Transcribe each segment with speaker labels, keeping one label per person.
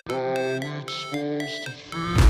Speaker 1: How it's supposed to feel.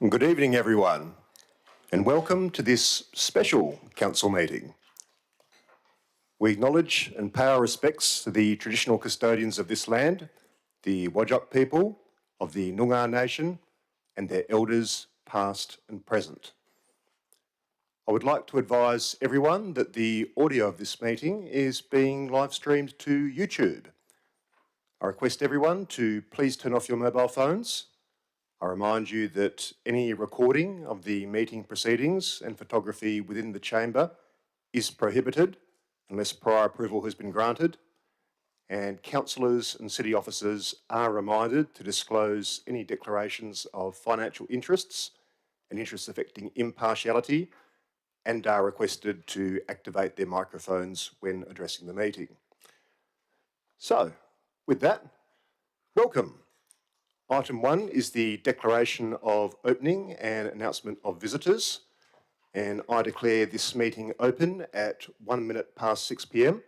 Speaker 2: Good evening, everyone, and welcome to this special council meeting. We acknowledge and pay our respects to the traditional custodians of this land, the Whadjuk people of the Noongar Nation, and their elders past and present. I would like to advise everyone that the audio of this meeting is being live streamed to YouTube. I request everyone to please turn off your mobile phones. I remind you that any recording of the meeting proceedings and photography within the chamber is prohibited unless prior approval has been granted, and councillors and city officers are reminded to disclose any declarations of financial interests and interests affecting impartiality, and are requested to activate their microphones when addressing the meeting. So, with that, welcome. Item 1 is the declaration of opening and announcement of visitors, and I declare this meeting open at 1 minute past 6 p.m.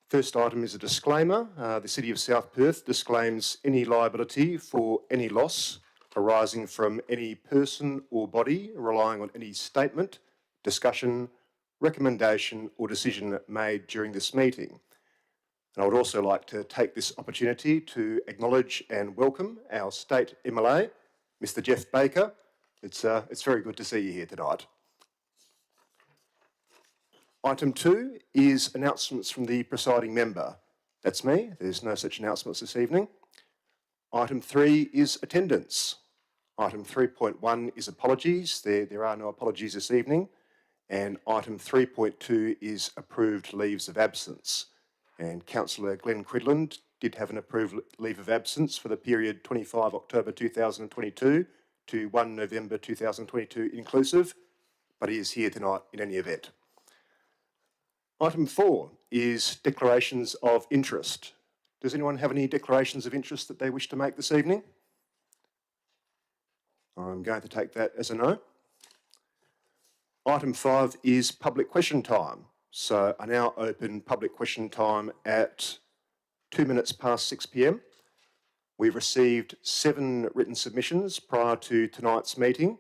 Speaker 2: First item is a disclaimer. The City of South Perth disclaims any liability for any loss arising from any person or body relying on any statement, discussion, recommendation or decision made during this meeting. And I would also like to take this opportunity to acknowledge and welcome our State MLA, Mr. Jeff Baker. It's very good to see you here tonight. Item 2 is announcements from the presiding member. That's me. There's no such announcements this evening. Item 3 is attendance. Item 3.1 is apologies. There are no apologies this evening. And item 3.2 is approved leaves of absence. And Councillor Glenn Cridland did have an approved leave of absence for the period 25 October 2022 to 1 November 2022 inclusive, but he is here tonight in any event. Item 4 is declarations of interest. Does anyone have any declarations of interest that they wish to make this evening? I'm going to take that as a no. Item 5 is public question time. So I now open public question time at 2 minutes past 6 p.m. We've received 7 written submissions prior to tonight's meeting,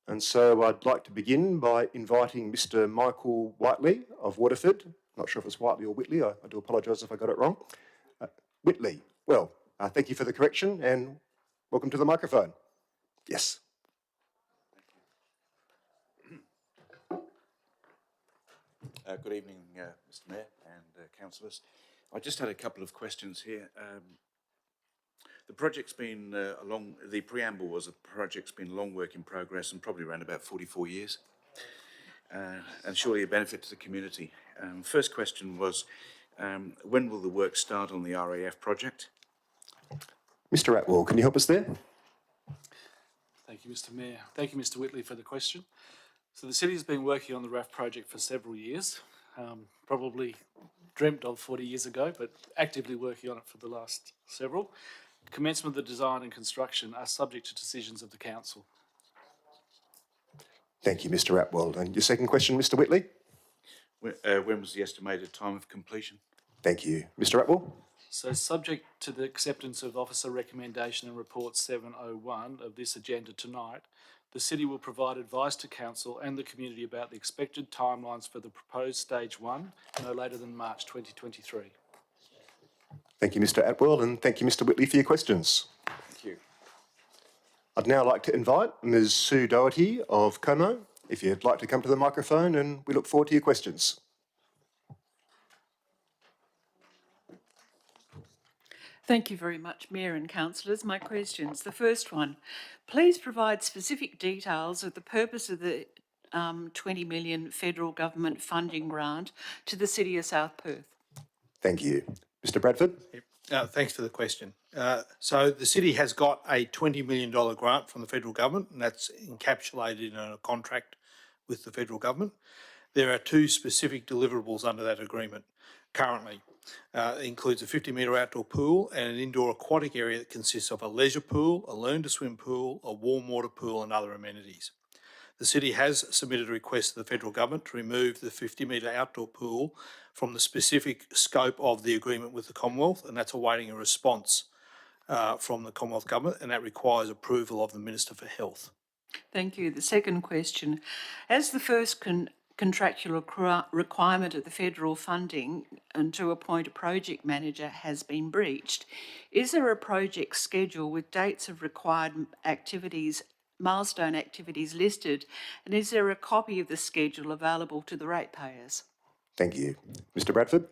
Speaker 2: and so I'd like to begin by inviting Mr. Michael Whiteley of Waterford. Not sure if it's Whiteley or Whitley. I do apologise if I got it wrong. Whitley. Well, thank you for the correction and welcome to the microphone. Yes.
Speaker 3: Good evening, Mr. Mayor and councillors. I just had a couple of questions here. The project's been the preamble was a project's been a long work in progress and probably around about 44 years, and surely a benefit to the community. First question was, when will the work start on the RAF project?
Speaker 2: Mr. Atwell, can you help us there?
Speaker 4: Thank you, Mr. Mayor. Thank you, Mr. Whitley, for the question. So the city has been working on the RAF project for several years, probably dreamt of 40 years ago, but actively working on it for the last several. Commencement of the design and construction are subject to decisions of the council.
Speaker 2: Thank you, Mr. Atwell. And your second question, Mr. Whitley?
Speaker 3: When was the estimated time of completion?
Speaker 2: Thank you. Mr. Atwell?
Speaker 4: So subject to the acceptance of Officer Recommendation and Report 701 of this agenda tonight, the City will provide advice to Council and the community about the expected timelines for the proposed Stage 1 no later than March 2023.
Speaker 2: Thank you, Mr. Atwell, and thank you, Mr. Whitley, for your questions.
Speaker 3: Thank you.
Speaker 2: I'd now like to invite Ms. Sue Doherty of Como, if you'd like to come to the microphone, and we look forward to your questions.
Speaker 5: Thank you very much, Mayor and Councillors. My questions. The first one, please provide specific details of the purpose of the 20 million federal government funding grant to the City of South Perth.
Speaker 2: Thank you. Mr. Bradford?
Speaker 6: Thanks for the question. So the City has got a $20 million grant from the federal government, and that's encapsulated in a contract with the federal government. There are 2 specific deliverables under that agreement currently. It includes a 50-metre outdoor pool and an indoor aquatic area that consists of a leisure pool, a learn-to-swim pool, a warm water pool and other amenities. The City has submitted a request to the federal government to remove the 50-metre outdoor pool from the specific scope of the agreement with the Commonwealth, and that's awaiting a response from the Commonwealth Government, and that requires approval of the Minister for Health.
Speaker 5: Thank you. The second question, as the first contractual requirement of the federal funding and to appoint a project manager has been breached, is there a project schedule with dates of required activities, milestone activities listed, and is there a copy of the schedule available to the ratepayers?
Speaker 2: Thank you. Mr Bradford?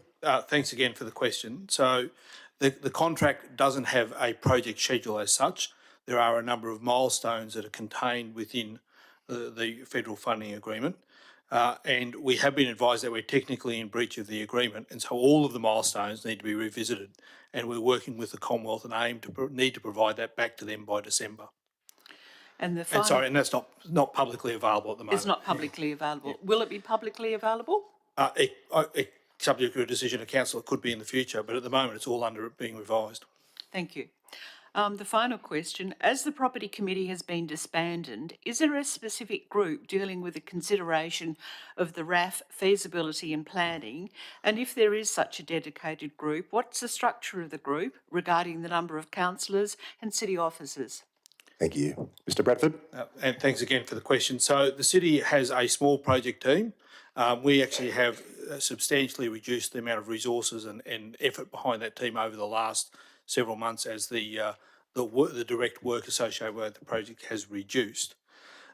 Speaker 6: Thanks again for the question. So the contract doesn't have a project schedule as such. There are a number of milestones that are contained within the federal funding agreement. And we have been advised that we're technically in breach of the agreement, and so all of the milestones need to be revisited. And we're working with the Commonwealth and aim to need to provide that back to them by December.
Speaker 5: And the final,
Speaker 6: And that's not publicly available at the moment.
Speaker 5: it's not publicly available. Yeah. Will it be publicly available?
Speaker 6: Subject to a decision of council, it could be in the future, but at the moment it's all under being revised.
Speaker 5: Thank you. The final question, as the property committee has been disbanded, is there a specific group dealing with the consideration of the RAF feasibility and planning? And if there is such a dedicated group, what's the structure of the group regarding the number of councillors and city officers?
Speaker 2: Thank you. Mr Bradford?
Speaker 6: And thanks again for the question. So the city has a small project team. We actually have substantially reduced the amount of resources and effort behind that team over the last several months as the direct work associated with the project has reduced.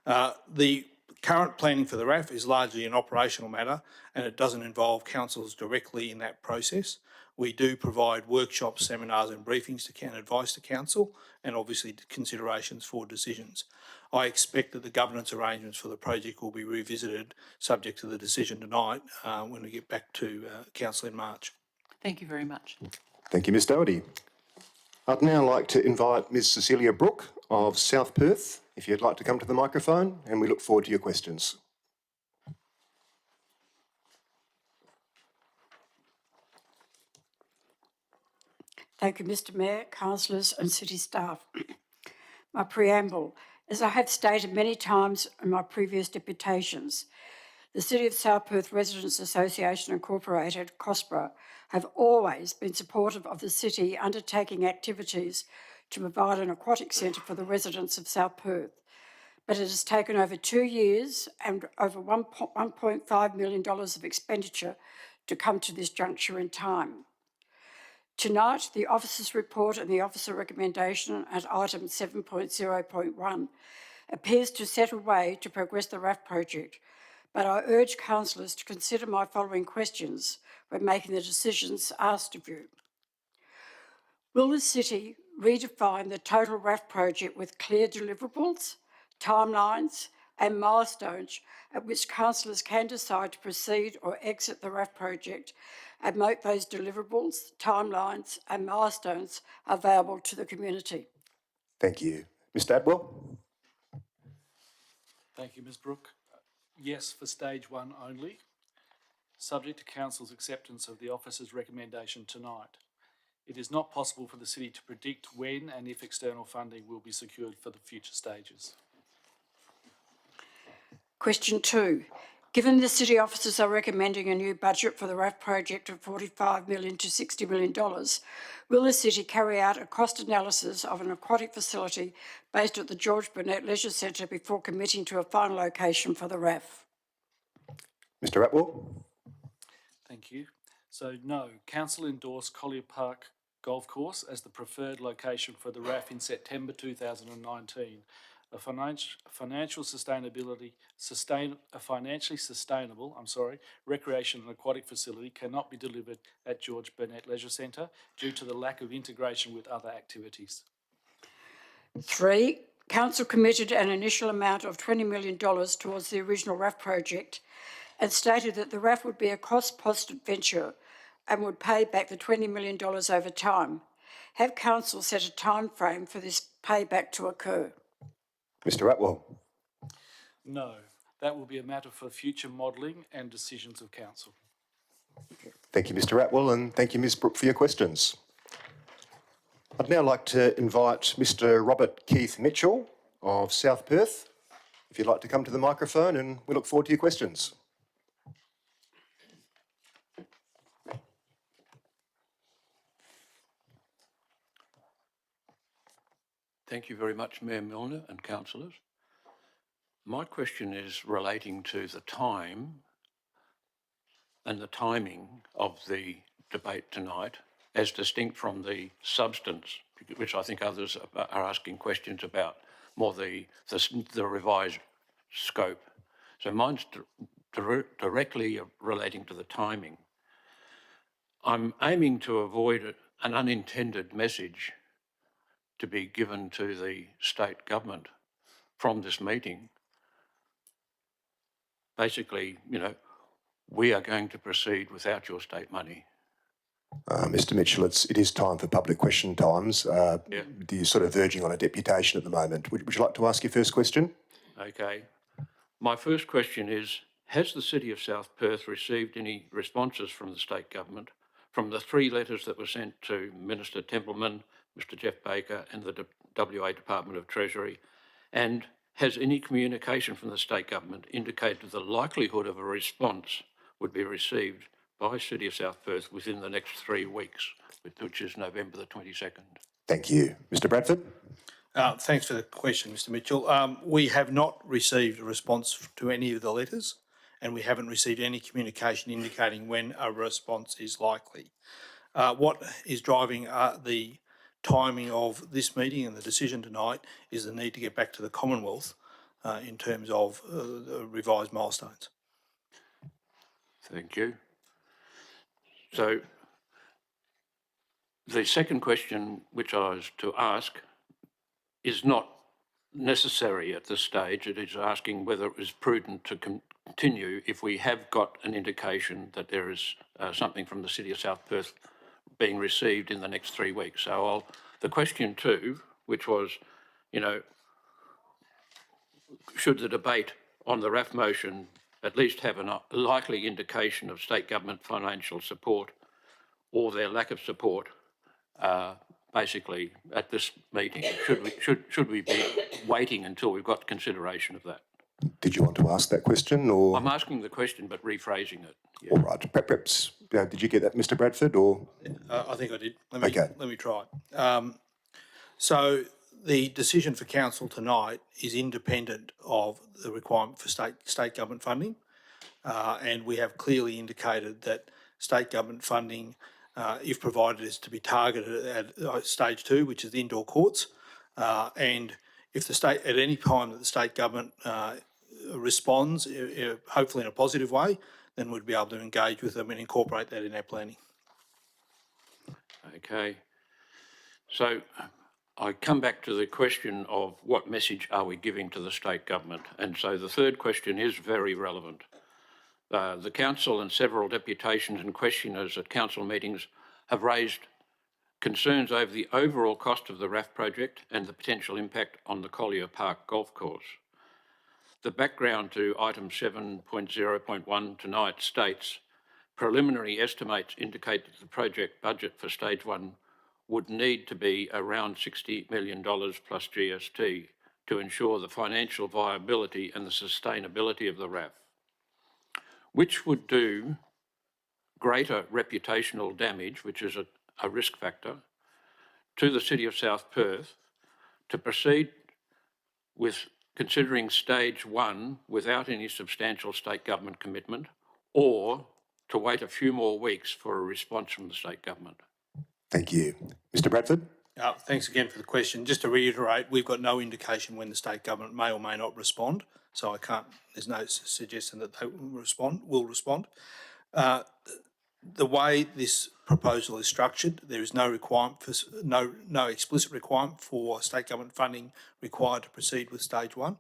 Speaker 6: The current planning for the RAF is largely an operational matter, and it doesn't involve councils directly in that process. We do provide workshops, seminars and briefings and advice to council, and obviously considerations for decisions. I expect that the governance arrangements for the project will be revisited subject to the decision tonight when we get back to council in March.
Speaker 5: Thank you very much.
Speaker 2: Thank you, Ms Doherty. I'd now like to invite Ms Cecilia Brooke of South Perth, if you'd like to come to the microphone, and we look forward to your questions.
Speaker 7: Thank you, Mr Mayor, councillors and city staff. My preamble. As I have stated many times in my previous deputations, the City of South Perth Residents Association Incorporated, COSPRA, have always been supportive of the city undertaking activities to provide an aquatic centre for the residents of South Perth. But it has taken over 2 years and over $1.5 million of expenditure to come to this juncture in time. Tonight, the officer's report and the officer recommendation at item 7.0.1 appears to set a way to progress the RAF project, but I urge councillors to consider my following questions when making the decisions asked of you. Will the city redefine the total RAF project with clear deliverables, timelines and milestones at which councillors can decide to proceed or exit the RAF project and make those deliverables, timelines and milestones available to the community?
Speaker 2: Thank you. Mr Adwell?
Speaker 4: Thank you, Ms Brooke. Yes for stage one only, subject to council's acceptance of the officer's recommendation tonight. It is not possible for the city to predict when and if external funding will be secured for the future stages.
Speaker 7: Question 2. Given the city officers are recommending a new budget for the RAF project of $45 million to $60 million, will the city carry out a cost analysis of an aquatic facility based at the George Burnett Leisure Centre before committing to a final location for the RAF?
Speaker 2: Mr Atwell?
Speaker 4: Thank you. So no, council endorsed Collier Park Golf Course as the preferred location for the RAF in September 2019. A financially sustainable recreation and aquatic facility cannot be delivered at George Burnett Leisure Centre due to the lack of integration with other activities. 3, council committed an initial amount of $20 million towards the original RAF project and stated that the RAF would be a cost-positive venture and would pay back the $20 million over time. Have council set a time frame for this payback to occur?
Speaker 2: Mr Atwell?
Speaker 4: No, that will be a matter for future modelling and decisions of council.
Speaker 2: Thank you, Mr Atwell, and thank you, Ms Brooke, for your questions. I'd now like to invite Mr Robert Keith Mitchell of South Perth, if you'd like to come to the microphone, and we look forward to your questions.
Speaker 8: Thank you very much, Mayor Milner and councillors. My question is relating to the time and the timing of the debate tonight, as distinct from the substance, which I think others are asking questions about, more the revised scope. So mine's directly relating to the timing. I'm aiming to avoid an unintended message to be given to the state government from this meeting. Basically, we are going to proceed without your state money.
Speaker 2: Mr Mitchell, it is time for public question times. You're sort of verging on a deputation at the moment. Would you like to ask your first question?
Speaker 8: Okay. My first question is, has the City of South Perth received any responses from the state government from the 3 letters that were sent to Minister Templeman, Mr Jeff Baker and the WA Department of Treasury? And has any communication from the state government indicated the likelihood of a response would be received by City of South Perth within the next 3 weeks, which is November the 22nd?
Speaker 2: Thank you. Mr Bradford?
Speaker 6: Thanks for the question, Mr Mitchell. We have not received a response to any of the letters, and we haven't received any communication indicating when a response is likely. What is driving the timing of this meeting and the decision tonight is the need to get back to the Commonwealth in terms of the revised milestones.
Speaker 8: Thank you. So the second question which I was to ask is not necessary at this stage. It is asking whether it was prudent to continue if we have got an indication that there is something from the City of South Perth being received in the next 3 weeks. So the question 2, which was, should the debate on the RAF motion at least have a likely indication of state government financial support or their lack of support, basically at this meeting? Should we be waiting until we've got consideration of that?
Speaker 2: Did you want to ask that question, or?
Speaker 8: I'm asking the question but rephrasing it. Yeah.
Speaker 2: All right. Perhaps, did you get that, Mr Bradford, or?
Speaker 6: I think I did. Let me try it. So the decision for council tonight is independent of the requirement for state government funding, and we have clearly indicated that state government funding, if provided, is to be targeted at stage 2, which is the indoor courts, and if the state, at any time that the state government responds, hopefully in a positive way, then we'd be able to engage with them and incorporate that in our planning.
Speaker 8: Okay. So I come back to the question of what message are we giving to the state government? And so the third question is very relevant. The council and several deputations and questioners at council meetings have raised concerns over the overall cost of the RAF project and the potential impact on the Collier Park golf course. The background to item 7.0.1 tonight states, preliminary estimates indicate that the project budget for stage 1 would need to be around $60 million plus GST to ensure the financial viability and the sustainability of the RAF, which would do greater reputational damage, which is a risk factor, to the City of South Perth to proceed with considering stage 1 without any substantial state government commitment, or to wait a few more weeks for a response from the state government.
Speaker 2: Thank you. Mr Bradford?
Speaker 6: Thanks again for the question. Just to reiterate, we've got no indication when the state government may or may not respond, so there's no suggestion that they will respond. The way this proposal is structured, there is no requirement for no explicit requirement for state government funding required to proceed with stage 1.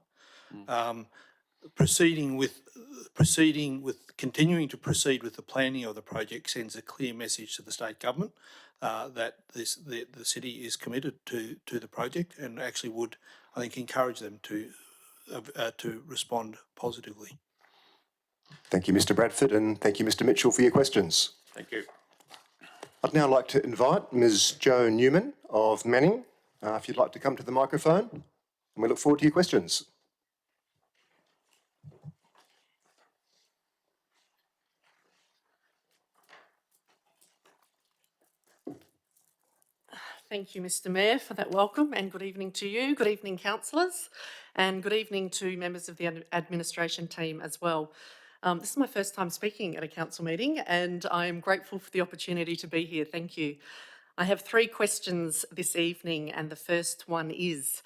Speaker 6: Continuing to proceed with the planning of the project sends a clear message to the state government that the city is committed to the project, and actually would, I think, encourage them to respond positively.
Speaker 2: Thank you, Mr Bradford, and thank you, Mr Mitchell, for your questions.
Speaker 8: Thank you.
Speaker 2: I'd now like to invite Ms Jo Newman of Manning, if you'd like to come to the microphone, and we look forward to your questions.
Speaker 9: Thank you, Mr Mayor, for that welcome, and good evening to you. Good evening, councillors, and good evening to members of the administration team as well. This is my first time speaking at a council meeting, and I'm grateful for the opportunity to be here. Thank you. I have 3 questions this evening, and the first one is,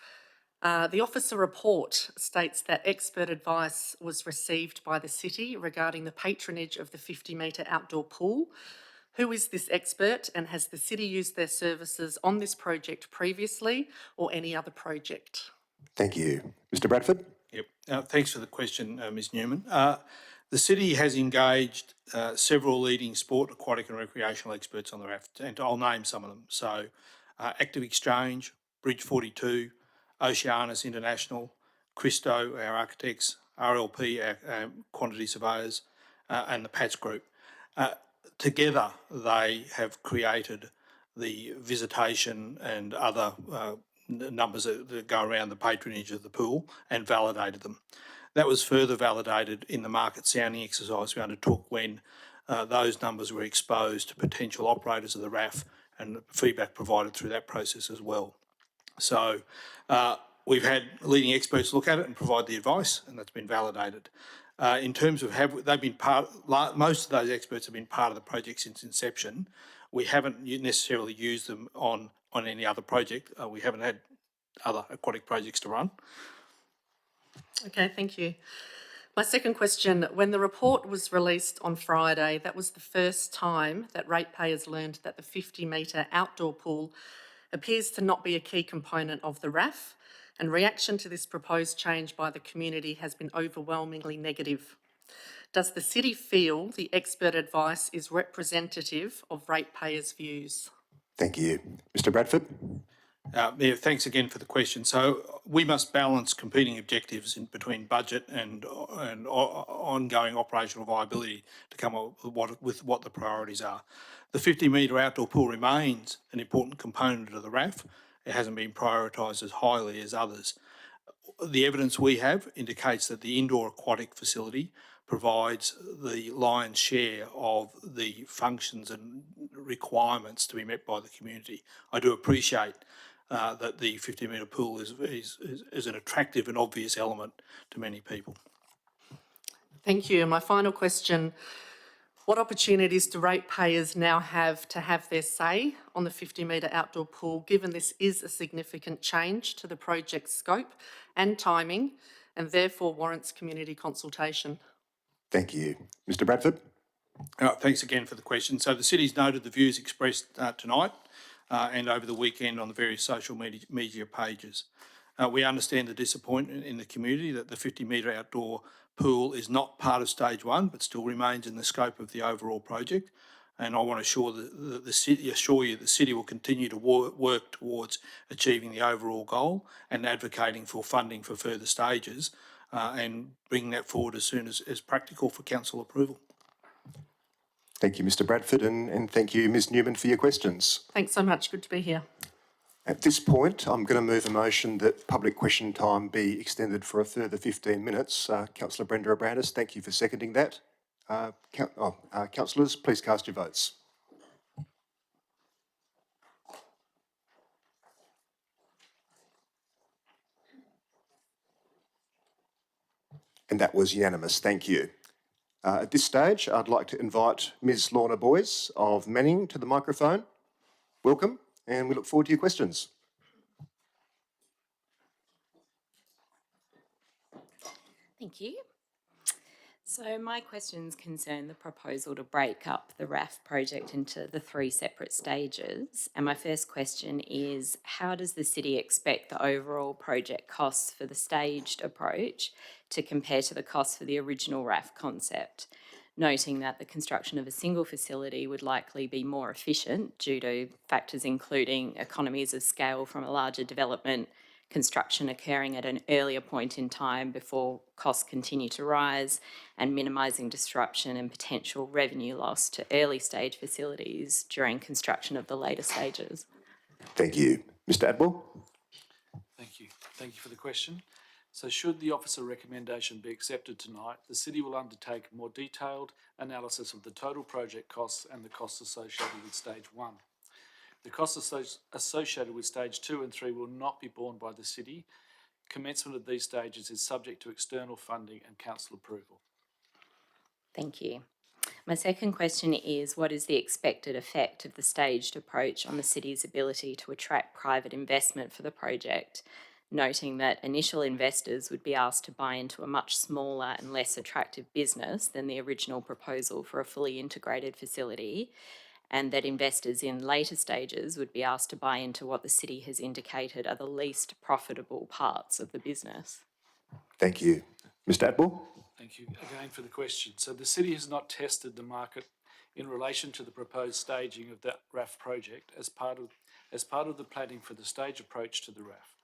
Speaker 9: the officer report states that expert advice was received by the city regarding the patronage of the 50-metre outdoor pool. Who is this expert, and has the city used their services on this project previously or any other project?
Speaker 2: Thank you. Mr Bradford?
Speaker 6: Yep. Thanks for the question, Ms Newman. The city has engaged several leading sport, aquatic and recreational experts on the raft, and I'll name some of them. So Active Exchange, Bridge 42, Oceanus International, Christo, our architects, RLP, our quantity surveyors, and the Pats Group. Together, they have created the visitation and other numbers that go around the patronage of the pool and validated them. That was further validated in the market sounding exercise we undertook when those numbers were exposed to potential operators of the RAF, and feedback provided through that process as well. So we've had leading experts look at it and provide the advice, and that's been validated. In terms of they've been most of those experts have been part of the project since inception. We haven't necessarily used them on any other project. We haven't had other aquatic projects to run.
Speaker 9: Okay, thank you. My second question, when the report was released on Friday, that was the first time that ratepayers learned that the 50-metre outdoor pool appears to not be a key component of the RAF, and reaction to this proposed change by the community has been overwhelmingly negative. Does the city feel the expert advice is representative of ratepayers' views?
Speaker 2: Thank you. Mr Bradford?
Speaker 6: Mayor, thanks again for the question. So we must balance competing objectives between budget and ongoing operational viability to come up with what the priorities are. The 50-metre outdoor pool remains an important component of the RAF. It hasn't been prioritised as highly as others. The evidence we have indicates that the indoor aquatic facility provides the lion's share of the functions and requirements to be met by the community. I do appreciate that the 50-metre pool is an attractive and obvious element to many people.
Speaker 9: Thank you. And my final question, what opportunities do ratepayers now have to have their say on the 50-metre outdoor pool, given this is a significant change to the project's scope and timing, and therefore warrants community consultation?
Speaker 2: Thank you. Mr Bradford?
Speaker 6: Thanks again for the question. So the city's noted the views expressed tonight and over the weekend on the various social media pages. We understand the disappointment in the community that the 50-metre outdoor pool is not part of stage 1, but still remains in the scope of the overall project. And I want to assure you the city will continue to work towards achieving the overall goal and advocating for funding for further stages and bringing that forward as soon as practical for council approval.
Speaker 2: Thank you, Mr Bradford, and thank you, Ms Newman, for your questions.
Speaker 9: Thanks so much. Good to be here.
Speaker 2: At this point, I'm going to move a motion that public question time be extended for a further 15 minutes. Councillor Brenda Abrandis, thank you for seconding that. Councillors, please cast your votes. And that was unanimous. Thank you. At this stage, I'd like to invite Ms Lorna Boyce of Manning to the microphone. Welcome, and we look forward to your questions.
Speaker 10: Thank you. So my questions concern the proposal to break up the RAF project into the 3 separate stages. And my first question is, how does the city expect the overall project costs for the staged approach to compare to the costs for the original RAF concept? Noting that the construction of a single facility would likely be more efficient due to factors including economies of scale from a larger development, construction occurring at an earlier point in time before costs continue to rise, and minimising disruption and potential revenue loss to early stage facilities during construction of the later stages.
Speaker 2: Thank you. Mr Adwell?
Speaker 4: Thank you. Thank you for the question. So should the officer recommendation be accepted tonight, the city will undertake a more detailed analysis of the total project costs and the costs associated with stage 1. The costs associated with stage 2 and 3 will not be borne by the city. Commencement of these stages is subject to external funding and council approval.
Speaker 10: Thank you. My second question is, what is the expected effect of the staged approach on the city's ability to attract private investment for the project, noting that initial investors would be asked to buy into a much smaller and less attractive business than the original proposal for a fully integrated facility, and that investors in later stages would be asked to buy into what the city has indicated are the least profitable parts of the business?
Speaker 2: Thank you. Mr Atwell?
Speaker 4: Thank you again for the question. So the city has not tested the market in relation to the proposed staging of that RAF project as part of the planning for the stage approach to the RAF.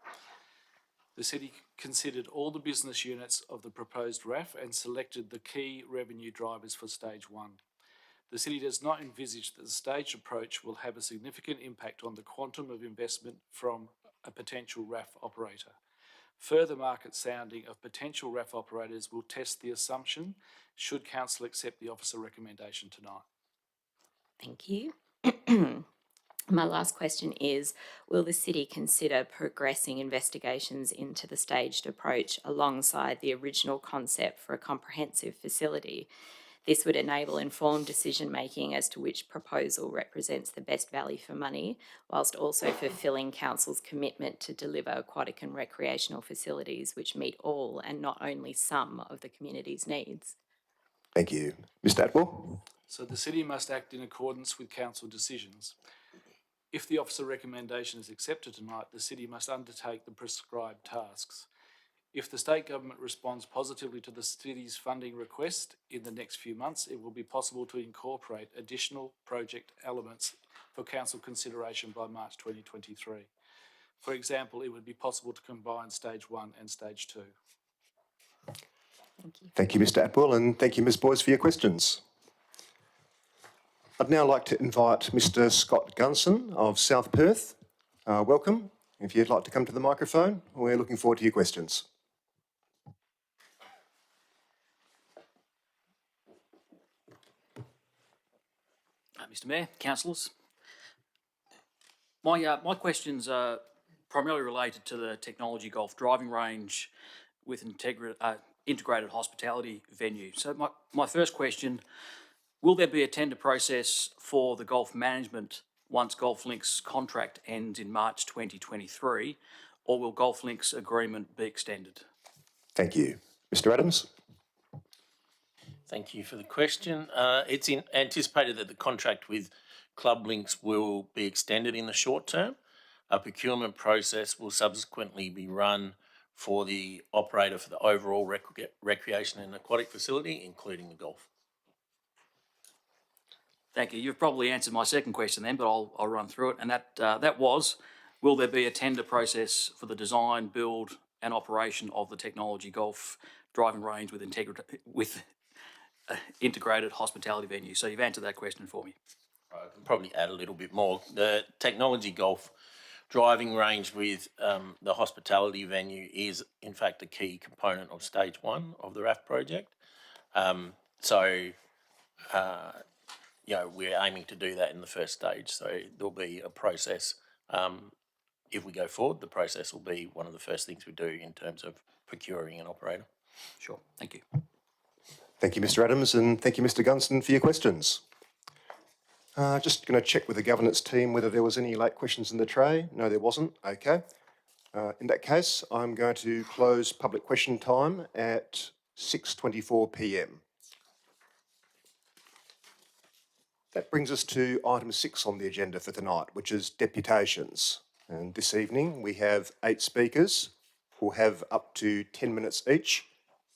Speaker 4: The city considered all the business units of the proposed RAF and selected the key revenue drivers for stage 1. The city does not envisage that the staged approach will have a significant impact on the quantum of investment from a potential RAF operator. Further market sounding of potential RAF operators will test the assumption should council accept the officer recommendation tonight.
Speaker 10: Thank you. My last question is, will the city consider progressing investigations into the staged approach alongside the original concept for a comprehensive facility? This would enable informed decision-making as to which proposal represents the best value for money, whilst also fulfilling council's commitment to deliver aquatic and recreational facilities which meet all and not only some of the community's needs.
Speaker 2: Thank you. Mr Atwell?
Speaker 4: So the city must act in accordance with council decisions. If the officer recommendation is accepted tonight, the city must undertake the prescribed tasks. If the state government responds positively to the city's funding request in the next few months, it will be possible to incorporate additional project elements for council consideration by March 2023. For example, it would be possible to combine stage 1 and stage 2.
Speaker 10: Thank you.
Speaker 2: Thank you, Mr Atwell, and thank you, Ms Boyce, for your questions. I'd now like to invite Mr Scott Gunson of South Perth. Welcome. If you'd like to come to the microphone, we're looking forward to your questions.
Speaker 11: Mr Mayor, councillors. My questions are primarily related to the technology golf driving range with integrated hospitality venue. So my first question, will there be a tender process for the golf management once GolfLink's contract ends in March 2023, or will GolfLink's agreement be extended?
Speaker 2: Thank you. Mr Adams?
Speaker 12: Thank you for the question. It's anticipated that the contract with Club Links will be extended in the short term. A procurement process will subsequently be run for the operator for the overall recreation and aquatic facility, including the golf.
Speaker 11: Thank you. You've probably answered my second question then, but I'll run through it. And that was, will there be a tender process for the design, build and operation of the technology golf driving range with integrated hospitality venue? So you've answered that question for me.
Speaker 12: I can probably add a little bit more. The technology golf driving range with the hospitality venue is in fact a key component of stage 1 of the RAF project. We're aiming to do that in the first stage. So there'll be a process. If we go forward, the process will be one of the first things we do in terms of procuring an operator.
Speaker 11: Sure. Thank you.
Speaker 2: Thank you, Mr Adams, and thank you, Mr Gunson, for your questions. Just going to check with the governance team whether there was any late questions in the tray. No, there wasn't. Okay. In that case, I'm going to close public question time at 6:24 p.m. That brings us to item 6 on the agenda for tonight, which is deputations. And this evening we have 8 speakers who will have up to 10 minutes each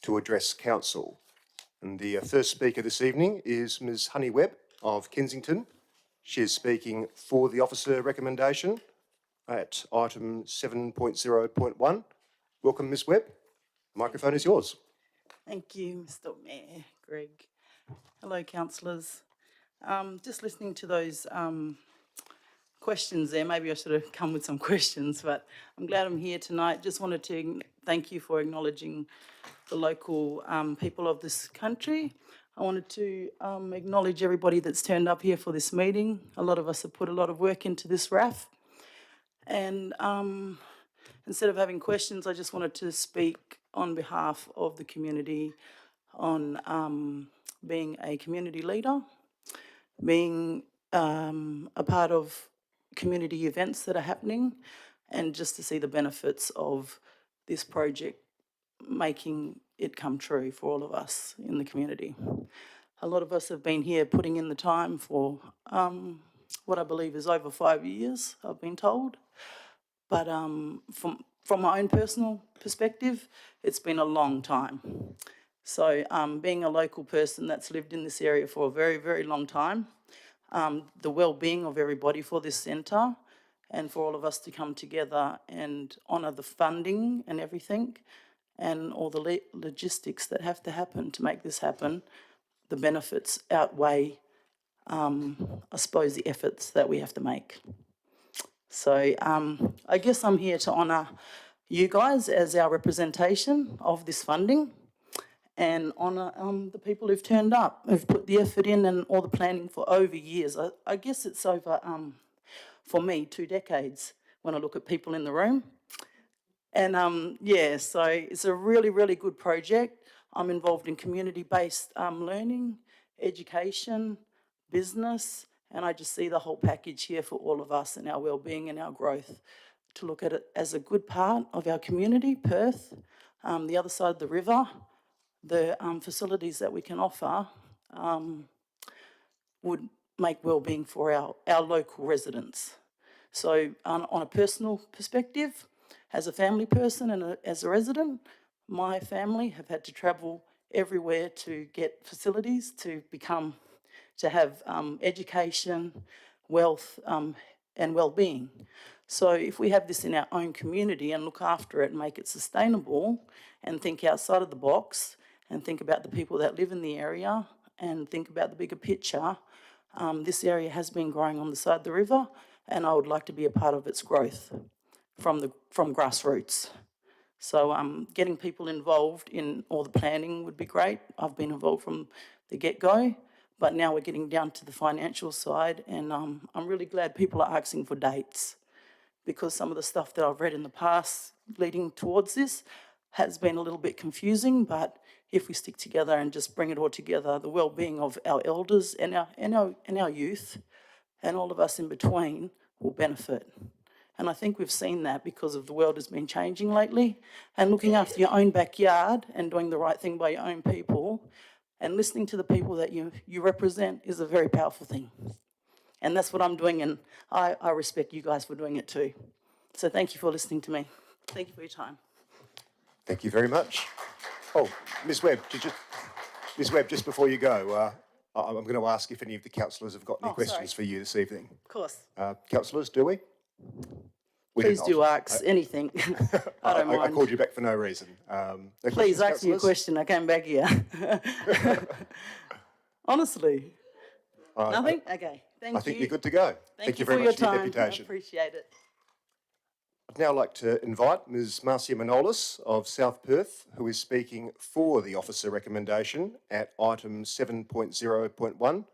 Speaker 2: to address council. And the first speaker this evening is Ms Honey Webb of Kensington. She is speaking for the officer recommendation at item 7.0.1. Welcome, Ms Webb. The microphone is yours.
Speaker 13: Thank you, Mr Mayor, Greg. Hello, councillors. Just listening to those questions there, maybe I should have come with some questions, but I'm glad I'm here tonight. Just wanted to thank you for acknowledging the local people of this country. I wanted to acknowledge everybody that's turned up here for this meeting. A lot of us have put a lot of work into this RAF. And instead of having questions, I just wanted to speak on behalf of the community on being a community leader, being a part of community events that are happening, and just to see the benefits of this project making it come true for all of us in the community. A lot of us have been here putting in the time for what I believe is over 5 years, I've been told. But from my own personal perspective, it's been a long time. So being a local person that's lived in this area for a very, very long time, the well-being of everybody for this centre and for all of us to come together and honour the funding and everything and all the logistics that have to happen to make this happen, the benefits outweigh, I suppose, the efforts that we have to make. So I guess I'm here to honour you guys as our representation of this funding and honour the people who've turned up, who've put the effort in and all the planning for over years. I guess it's over, for me, 2 decades when I look at people in the room. And yeah, so it's a really, really good project. I'm involved in community-based learning, education, business, and I just see the whole package here for all of us and our well-being and our growth, to look at it as a good part of our community, Perth, the other side of the river, the facilities that we can offer would make well-being for our local residents. So on a personal perspective, as a family person and as a resident, my family have had to travel everywhere to get facilities to have education, wealth, and well-being. So if we have this in our own community and look after it and make it sustainable and think outside of the box and think about the people that live in the area and think about the bigger picture, this area has been growing on the side of the river, and I would like to be a part of its growth from grassroots. So getting people involved in all the planning would be great. I've been involved from the get-go, but now we're getting down to the financial side, and I'm really glad people are asking for dates, because some of the stuff that I've read in the past leading towards this has been a little bit confusing. But if we stick together and just bring it all together, the well-being of our elders and our youth and all of us in between will benefit. And I think we've seen that because of the world has been changing lately, and looking after your own backyard and doing the right thing by your own people and listening to the people that you represent is a very powerful thing. And that's what I'm doing, and I respect you guys for doing it too. So thank you for listening to me. Thank you for your time.
Speaker 2: Thank you very much. Oh, Ms Webb, Ms Webb, just before you go, I'm going to ask if any of the councillors have got any questions for you this evening.
Speaker 13: Of course.
Speaker 2: Councillors, do we?
Speaker 13: Please do ask anything. I don't mind.
Speaker 2: I called you back for no reason. No
Speaker 13: Please ask me a
Speaker 2: councillors?
Speaker 13: question. I came back here. Honestly. Nothing? Okay. Thank you.
Speaker 2: I think you're good to go.
Speaker 13: Thank you
Speaker 2: very
Speaker 13: for
Speaker 2: much
Speaker 13: your
Speaker 2: for your
Speaker 13: time.
Speaker 2: deputation.
Speaker 13: I appreciate it.
Speaker 2: I'd now like to invite Ms Marcia Manolis of South Perth, who is speaking for the officer recommendation at item 7.0.1.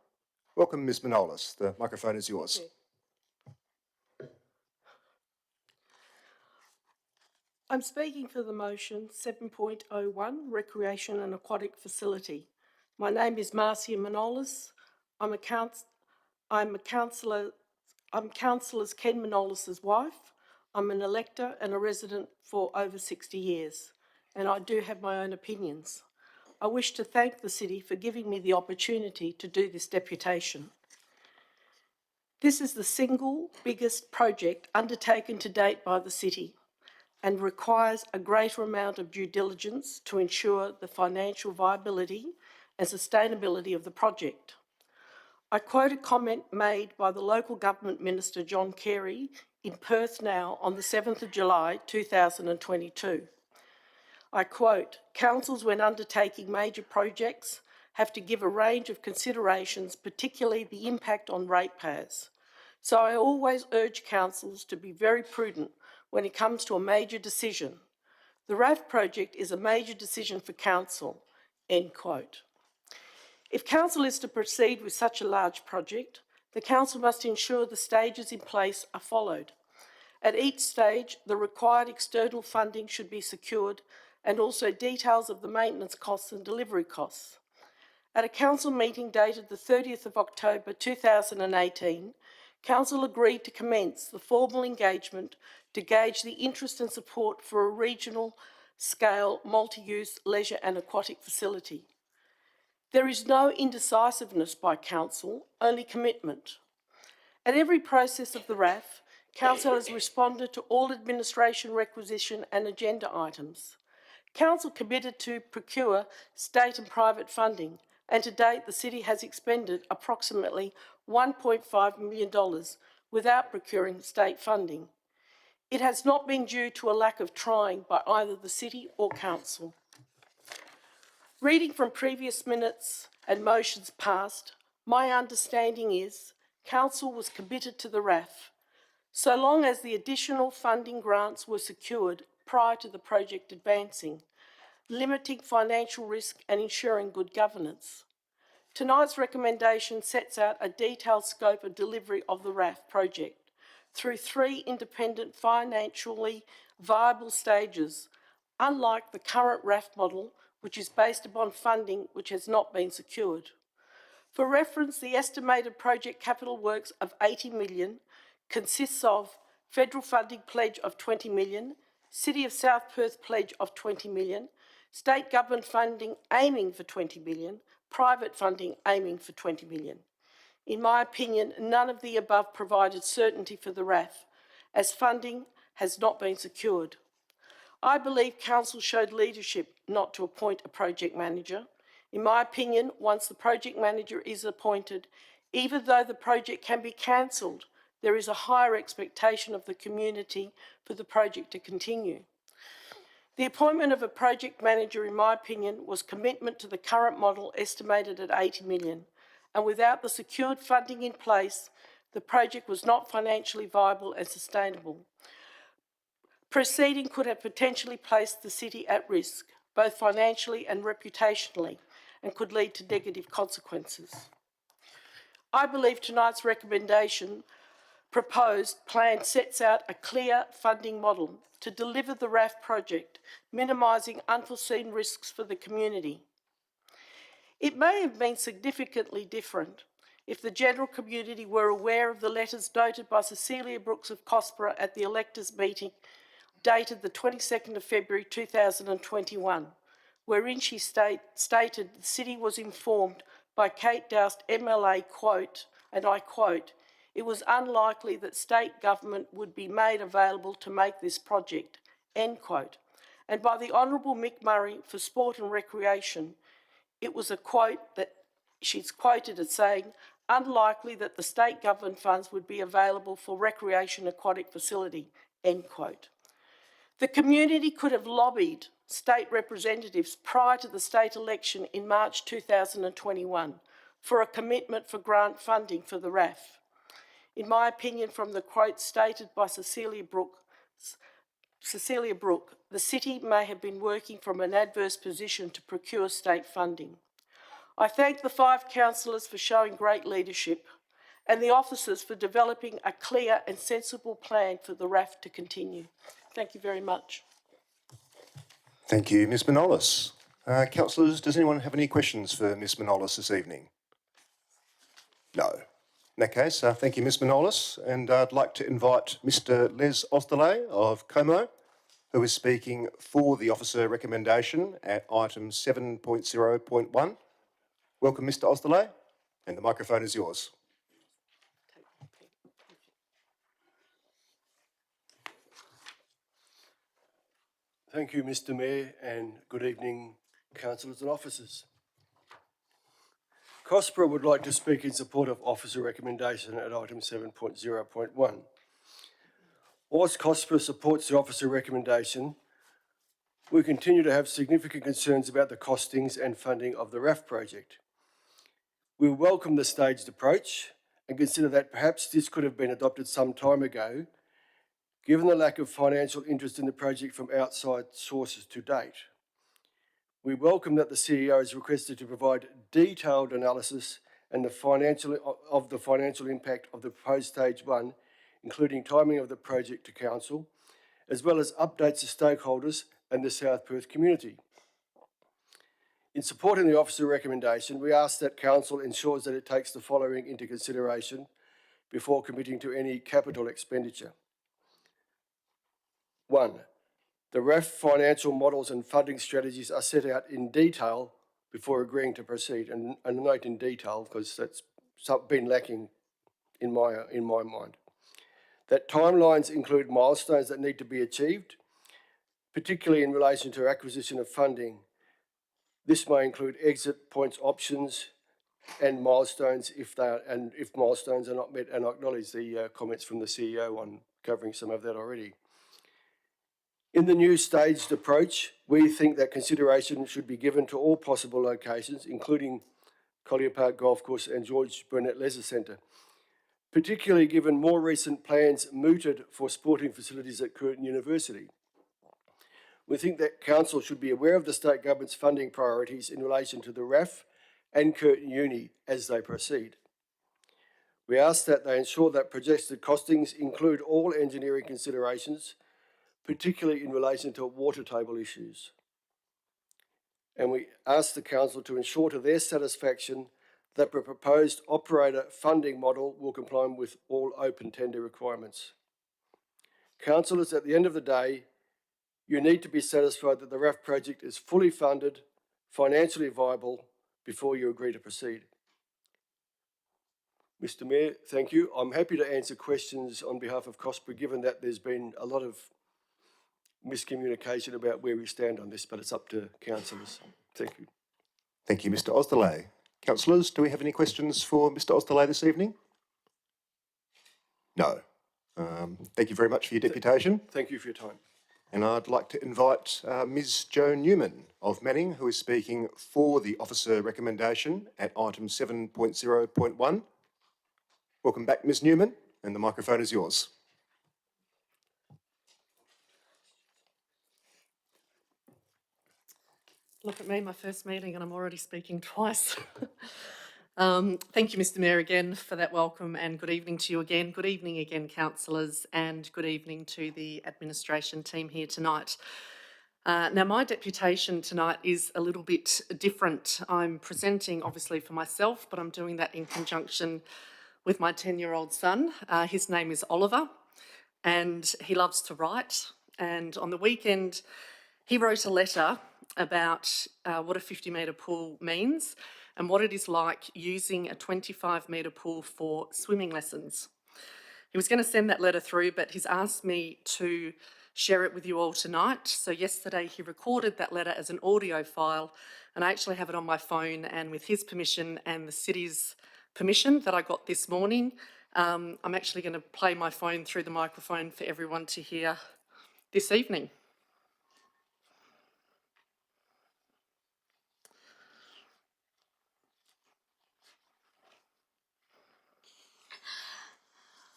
Speaker 2: Welcome, Ms Manolis. The microphone is yours.
Speaker 14: I'm speaking for the motion 7.01, Recreation and Aquatic Facility. My name is Marcia Manolis. I'm Councillor Ken Manolis's wife. I'm an elector and a resident for over 60 years, and I do have my own opinions. I wish to thank the city for giving me the opportunity to do this deputation. This is the single biggest project undertaken to date by the city, and requires a greater amount of due diligence to ensure the financial viability and sustainability of the project. I quote a comment made by the local government minister, John Carey, in Perth Now on the 7th of July, 2022. I quote, "Councils, when undertaking major projects, have to give a range of considerations, particularly the impact on ratepayers. So I always urge councils to be very prudent when it comes to a major decision. The RAF project is a major decision for council," end quote. If council is to proceed with such a large project, the council must ensure the stages in place are followed. At each stage, the required external funding should be secured and also details of the maintenance costs and delivery costs. At a council meeting dated the 30th of October 2018, council agreed to commence the formal engagement to gauge the interest and support for a regional scale multi-use leisure and aquatic facility. There is no indecisiveness by council, only commitment. At every process of the RAF, council has responded to all administration requisition and agenda items. Council committed to procure state and private funding, and to date the city has expended approximately $1.5 million without procuring state funding. It has not been due to a lack of trying by either the city or council. Reading from previous minutes and motions passed, my understanding is council was committed to the RAF so long as the additional funding grants were secured prior to the project advancing, limiting financial risk and ensuring good governance. Tonight's recommendation sets out a detailed scope of delivery of the RAF project through 3 independent financially viable stages, unlike the current RAF model, which is based upon funding which has not been secured. For reference, the estimated project capital works of $80 million consists of federal funding pledge of $20 million, City of South Perth pledge of $20 million, state government funding aiming for $20 million, private funding aiming for $20 million. In my opinion, none of the above provided certainty for the RAF, as funding has not been secured. I believe council showed leadership not to appoint a project manager. In my opinion, once the project manager is appointed, even though the project can be cancelled, there is a higher expectation of the community for the project to continue. The appointment of a project manager, in my opinion, was commitment to the current model estimated at $80 million, and without the secured funding in place, the project was not financially viable and sustainable. Proceeding could have potentially placed the city at risk, both financially and reputationally, and could lead to negative consequences. I believe tonight's recommendation proposed plan sets out a clear funding model to deliver the RAF project, minimising unforeseen risks for the community. It may have been significantly different if the general community were aware of the letters noted by Cecilia Brooks of Cospera at the electors' meeting dated the 22nd of February 2021, wherein she stated the city was informed by Kate Doust MLA, quote, and I quote, "It was unlikely that state government would be made available to make this project," end quote. And by the Honourable Mick Murray for Sport and Recreation, it was a quote that she's quoted as saying, "Unlikely that the state government funds would be available for recreation aquatic facility," end quote. The community could have lobbied state representatives prior to the state election in March 2021 for a commitment for grant funding for the RAF. In my opinion, from the quote stated by Cecilia Brooke, the city may have been working from an adverse position to procure state funding. I thank the 5 councillors for showing great leadership and the officers for developing a clear and sensible plan for the RAF to continue. Thank you very much.
Speaker 2: Thank you, Ms Manolis. Councillors, does anyone have any questions for Ms Manolis this evening? No. In that case, thank you, Ms Manolis, and I'd like to invite Mr Les Osterley of Como, who is speaking for the officer recommendation at item 7.0.1. Welcome, Mr Osterley, and the microphone is yours.
Speaker 15: Thank you, Mr Mayor, and good evening, councillors and officers. Cospera would like to speak in support of officer recommendation at item 7.0.1. Whilst Cospera supports the officer recommendation, we continue to have significant concerns about the costings and funding of the RAF project. We welcome the staged approach and consider that perhaps this could have been adopted some time ago, given the lack of financial interest in the project from outside sources to date. We welcome that the CEO has requested to provide detailed analysis and of the financial impact of the proposed stage 1, including timing of the project to council, as well as updates to stakeholders and the South Perth community. In supporting the officer recommendation, we ask that council ensures that it takes the following into consideration before committing to any capital expenditure. 1. The RAF financial models and funding strategies are set out in detail before agreeing to proceed, and I note in detail because that's been lacking in my mind. That timelines include milestones that need to be achieved, particularly in relation to acquisition of funding. This may include exit points options and milestones if milestones are not met, and I acknowledge the comments from the CEO on covering some of that already. In the new staged approach, we think that consideration should be given to all possible locations, including Collier Park Golf Course and George Burnett Leisure Centre, particularly given more recent plans mooted for sporting facilities at Curtin University. We think that council should be aware of the state government's funding priorities in relation to the RAF and Curtin Uni as they proceed. We ask that they ensure that projected costings include all engineering considerations, particularly in relation to water table issues. And we ask the council to ensure to their satisfaction that the proposed operator funding model will comply with all open tender requirements. Councillors, at the end of the day, you need to be satisfied that the RAF project is fully funded, financially viable, before you agree to proceed. Mr. Mayor, thank you. I'm happy to answer questions on behalf of COSPA, given that there's been a lot of miscommunication about where we stand on this, but it's up to councillors. Thank you.
Speaker 2: Thank you, Mr. Osterley. Councillors, do we have any questions for Mr. Osterley this evening? No. Thank you very much for your deputation.
Speaker 15: Thank you for your time.
Speaker 2: And I'd like to invite Ms. Jo Newman of Manning, who is speaking for the officer recommendation at item 7.0.1. Welcome back, Ms. Newman, and the microphone is yours.
Speaker 9: Look at me, my first meeting, and I'm already speaking twice. Thank you, Mr. Mayor, again for that welcome, and good evening to you again. Good evening again, councillors, and good evening to the administration team here tonight. Now, my deputation tonight is a little bit different. I'm presenting, obviously, for myself, but I'm doing that in conjunction with my 10-year-old son. His name is Oliver, and he loves to write. And on the weekend, he wrote a letter about what a 50-metre pool means and what it is like using a 25-metre pool for swimming lessons. He was going to send that letter through, but he's asked me to share it with you all tonight. So yesterday he recorded that letter as an audio file, and I actually have it on my phone, and with his permission and the city's permission that I got this morning, I'm actually going to play my phone through the microphone for everyone to hear this evening.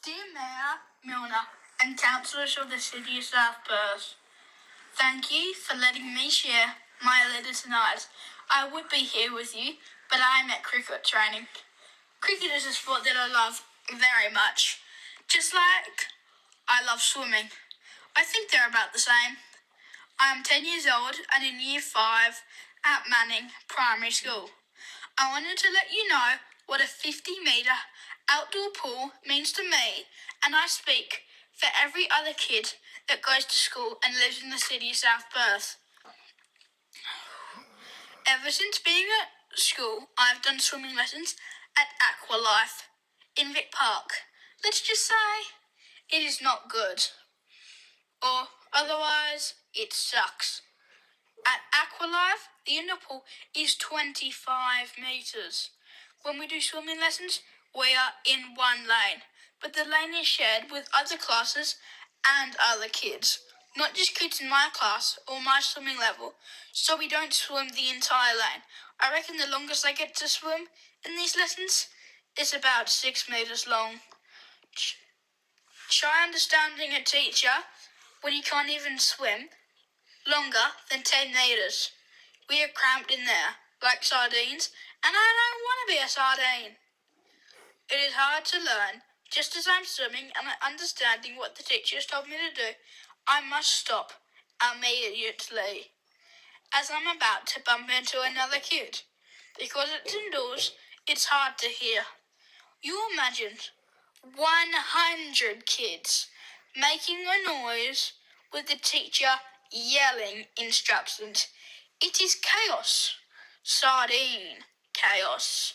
Speaker 16: Dear Mayor Milner and councillors of the City of South Perth, thank you for letting me share my letter tonight. I would be here with you, but I am at cricket training. Cricket is a sport that I love very much, just like I love swimming. I think they're about the same. I am 10 years old and in Year 5 at Manning Primary School. I wanted to let you know what a 50-metre outdoor pool means to me, and I speak for every other kid that goes to school and lives in the City of South Perth. Ever since being at school, I've done swimming lessons at Aqua Life in Vic Park. Let's just say it is not good, or otherwise it sucks. At Aqua Life, the indoor pool is 25 metres. When we do swimming lessons, we are in one lane, but the lane is shared with other classes and other kids, not just kids in my class or my swimming level, so we don't swim the entire lane. I reckon the longest I get to swim in these lessons is about 6 metres long. Try understanding a teacher when you can't even swim longer than 10 metres. We are cramped in there, like sardines, and I don't want to be a sardine. It is hard to learn. Just as I'm swimming and understanding what the teacher has told me to do, I must stop immediately, as I'm about to bump into another kid. Because it's indoors, it's hard to hear. You imagine 100 kids making a noise with the teacher yelling instructions. It is chaos. Sardine chaos.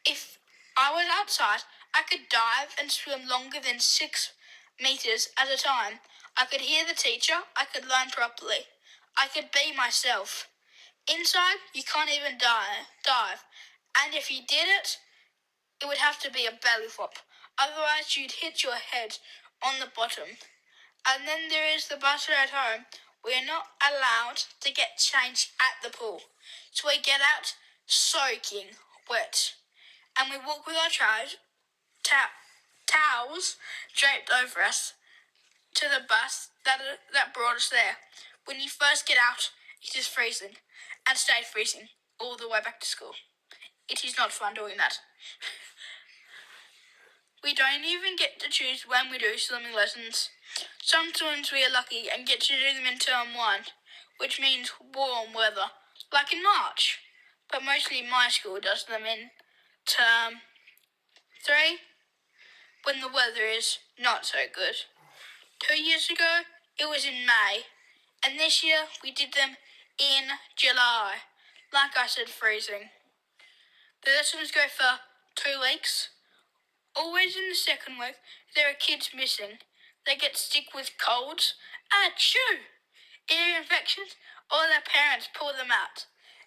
Speaker 16: If I was outside, I could dive and swim longer than 6 meters at a time. I could hear the teacher. I could learn properly. I could be myself. Inside, you can't even dive. And if you did it, it would have to be a belly flop. Otherwise, you'd hit your head on the bottom. And then there is the bus at home. We're not allowed to get changed at the pool. So we get out soaking wet. And we walk with our towels draped over us to the bus that brought us there. When you first get out, it is freezing and stayed freezing all the way back to school. It is not fun doing that. We don't even get to choose when we do swimming lessons. Sometimes we are lucky and get to do them in term 1, which means warm weather, like in March. But mostly my school does them in term 3, when the weather is not so good. 2 years ago, it was in May, and this year we did them in July. Like I said, freezing. The lessons go for 2 weeks. Always in the second week, there are kids missing. They get sick with colds, achoo, ear infections, or their parents pull them out.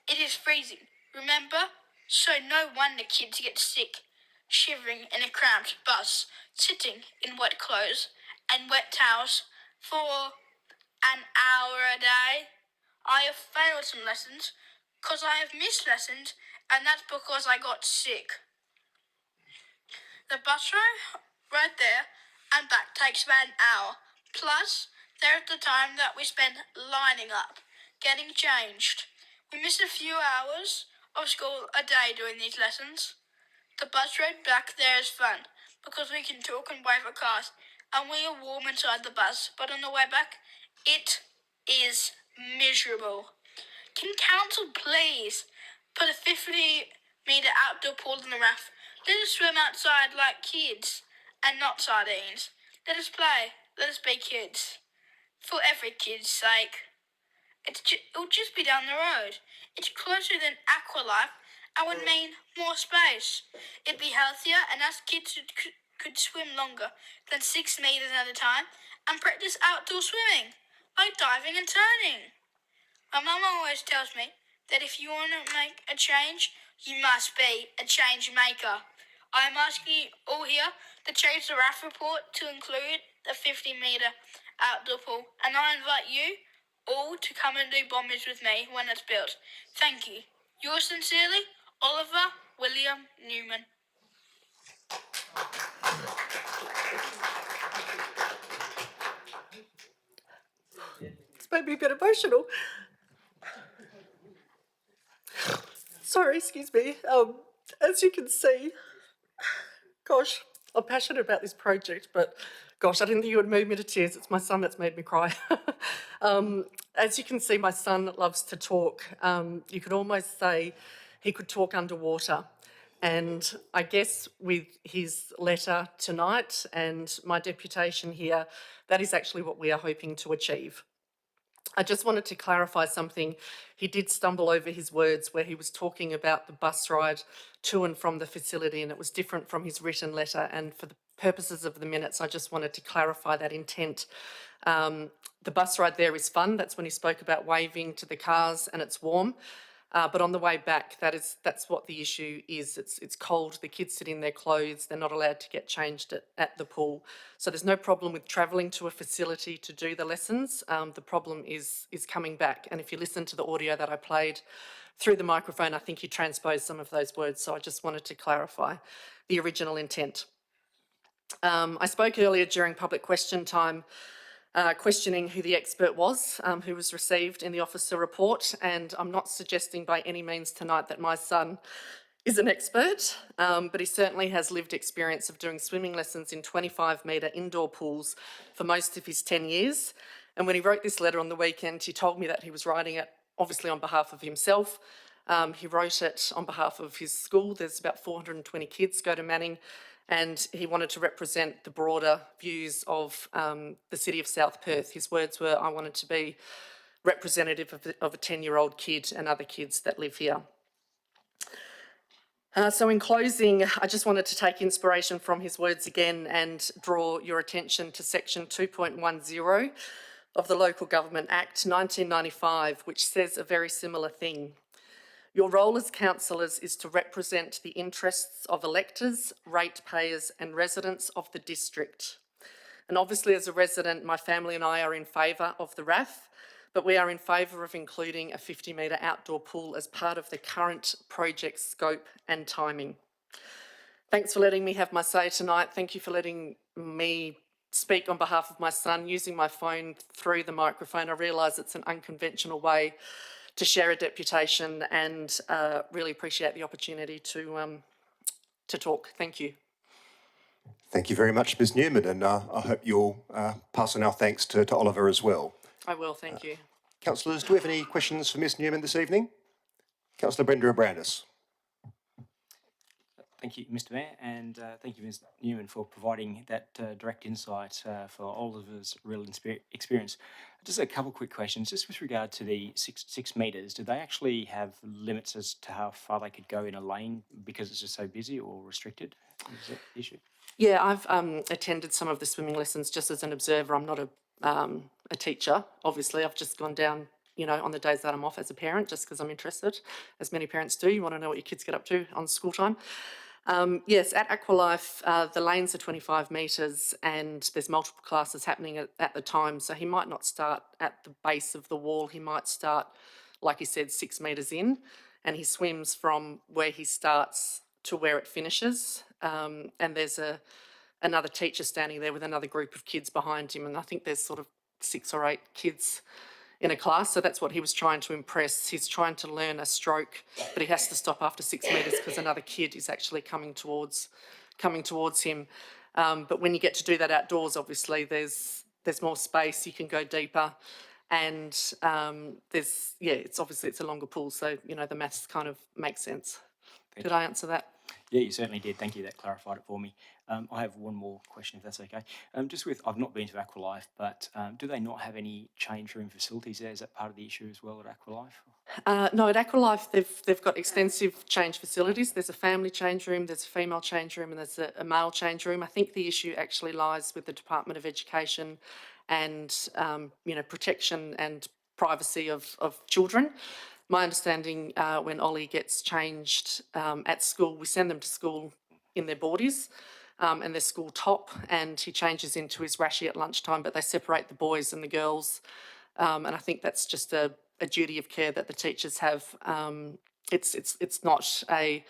Speaker 16: It is freezing, remember? So no wonder kids get sick, shivering in a cramped bus, sitting in wet clothes and wet towels for an hour a day. I have failed some lessons because I have missed lessons, and that's because I got sick. The bus ride there and back takes about an hour. Plus, there's the time that we spend lining up, getting changed. We miss a few hours of school a day doing these lessons. The bus ride back there is fun because we can talk and wave at cars, and we are warm inside the bus. But on the way back, it is miserable. Can council please put a 50-metre outdoor pool in the RAF? Let us swim outside like kids and not sardines. Let us play. Let us be kids. For every kid's sake. It'll just be down the road. It's closer than Aqualife and would mean more space. It'd be healthier and us kids could swim longer than 6 metres at a time and practice outdoor swimming, like diving and turning. My mum always tells me that if you want to make a change, you must be a change maker. I am asking you all here to change the RAF report to include a 50-metre outdoor pool, and I invite you all to come and do bombers with me when it's built. Thank you. Yours sincerely, Oliver William Newman.
Speaker 9: It's made me a bit emotional. Sorry, excuse me. As you can see, gosh, I'm passionate about this project, but gosh, I didn't think it would move me to tears. It's my son that's made me cry. As you can see, my son loves to talk. You could almost say he could talk underwater. And I guess with his letter tonight and my deputation here, that is actually what we are hoping to achieve. I just wanted to clarify something. He did stumble over his words where he was talking about the bus ride to and from the facility, and it was different from his written letter. And for the purposes of the minutes, I just wanted to clarify that intent. The bus ride there is fun. That's when he spoke about waving to the cars and it's warm. But on the way back, that's what the issue is. It's cold. The kids sit in their clothes. They're not allowed to get changed at the pool. So there's no problem with travelling to a facility to do the lessons. The problem is coming back. And if you listen to the audio that I played through the microphone, I think you transposed some of those words. So I just wanted to clarify the original intent. I spoke earlier during public question time questioning who the expert was who was received in the officer report. And I'm not suggesting by any means tonight that my son is an expert, but he certainly has lived experience of doing swimming lessons in 25-metre indoor pools for most of his 10 years. And when he wrote this letter on the weekend, he told me that he was writing it obviously on behalf of himself. He wrote it on behalf of his school. There's about 420 kids go to Manning, and he wanted to represent the broader views of the city of South Perth. His words were, "I wanted to be representative of a 10-year-old kid and other kids that live here." So in closing, I just wanted to take inspiration from his words again and draw your attention to section 2.10 of the Local Government Act 1995, which says a very similar thing. Your role as councillors is to represent the interests of electors, ratepayers and residents of the district. And obviously as a resident, my family and I are in favour of the RAF, but we are in favour of including a 50-metre outdoor pool as part of the current project scope and timing. Thanks for letting me have my say tonight. Thank you for letting me speak on behalf of my son, using my phone through the microphone. I realise it's an unconventional way to share a deputation, and really appreciate the opportunity to talk. Thank you.
Speaker 2: Thank you very much, Ms Newman, and I hope you'll pass on our thanks to Oliver as well.
Speaker 9: I will, thank you.
Speaker 2: Councillors, do we have any questions for Ms Newman this evening? Councillor Brenda Brandis.
Speaker 17: Thank you, Mr Mayor, and thank you, Ms Newman, for providing that direct insight for Oliver's real experience. Just a couple of quick questions, just with regard to the six metres, do they actually have limits as to how far they could go in a lane because it's just so busy or restricted? Is that the issue?
Speaker 9: Yeah, I've attended some of the swimming lessons just as an observer. I'm not a teacher, obviously. I've just gone down, you know, on the days that I'm off as a parent, just because I'm interested, as many parents do. You want to know what your kids get up to on school time. Yes, at Aqualife, the lanes are 25 metres and there's multiple classes happening at the time. So he might not start at the base of the wall. He might start, like he said, 6 metres in, and he swims from where he starts to where it finishes. And there's another teacher standing there with another group of kids behind him. And I think there's sort of 6 or 8 kids in a class, so that's what he was trying to impress. He's trying to learn a stroke, but he has to stop after 6 metres because another kid is actually coming towards him. But when you get to do that outdoors, obviously there's more space, you can go deeper, and it's a longer pool, so you know the maths kind of makes sense. Did I answer that?
Speaker 17: Yeah, you certainly did. Thank you. That clarified it for me. I have one more question, if that's okay. I've not been to Aqualife, but do they not have any change room facilities there? Is that part of the issue as well at Aqualife?
Speaker 9: No, at Aqualife they've got extensive change facilities. There's a family change room, there's a female change room, and there's a male change room. I think the issue actually lies with the Department of Education and protection and privacy of children. My understanding, when Ollie gets changed at school, we send them to school in their boardies and their school top, and he changes into his rashie at lunchtime, but they separate the boys and the girls. And I think that's just a duty of care that the teachers have. It's not a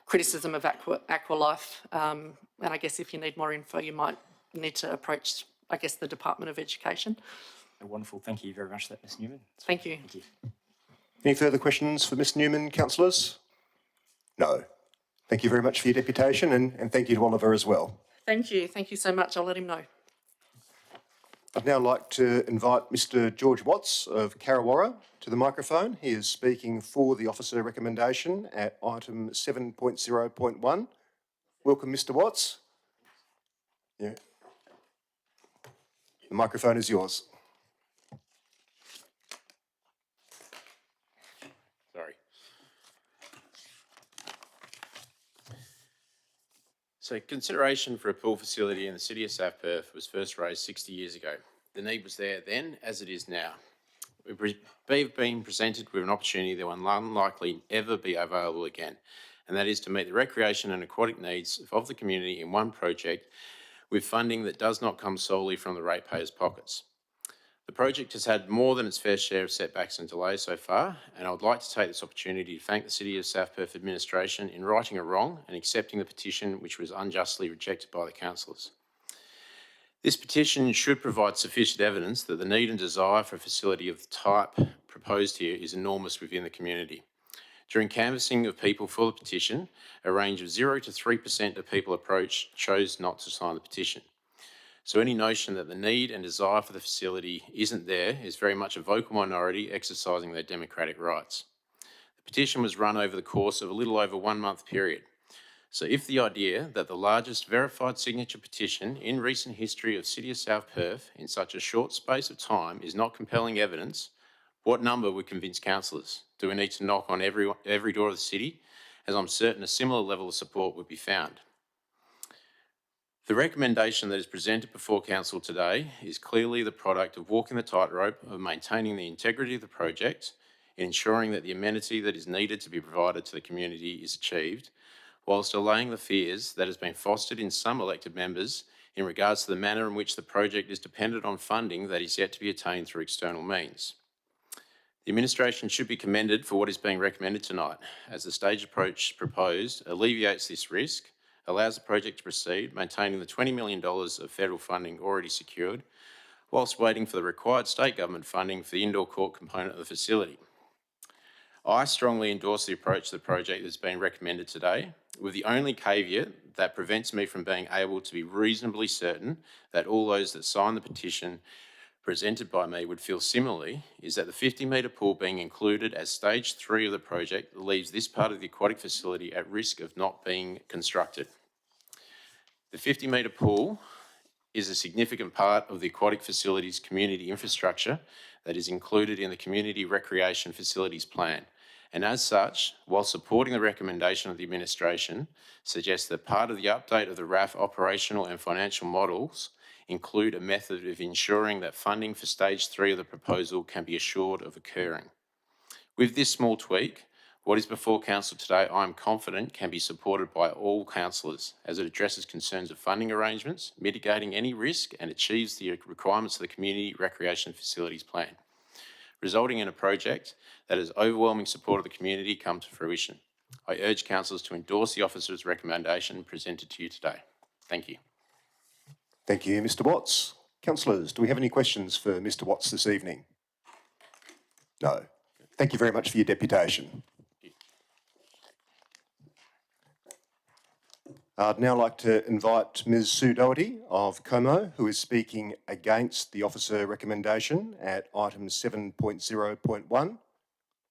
Speaker 9: criticism of Aqualife. And I guess if you need more info, you might need to approach, I guess, the Department of Education.
Speaker 17: Wonderful. Thank you very much for that, Ms Newman.
Speaker 9: Thank you.
Speaker 17: Thank you.
Speaker 2: Any further questions for Ms Newman, councillors? No. Thank you very much for your deputation, and thank you to Oliver as well.
Speaker 9: Thank you. Thank you so much. I'll let him know.
Speaker 2: I'd now like to invite Mr George Watts of Carrawarra to the microphone. He is speaking for the officer recommendation at item 7.0.1. Welcome, Mr Watts. Yeah. The microphone is yours.
Speaker 12: Sorry. So consideration for a pool facility in the city of South Perth was first raised 60 years ago. The need was there then, as it is now. We've been presented with an opportunity that will unlikely ever be available again, and that is to meet the recreation and aquatic needs of the community in one project with funding that does not come solely from the ratepayers' pockets. The project has had more than its fair share of setbacks and delays so far, and I would like to take this opportunity to thank the City of South Perth administration in righting a wrong and accepting the petition which was unjustly rejected by the councillors.
Speaker 18: This petition should provide sufficient evidence that the need and desire for a facility of the type proposed here is enormous within the community. During canvassing of people for the petition, a range of 0 to 3% of people approached chose not to sign the petition. So any notion that the need and desire for the facility isn't there is very much a vocal minority exercising their democratic rights. The petition was run over the course of a little over 1 month period. So if the idea that the largest verified signature petition in recent history of City of South Perth in such a short space of time is not compelling evidence, what number would convince councillors? Do we need to knock on every door of the city? As I'm certain a similar level of support would be found. The recommendation that is presented before council today is clearly the product of walking the tightrope of maintaining the integrity of the project, ensuring that the amenity that is needed to be provided to the community is achieved, whilst allaying the fears that has been fostered in some elected members in regards to the manner in which the project is dependent on funding that is yet to be attained through external means. The administration should be commended for what is being recommended tonight, as the staged approach proposed alleviates this risk, allows the project to proceed, maintaining the $20 million of federal funding already secured, whilst waiting for the required state government funding for the indoor court component of the facility. I strongly endorse the approach to the project that's been recommended today, with the only caveat that prevents me from being able to be reasonably certain that all those that sign the petition presented by me would feel similarly, is that the 50-metre pool being included as stage 3 of the project leaves this part of the aquatic facility at risk of not being constructed. The 50-metre pool is a significant part of the aquatic facility's community infrastructure that is included in the Community Recreation Facilities Plan. And as such, while supporting the recommendation of the administration, suggests that part of the update of the RAF operational and financial models include a method of ensuring that funding for stage 3 of the proposal can be assured of occurring. With this small tweak, what is before council today, I am confident can be supported by all councillors as it addresses concerns of funding arrangements, mitigating any risk and achieves the requirements of the Community Recreation Facilities Plan, resulting in a project that has overwhelming support of the community come to fruition. I urge councillors to endorse the officer's recommendation presented to you today. Thank you.
Speaker 2: Thank you, Mr Watts. Councillors, do we have any questions for Mr Watts this evening? No. Thank you very much for your deputation. I'd now like to invite Ms Sue Doherty of Como, who is speaking against the officer recommendation at item 7.0.1.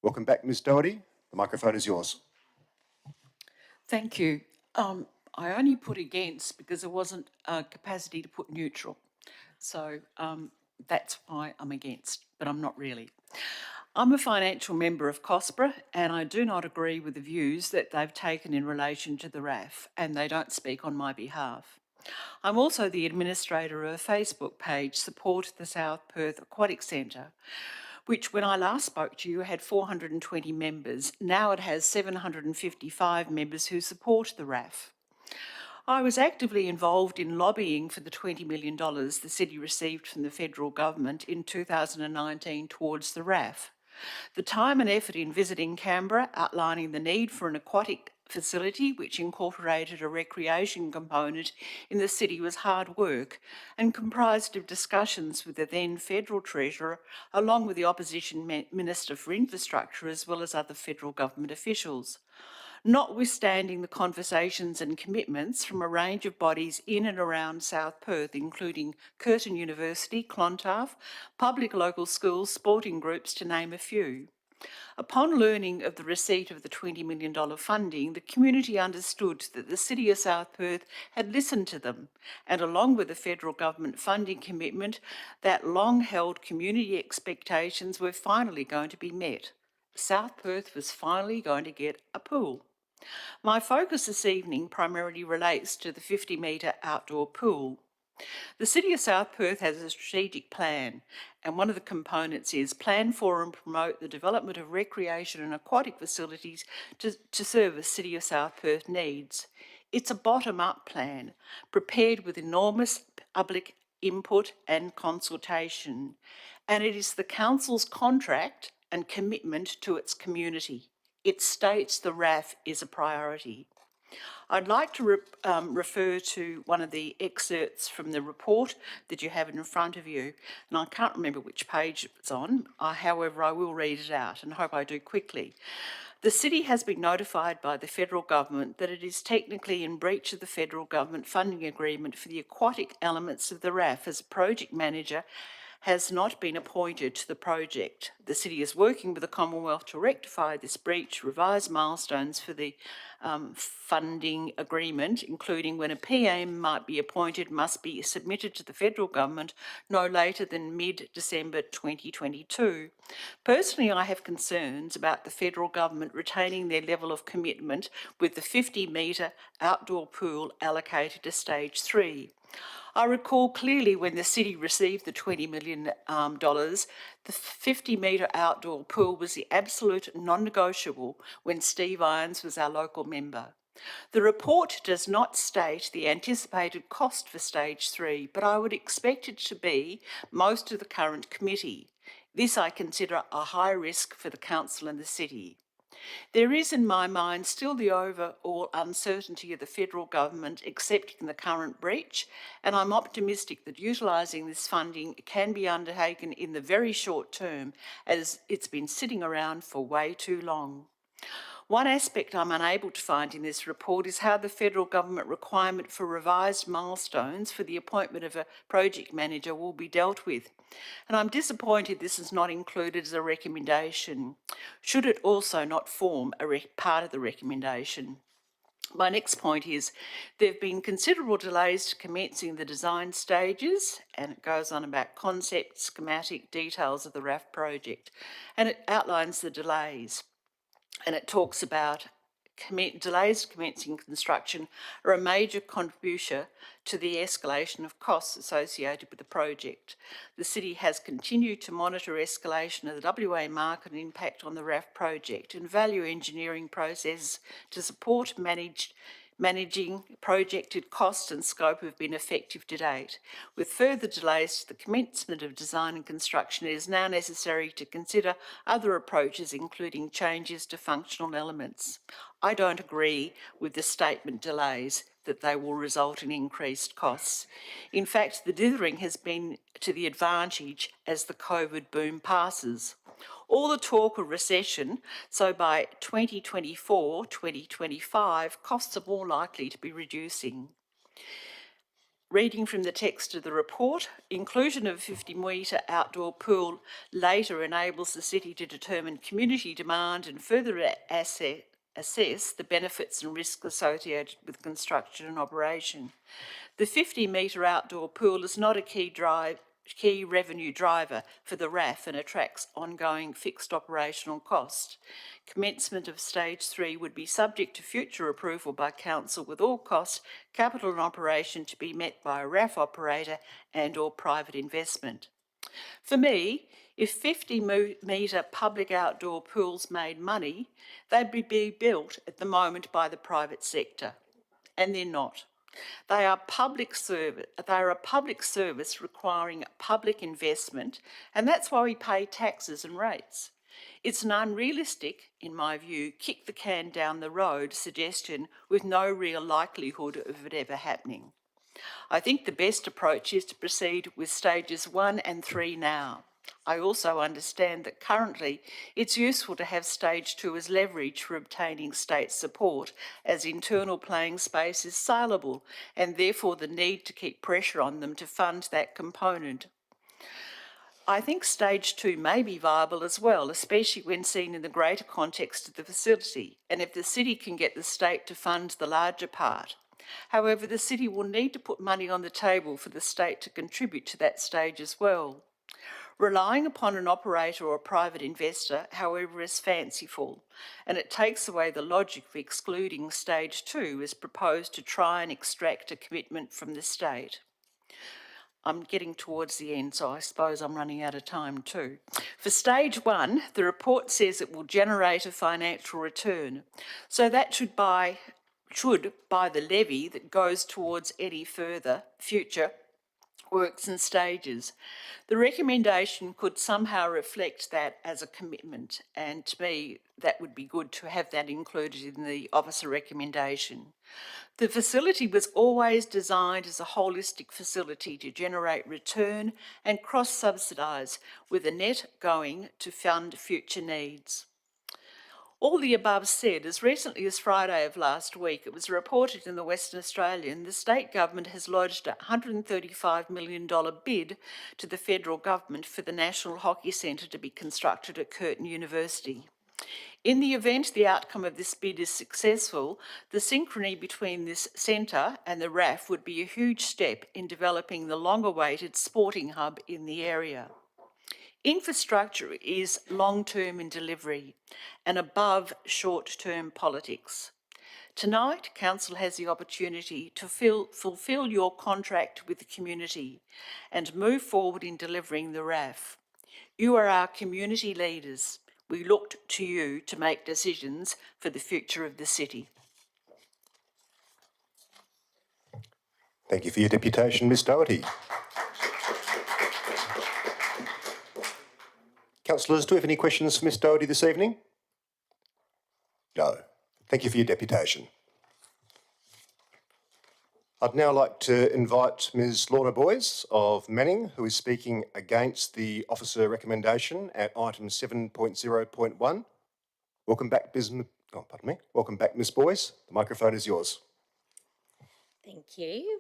Speaker 2: Welcome back, Ms Doherty. The microphone is yours.
Speaker 5: Thank you. I only put against because there wasn't a capacity to put neutral. So that's why I'm against, but I'm not really. I'm a financial member of COSPRA and I do not agree with the views that they've taken in relation to the RAF, and they don't speak on my behalf. I'm also the administrator of a Facebook page, Support the South Perth Aquatic Centre, which when I last spoke to you had 420 members. Now it has 755 members who support the RAF. I was actively involved in lobbying for the $20 million the city received from the federal government in 2019 towards the RAF. The time and effort in visiting Canberra, outlining the need for an aquatic facility which incorporated a recreation component in the city was hard work and comprised of discussions with the then Federal Treasurer along with the Opposition Minister for Infrastructure as well as other federal government officials. Notwithstanding the conversations and commitments from a range of bodies in and around South Perth, including Curtin University, Clontarf, public local schools, sporting groups, to name a few. Upon learning of the receipt of the $20 million funding, the community understood that the City of South Perth had listened to them, and along with the federal government funding commitment, that long-held community expectations were finally going to be met. South Perth was finally going to get a pool. My focus this evening primarily relates to the 50-metre outdoor pool. The City of South Perth has a strategic plan, and one of the components is plan for and promote the development of recreation and aquatic facilities to service City of South Perth needs. It's a bottom-up plan, prepared with enormous public input and consultation, and it is the Council's contract and commitment to its community. It states the RAF is a priority. I'd like to refer to one of the excerpts from the report that you have in front of you, and I can't remember which page it's on. However, I will read it out and hope I do quickly. The city has been notified by the federal government that it is technically in breach of the federal government funding agreement for the aquatic elements of the RAF as a project manager has not been appointed to the project. The city is working with the Commonwealth to rectify this breach, revise milestones for the funding agreement, including when a PM might be appointed, must be submitted to the federal government no later than mid-December 2022. Personally, I have concerns about the federal government retaining their level of commitment with the 50-metre outdoor pool allocated to stage 3. I recall clearly when the city received the $20 million, the 50-metre outdoor pool was the absolute non-negotiable when Steve Irons was our local member. The report does not state the anticipated cost for stage 3, but I would expect it to be most of the current committee. This I consider a high risk for the council and the city. There is in my mind still the overall uncertainty of the federal government accepting the current breach, and I'm optimistic that utilising this funding can be undertaken in the very short term, as it's been sitting around for way too long. One aspect I'm unable to find in this report is how the federal government requirement for revised milestones for the appointment of a project manager will be dealt with. And I'm disappointed this is not included as a recommendation. Should it also not form a part of the recommendation? My next point is there have been considerable delays to commencing the design stages, and it goes on about concept, schematic, details of the RAF project, and it outlines the delays. And it talks about delays commencing construction are a major contributor to the escalation of costs associated with the project. The city has continued to monitor escalation of the WA market and impact on the RAF project and value engineering processes to support managing projected costs and scope have been effective to date. With further delays to the commencement of design and construction, it is now necessary to consider other approaches, including changes to functional elements. I don't agree with the statement delays that they will result in increased costs. In fact, the dithering has been to the advantage as the COVID boom passes. All the talk of recession, so by 2024, 2025, costs are more likely to be reducing. Reading from the text of the report, inclusion of a 50-metre outdoor pool later enables the city to determine community demand and further assess the benefits and risks associated with construction and operation. The 50-metre outdoor pool is not a key revenue driver for the RAF and attracts ongoing fixed operational cost. Commencement of stage 3 would be subject to future approval by council, with all costs, capital and operation to be met by a RAF operator and or private investment. For me, if 50-metre public outdoor pools made money, they'd be built at the moment by the private sector, and they're not. They are a public service requiring public investment, and that's why we pay taxes and rates. It's an unrealistic, in my view, kick the can down the road suggestion with no real likelihood of it ever happening. I think the best approach is to proceed with stages 1 and 3 now. I also understand that currently it's useful to have stage 2 as leverage for obtaining state support, as internal playing space is saleable and therefore the need to keep pressure on them to fund that component. I think stage 2 may be viable as well, especially when seen in the greater context of the facility, and if the city can get the state to fund the larger part. However, the city will need to put money on the table for the state to contribute to that stage as well. Relying upon an operator or a private investor, however, is fanciful, and it takes away the logic of excluding stage 2 as proposed to try and extract a commitment from the state. I'm getting towards the end, so I suppose I'm running out of time too. For stage 1, the report says it will generate a financial return. So that should buy the levy that goes towards any further future works and stages. The recommendation could somehow reflect that as a commitment, and to me, that would be good to have that included in the officer recommendation. The facility was always designed as a holistic facility to generate return and cross-subsidise, with a net going to fund future needs. All the above said, as recently as Friday of last week, it was reported in the Western Australian the state government has lodged a $135 million bid to the federal government for the National Hockey Centre to be constructed at Curtin University. In the event the outcome of this bid is successful, the synchrony between this centre and the RAF would be a huge step in developing the long-awaited sporting hub in the area. Infrastructure is long-term in delivery and above short-term politics. Tonight, Council has the opportunity to fulfil your contract with the community and move forward in delivering the RAF. You are our community leaders. We look to you to make decisions for the future of the city.
Speaker 2: Thank you for your deputation, Ms Doherty. Councillors, do we have any questions for Ms Doherty this evening? No. Thank you for your deputation. I'd now like to invite Ms Lorna Boyes of Manning, who is speaking against the officer recommendation at item 7.0.1. Welcome back, Welcome back, Ms Boyes. The microphone is yours.
Speaker 10: Thank you.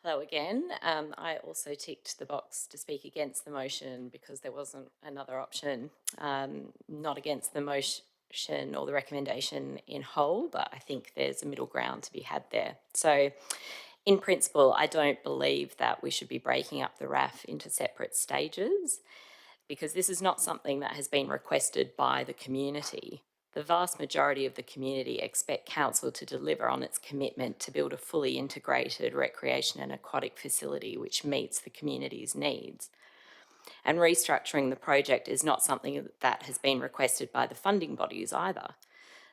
Speaker 10: Hello again. I also ticked the box to speak against the motion because there wasn't another option. Not against the motion or the recommendation in whole, but I think there's a middle ground to be had there. So, in principle, I don't believe that we should be breaking up the RAF into separate stages because this is not something that has been requested by the community. The vast majority of the community expect council to deliver on its commitment to build a fully integrated recreation and aquatic facility which meets the community's needs. And restructuring the project is not something that has been requested by the funding bodies either.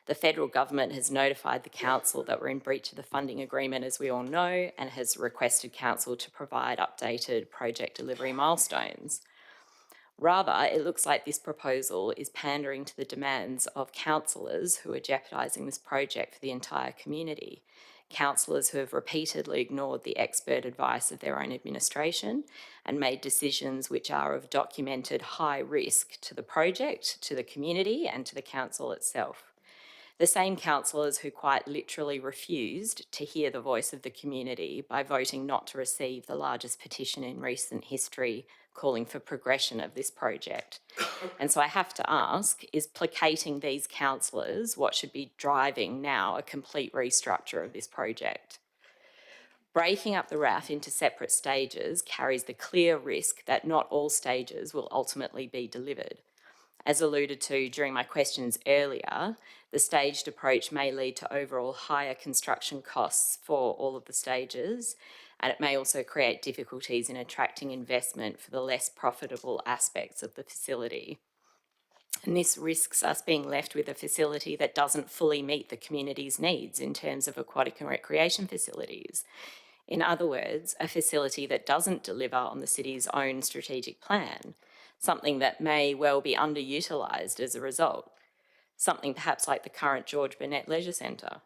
Speaker 10: The federal government has notified the council that we're in breach of the funding agreement, as we all know, and has requested council to provide updated project delivery milestones. Rather, it looks like this proposal is pandering to the demands of councillors who are jeopardising this project for the entire community. Councillors who have repeatedly ignored the expert advice of their own administration and made decisions which are of documented high risk to the project, to the community and to the council itself. The same councillors who quite literally refused to hear the voice of the community by voting not to receive the largest petition in recent history calling for progression of this project. And so I have to ask, is placating these councillors what should be driving now a complete restructure of this project? Breaking up the RAF into separate stages carries the clear risk that not all stages will ultimately be delivered. As alluded to during my questions earlier, the staged approach may lead to overall higher construction costs for all of the stages, and it may also create difficulties in attracting investment for the less profitable aspects of the facility. And this risks us being left with a facility that doesn't fully meet the community's needs in terms of aquatic and recreation facilities. In other words, a facility that doesn't deliver on the city's own strategic plan, something that may well be underutilised as a result, something perhaps like the current George Burnett Leisure Centre.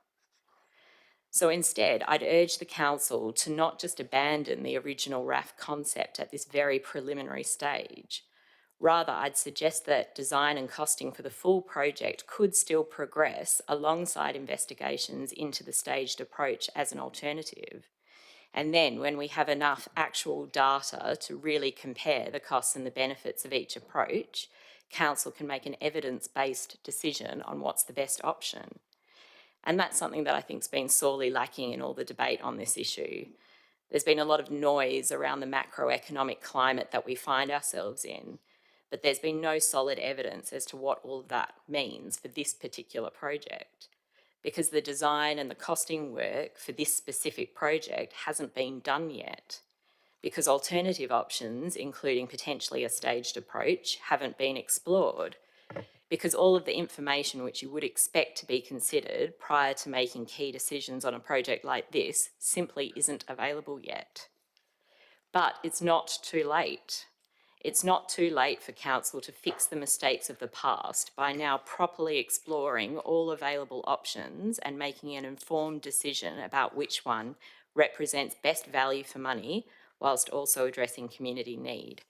Speaker 10: So instead, I'd urge the council to not just abandon the original RAF concept at this very preliminary stage. Rather, I'd suggest that design and costing for the full project could still progress alongside investigations into the staged approach as an alternative. And then when we have enough actual data to really compare the costs and the benefits of each approach, council can make an evidence-based decision on what's the best option. And that's something that I think has been sorely lacking in all the debate on this issue. There's been a lot of noise around the macroeconomic climate that we find ourselves in, but there's been no solid evidence as to what all of that means for this particular project, because the design and the costing work for this specific project hasn't been done yet, because alternative options, including potentially a staged approach, haven't been explored, because all of the information which you would expect to be considered prior to making key decisions on a project like this simply isn't available yet. But it's not too late. It's not too late for council to fix the mistakes of the past by now properly exploring all available options and making an informed decision about which one represents best value for money whilst also addressing community need.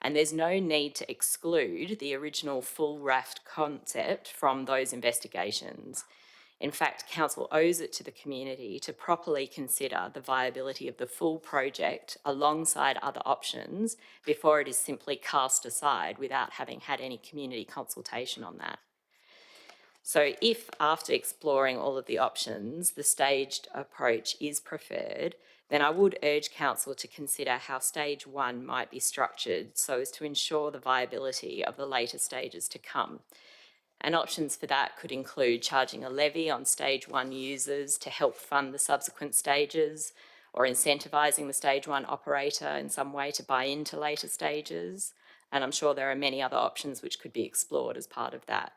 Speaker 10: And there's no need to exclude the original full raft concept from those investigations. In fact, council owes it to the community to properly consider the viability of the full project alongside other options before it is simply cast aside without having had any community consultation on that. So if, after exploring all of the options, the staged approach is preferred, then I would urge council to consider how stage 1 might be structured so as to ensure the viability of the later stages to come. And options for that could include charging a levy on stage 1 users to help fund the subsequent stages, or incentivising the stage 1 operator in some way to buy into later stages. And I'm sure there are many other options which could be explored as part of that.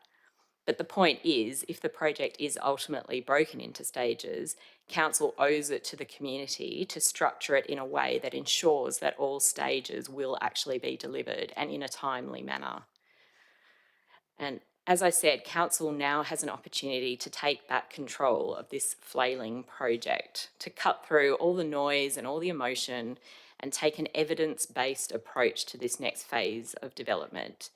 Speaker 10: But the point is, if the project is ultimately broken into stages, council owes it to the community to structure it in a way that ensures that all stages will actually be delivered and in a timely manner. And as I said, council now has an opportunity to take back control of this flailing project, to cut through all the noise and all the emotion and take an evidence-based approach to this next phase of development,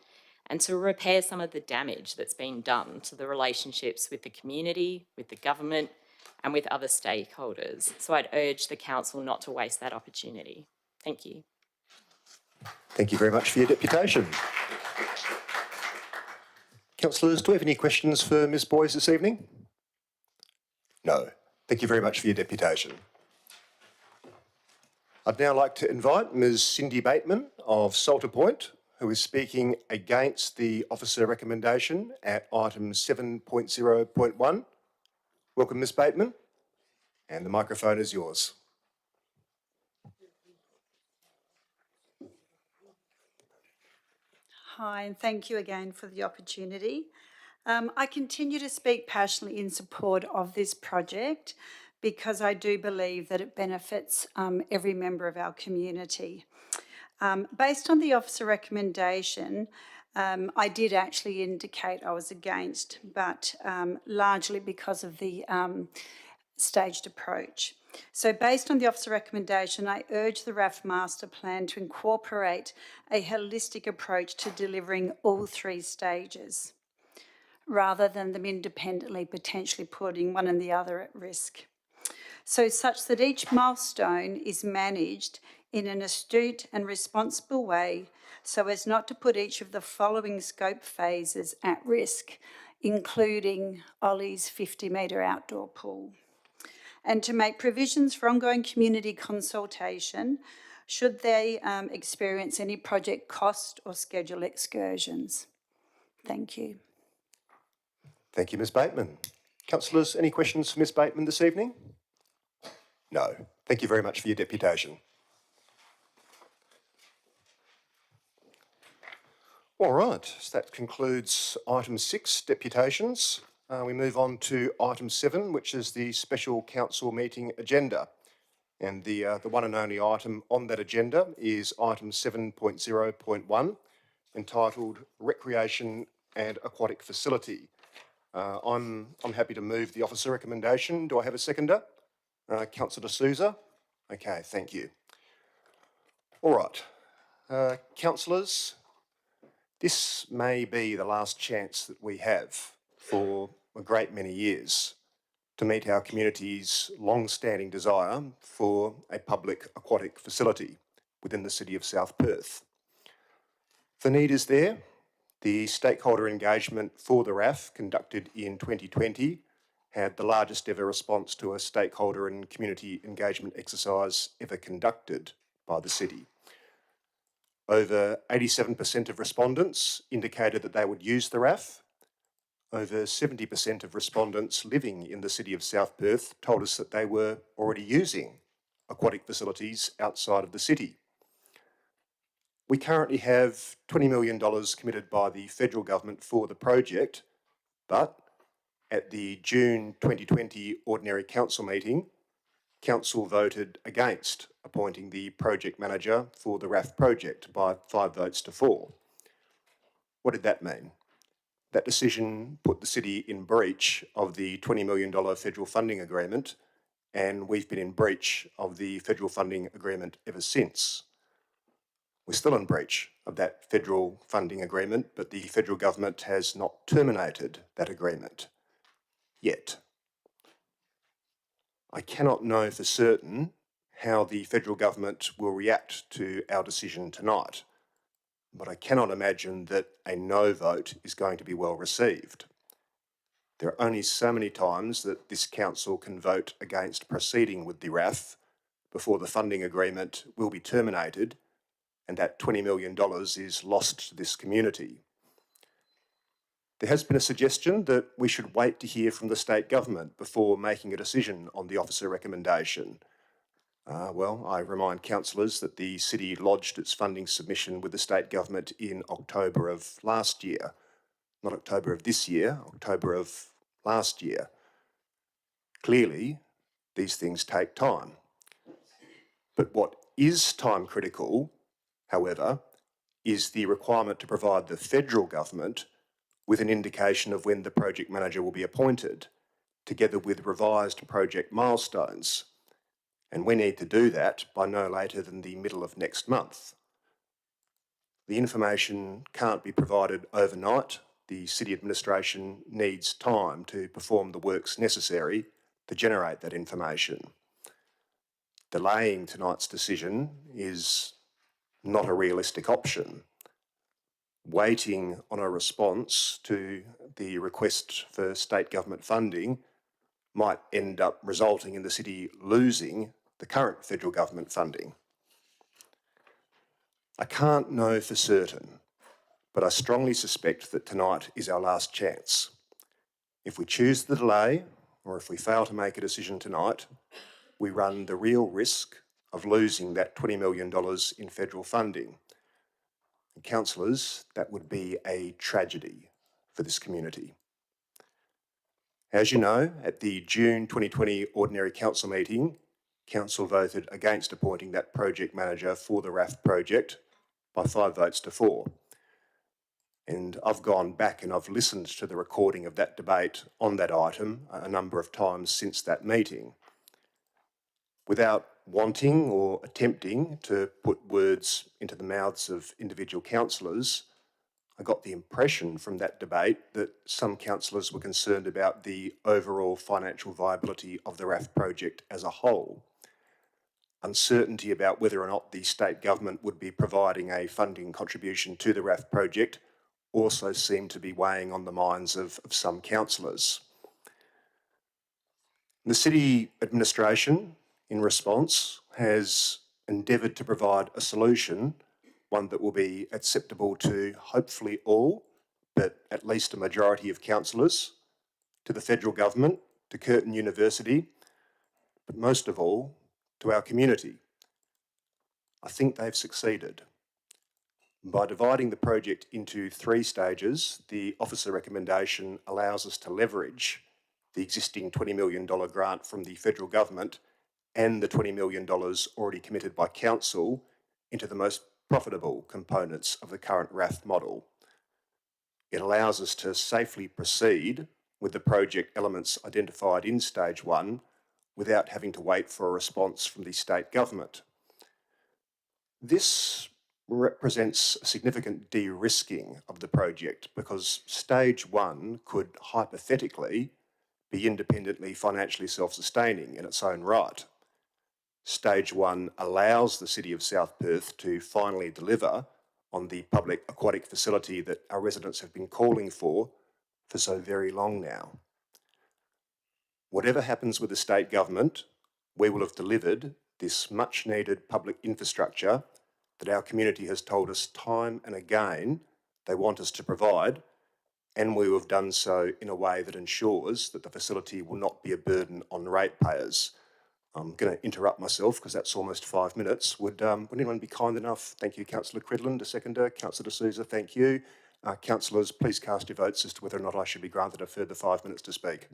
Speaker 10: and to repair some of the damage that's been done to the relationships with the community, with the government, and with other stakeholders. So I'd urge the council not to waste that opportunity. Thank you.
Speaker 2: Thank you very much for your deputation. Councillors, do we have any questions for Ms Boyes this evening? No. Thank you very much for your deputation. I'd now like to invite Ms Cindy Bateman of Salter Point, who is speaking against the officer recommendation at item 7.0.1. Welcome, Ms Bateman, and the microphone is yours.
Speaker 19: Hi, and thank you again for the opportunity. I continue to speak passionately in support of this project because I do believe that it benefits every member of our community. Based on the officer recommendation, I did actually indicate I was against, but largely because of the staged approach. So based on the officer recommendation, I urge the RAF master plan to incorporate a holistic approach to delivering all 3 stages, rather than them independently potentially putting one and the other at risk. So such that each milestone is managed in an astute and responsible way so as not to put each of the following scope phases at risk, including Ollie's 50-metre outdoor pool, and to make provisions for ongoing community consultation should they experience any project cost or schedule excursions. Thank you.
Speaker 2: Thank you, Ms Bateman. Councillors, any questions for Ms Bateman this evening? No. Thank you very much for your deputation. All right, so that concludes item 6, deputations. We move on to item 7, which is the special council meeting agenda. And the one and only item on that agenda is item 7.0.1, entitled Recreation and Aquatic Facility. I'm happy to move the officer recommendation. Do I have a seconder? Councillor D'Souza? Okay, thank you. All right, councillors, this may be the last chance that we have for a great many years to meet our community's long-standing desire for a public aquatic facility within the city of South Perth. The need is there. The stakeholder engagement for the RAF conducted in 2020 had the largest ever response to a stakeholder and community engagement exercise ever conducted by the city. Over 87% of respondents indicated that they would use the RAF. Over 70% of respondents living in the city of South Perth told us that they were already using aquatic facilities outside of the city. We currently have $20 million committed by the federal government for the project, but at the June 2020 Ordinary Council meeting, Council voted against appointing the project manager for the RAF project by 5 votes to 4. What did that mean? That decision put the city in breach of the $20 million federal funding agreement, and we've been in breach of the federal funding agreement ever since. We're still in breach of that federal funding agreement, but the federal government has not terminated that agreement yet. I cannot know for certain how the federal government will react to our decision tonight, but I cannot imagine that a no vote is going to be well received. There are only so many times that this council can vote against proceeding with the RAF before the funding agreement will be terminated and that $20 million is lost to this community. There has been a suggestion that we should wait to hear from the state government before making a decision on the officer recommendation. Well, I remind councillors that the city lodged its funding submission with the state government in October of last year. Not October of this year, October of last year. Clearly, these things take time. But what is time critical, however, is the requirement to provide the federal government with an indication of when the project manager will be appointed, together with revised project milestones. And we need to do that by no later than the middle of next month. The information can't be provided overnight. The city administration needs time to perform the works necessary to generate that information. Delaying tonight's decision is not a realistic option. Waiting on a response to the request for state government funding might end up resulting in the city losing the current federal government funding. I can't know for certain, but I strongly suspect that tonight is our last chance. If we choose the delay, or if we fail to make a decision tonight, we run the real risk of losing that $20 million in federal funding. And councillors, that would be a tragedy for this community. As you know, at the June 2020 Ordinary Council meeting, Council voted against appointing that project manager for the RAF project by 5 votes to 4. And I've gone back and I've listened to the recording of that debate on that item a number of times since that meeting. Without wanting or attempting to put words into the mouths of individual councillors, I got the impression from that debate that some councillors were concerned about the overall financial viability of the RAF project as a whole. Uncertainty about whether or not the state government would be providing a funding contribution to the RAF project also seemed to be weighing on the minds of some councillors. The city administration, in response, has endeavoured to provide a solution, one that will be acceptable to hopefully all, but at least a majority of councillors, to the federal government, to Curtin University, but most of all, to our community. I think they've succeeded. By dividing the project into 3 stages, the officer recommendation allows us to leverage the existing $20 million grant from the federal government and the $20 million already committed by council into the most profitable components of the current RAF model. It allows us to safely proceed with the project elements identified in stage 1 without having to wait for a response from the state government. This represents a significant de-risking of the project because stage 1 could hypothetically be independently financially self-sustaining in its own right. Stage 1 allows the City of South Perth to finally deliver on the public aquatic facility that our residents have been calling for so very long now. Whatever happens with the state government, we will have delivered this much needed public infrastructure that our community has told us time and again they want us to provide, and we will have done so in a way that ensures that the facility will not be a burden on ratepayers. I'm going to interrupt myself because that's almost 5 minutes. Would anyone be kind enough? Thank you, Councillor Cridland, a seconder. Councillor D'Souza, thank you. Councillors, please cast your votes as to whether or not I should be granted a further 5 minutes to speak.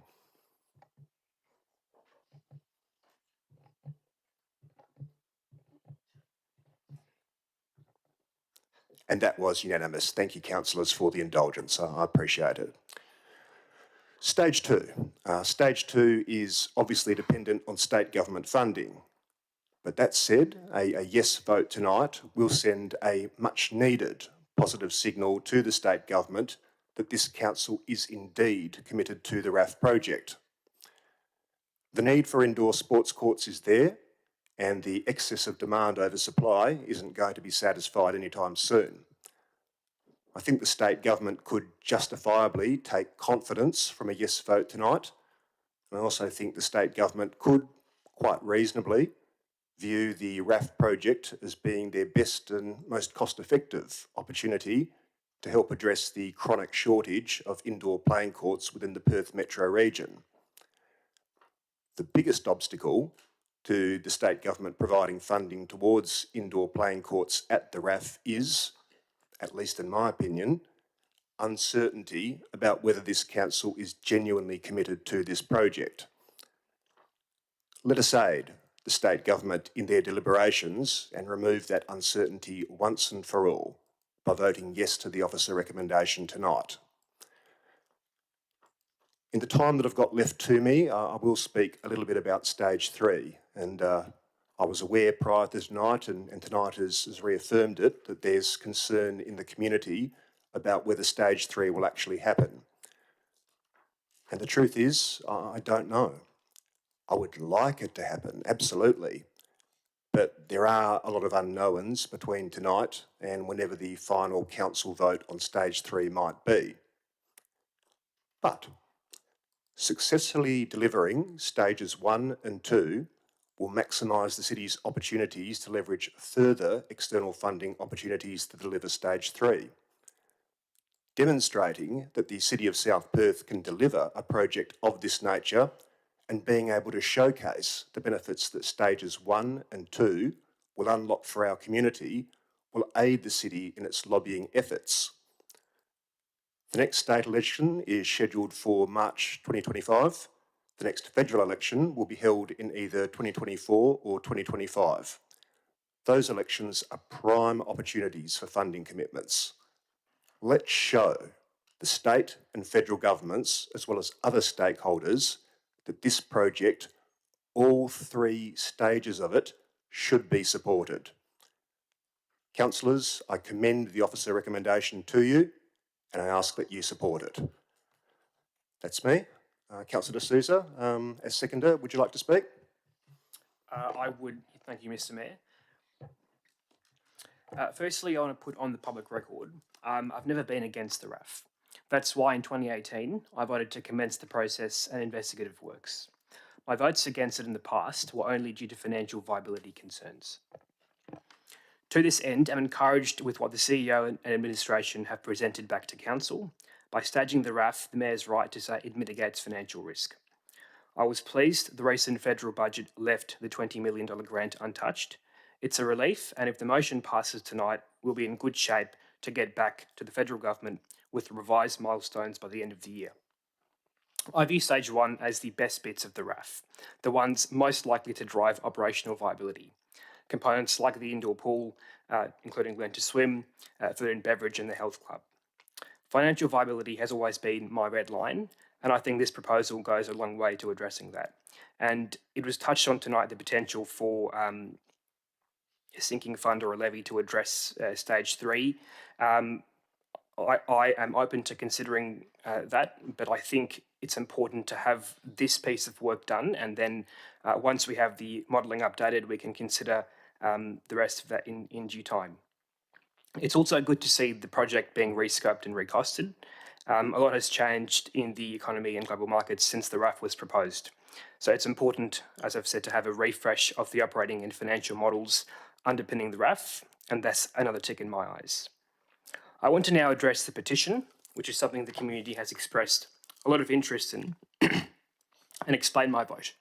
Speaker 2: And that was unanimous. Thank you, councillors, for the indulgence. I appreciate it. Stage two. Stage two is obviously dependent on state government funding. But that said, a yes vote tonight will send a much needed positive signal to the state government that this council is indeed committed to the RAF project. The need for indoor sports courts is there, and the excess of demand over supply isn't going to be satisfied anytime soon. I think the state government could justifiably take confidence from a yes vote tonight. And I also think the state government could, quite reasonably, view the RAF project as being their best and most cost-effective opportunity to help address the chronic shortage of indoor playing courts within the Perth metro region. The biggest obstacle to the state government providing funding towards indoor playing courts at the RAF is, at least in my opinion, uncertainty about whether this council is genuinely committed to this project. Let us aid the state government in their deliberations and remove that uncertainty once and for all by voting yes to the officer recommendation tonight. In the time that I've got left to me, I will speak a little bit about stage three. And I was aware prior to tonight, and tonight has reaffirmed it, that there's concern in the community about whether stage three will actually happen. And the truth is, I don't know. I would like it to happen, absolutely. But there are a lot of unknowns between tonight and whenever the final council vote on stage three might be. But successfully delivering stages 1 and 2 will maximise the city's opportunities to leverage further external funding opportunities to deliver stage 3. Demonstrating that the City of South Perth can deliver a project of this nature and being able to showcase the benefits that stages 1 and 2 will unlock for our community will aid the city in its lobbying efforts. The next state election is scheduled for March 2025. The next federal election will be held in either 2024 or 2025. Those elections are prime opportunities for funding commitments. Let's show the state and federal governments, as well as other stakeholders, that this project, all 3 stages of it, should be supported. Councillors, I commend the officer recommendation to you, and I ask that you support it. That's me. Councillor D'Souza, as seconder, would you like to speak?
Speaker 11: I would. Thank you, Mr. Mayor. Firstly, I want to put on the public record, I've never been against the RAF. That's why in 2018, I voted to commence the process and investigative works. My votes against it in the past were only due to financial viability concerns. To this end, I'm encouraged with what the CEO and administration have presented back to Council. By staging the RAF, the Mayor's right to say it mitigates financial risk. I was pleased the recent federal budget left the $20 million grant untouched. It's a relief, and if the motion passes tonight, we'll be in good shape to get back to the federal government with revised milestones by the end of the year. I view stage 1 as the best bits of the RAF, the ones most likely to drive operational viability. Components like the indoor pool, including learn to swim, food and beverage, and the health club. Financial viability has always been my red line, and I think this proposal goes a long way to addressing that. And it was touched on tonight, the potential for a sinking fund or a levy to address stage 3. I am open to considering that, but I think it's important to have this piece of work done, and then once we have the modelling updated, we can consider the rest of that in due time. It's also good to see the project being rescoped and recosted. A lot has changed in the economy and global markets since the RAF was proposed. So it's important, as I've said, to have a refresh of the operating and financial models underpinning the RAF, and that's another tick in my eyes. I want to now address the petition, which is something the community has expressed a lot of interest in, and explain my vote.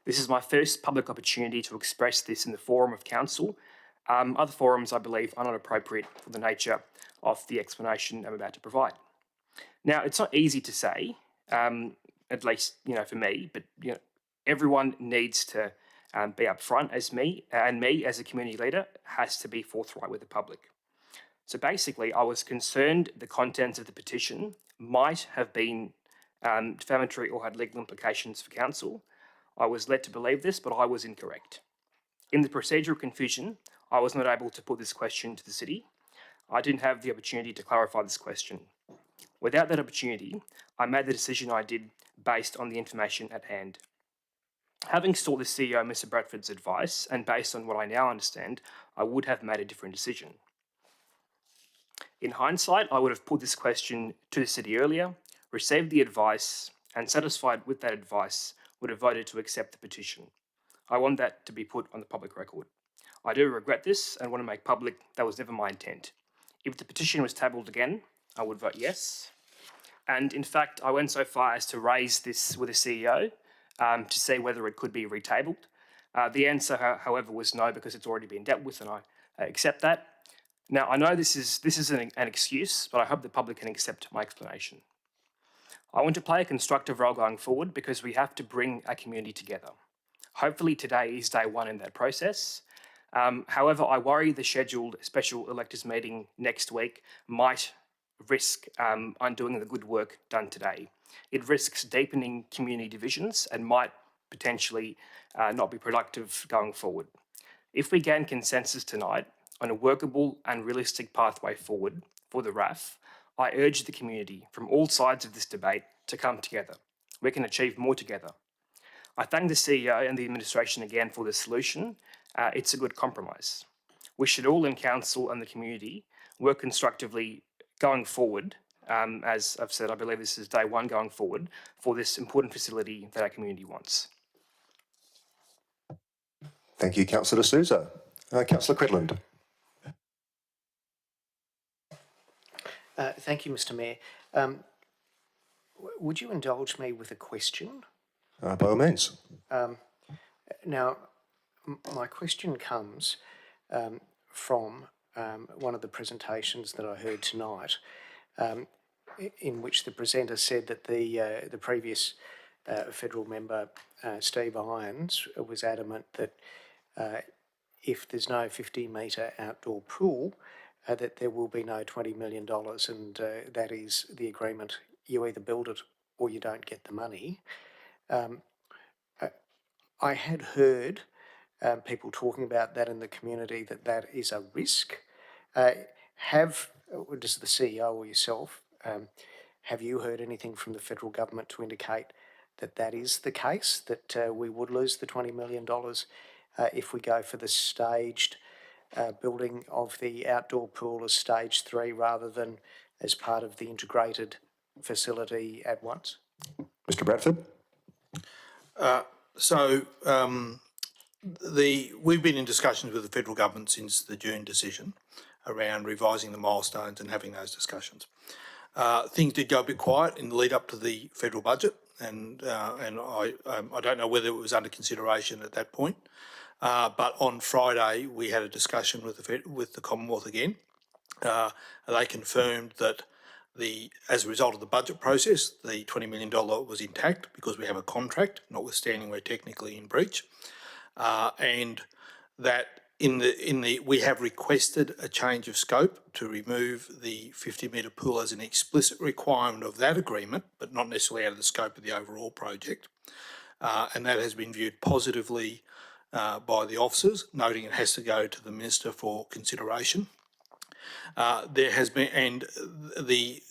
Speaker 11: This is my first public opportunity to express this in the forum of council. Other forums, I believe, are not appropriate for the nature of the explanation I'm about to provide. Now, it's not easy to say, at least for me, but everyone needs to be upfront as me, and me as a community leader has to be forthright with the public.
Speaker 17: So basically, I was concerned the contents of the petition might have been defamatory or had legal implications for council. I was led to believe this, but I was incorrect. In the procedural confusion, I was not able to put this question to the city. I didn't have the opportunity to clarify this question. Without that opportunity, I made the decision I did based on the information at hand. Having sought the CEO, Mr. Bradford's advice, and based on what I now understand, I would have made a different decision. In hindsight, I would have put this question to the city earlier, received the advice, and satisfied with that advice, would have voted to accept the petition. I want that to be put on the public record. I do regret this and want to make public that was never my intent. If the petition was tabled again, I would vote yes. And in fact, I went so far as to raise this with the CEO to see whether it could be retabled. The answer, however, was no, because it's already been dealt with, and I accept that. Now, I know this is an excuse, but I hope the public can accept my explanation. I want to play a constructive role going forward because we have to bring our community together. Hopefully today is day one in that process. However, I worry the scheduled special electors meeting next week might risk undoing the good work done today. It risks deepening community divisions and might potentially not be productive going forward. If we gain consensus tonight on a workable and realistic pathway forward for the RAF, I urge the community from all sides of this debate to come together. We can achieve more together. I thank the CEO and the administration again for the solution. It's a good compromise. We should all in council and the community work constructively going forward. As I've said, I believe this is day one going forward for this important facility that our community wants.
Speaker 2: Thank you, Councillor Sousa. Councillor Credland.
Speaker 20: Thank you, Mr. Mayor. Would you indulge me with a question?
Speaker 2: By all means.
Speaker 20: Now, my question comes from one of the presentations that I heard tonight, in which the presenter said that the previous federal member, Steve Irons, was adamant that if there's no 50-metre outdoor pool, that there will be no $20 million, and that is the agreement. You either build it or you don't get the money. I had heard people talking about that in the community, that is a risk. Does the CEO or yourself, have you heard anything from the federal government to indicate that that is the case, that we would lose the $20 million if we go for the staged building of the outdoor pool as stage 3 rather than as part of the integrated facility at once?
Speaker 2: Mr. Bradford?
Speaker 6: We've been in discussions with the federal government since the June decision around revising the milestones and having those discussions. Things did go a bit quiet in the lead up to the federal budget, and I don't know whether it was under consideration at that point. But on Friday we had a discussion with the Commonwealth again. They confirmed that as a result of the budget process, the $20 million was intact because we have a contract, notwithstanding we're technically in breach, and that we have requested a change of scope to remove the 50-metre pool as an explicit requirement of that agreement, but not necessarily out of the scope of the overall project, and that has been viewed positively by the officers, noting it has to go to the Minister for consideration. There has been, and the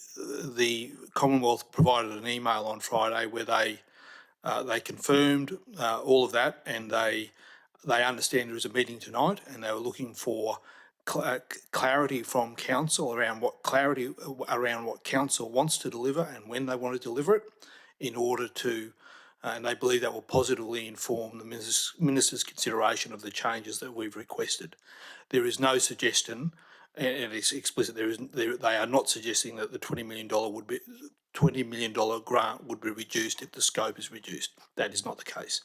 Speaker 6: Commonwealth provided an email on Friday where they confirmed all of that, and they understand there is a meeting tonight, and they were looking for clarity from council around what council wants to deliver and when they want to deliver it, in order to, and they believe that will positively inform the minister's consideration of the changes that we've requested. There is no suggestion, and it's explicit, they are not suggesting that the $20 million grant would be reduced if the scope is reduced. That is not the case.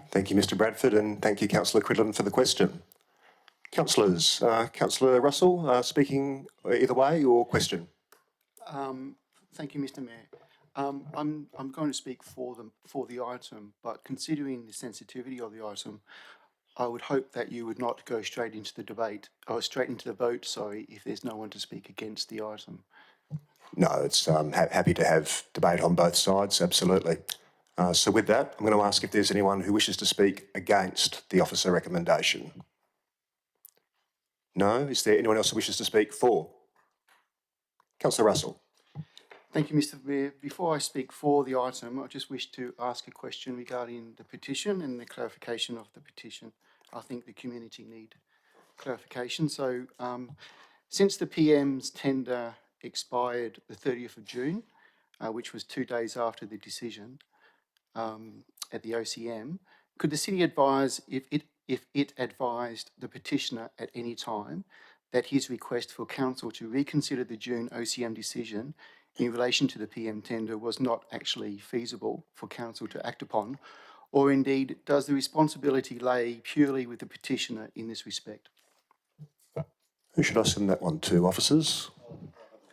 Speaker 2: Thank you, Mr. Bradford, and thank you, Councillor Cridland, for the question. Councillors, Councillor Russell, speaking either way or question.
Speaker 21: Thank you, Mr. Mayor. I'm going to speak for the item, but considering the sensitivity of the item, I would hope that you would not go straight into the debate, or straight into the vote, sorry, if there's no one to speak against the item.
Speaker 2: No, it's happy to have debate on both sides, absolutely. So with that, I'm going to ask if there's anyone who wishes to speak against the officer recommendation. No? Is there anyone else who wishes to speak for? Councillor Russell.
Speaker 21: Thank you, Mr. Mayor. Before I speak for the item, I just wish to ask a question regarding the petition and the clarification of the petition. I think the community need clarification. So since the PM's tender expired the 30th of June, which was 2 days after the decision at the OCM, could the city advise if it advised the petitioner at any time that his request for council to reconsider the June OCM decision in relation to the PM tender was not actually feasible for council to act upon, or indeed does the responsibility lay purely with the petitioner in this respect?
Speaker 2: Who should I send that one to, officers?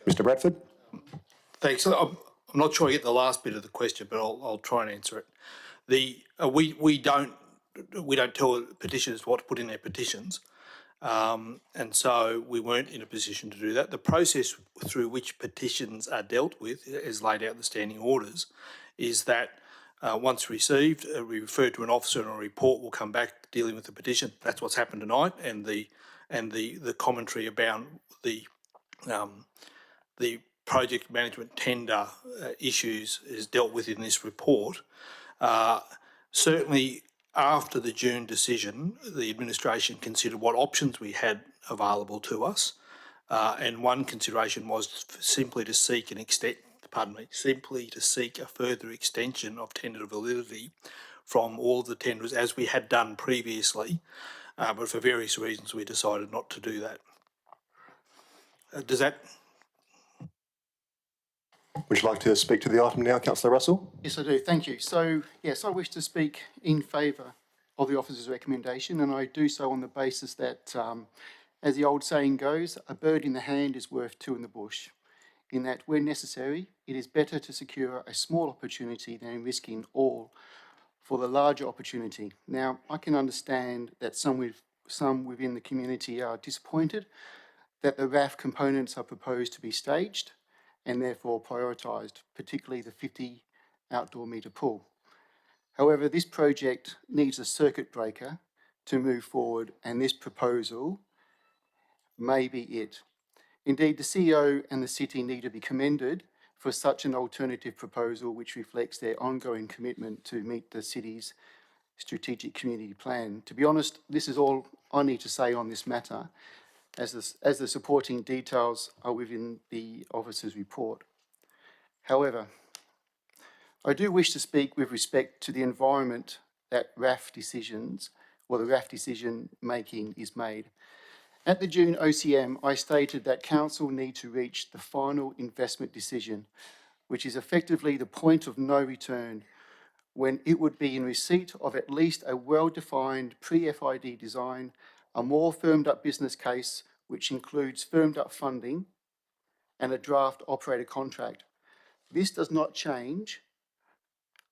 Speaker 2: Mr. Bradford?
Speaker 6: Thanks. I'm not sure I get the last bit of the question, but I'll try and answer it. We don't tell petitioners what to put in their petitions. And so we weren't in a position to do that. The process through which petitions are dealt with, as laid out in the standing orders, is that once received, we refer to an officer and a report will come back dealing with the petition. That's what's happened tonight, and the commentary about the project management tender issues is dealt with in this report. Certainly, after the June decision, the administration considered what options we had available to us, and one consideration was simply to seek a further extension of tender validity from all of the tenders, as we had done previously, but for various reasons we decided not to do that. Does that?
Speaker 2: Would you like to speak to the item now, Councillor Russell?
Speaker 21: Yes, I do. Thank you. So, yes, I wish to speak in favour of the officer's recommendation, and I do so on the basis that, as the old saying goes, a bird in the hand is worth two in the bush, in that where necessary, it is better to secure a small opportunity than risking all for the larger opportunity. Now, I can understand that some within the community are disappointed that the RAF components are proposed to be staged and therefore prioritised, particularly the 50 outdoor metre pool. However, this project needs a circuit breaker to move forward, and this proposal may be it. Indeed, the CEO and the city need to be commended for such an alternative proposal which reflects their ongoing commitment to meet the city's strategic community plan. To be honest, this is all I need to say on this matter, as the supporting details are within the officer's report. However, I do wish to speak with respect to the environment that RAF decisions, or the RAF decision making, is made. At the June OCM, I stated that council need to reach the final investment decision, which is effectively the point of no return, when it would be in receipt of at least a well-defined pre-FID design, a more firmed-up business case, which includes firmed-up funding, and a draft operator contract. This does not change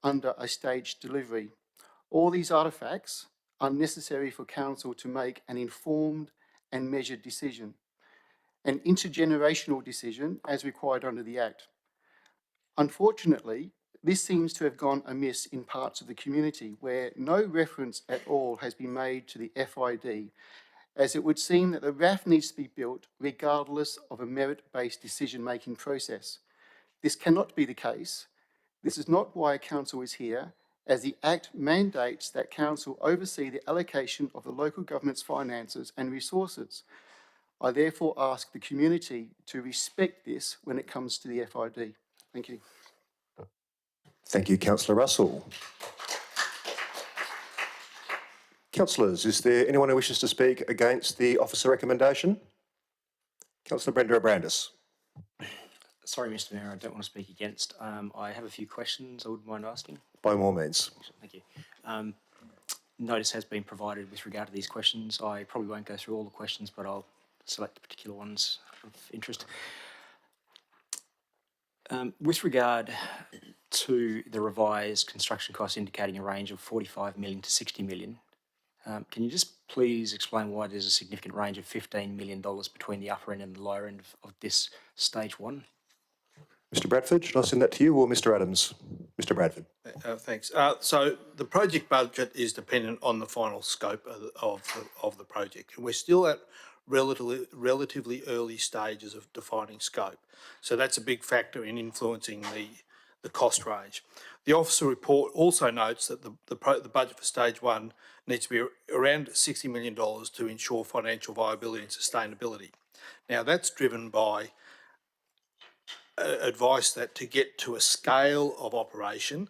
Speaker 21: under a staged delivery. All these artefacts are necessary for council to make an informed and measured decision, an intergenerational decision as required under the Act. Unfortunately, this seems to have gone amiss in parts of the community where no reference at all has been made to the FID, as it would seem that the RAF needs to be built regardless of a merit-based decision-making process. This cannot be the case. This is not why council is here, as the Act mandates that council oversee the allocation of the local government's finances and resources. I therefore ask the community to respect this when it comes to the FID. Thank you.
Speaker 2: Thank you, Councillor Russell. Councillors, is there anyone who wishes to speak against the officer recommendation? Councillor Brenda Abrandis.
Speaker 17: Sorry, Mr. Mayor, I don't want to speak against. I have a few questions I wouldn't mind asking.
Speaker 2: By all means.
Speaker 17: Thank you. Notice has been provided with regard to these questions. I probably won't go through all the questions, but I'll select the particular ones of interest. With regard to the revised construction costs indicating a range of 45 million to 60 million, Can you just please explain why there's a significant range of $15 million between the upper end and the lower end of this stage one?
Speaker 2: Mr Bradford, should I send that to you or Mr Adams? Mr Bradford.
Speaker 6: Thanks. So the project budget is dependent on the final scope of the project, and we're still at relatively early stages of defining scope. So that's a big factor in influencing the cost range. The officer report also notes that the budget for stage one needs to be around $60 million to ensure financial viability and sustainability. Now that's driven by advice that to get to a scale of operation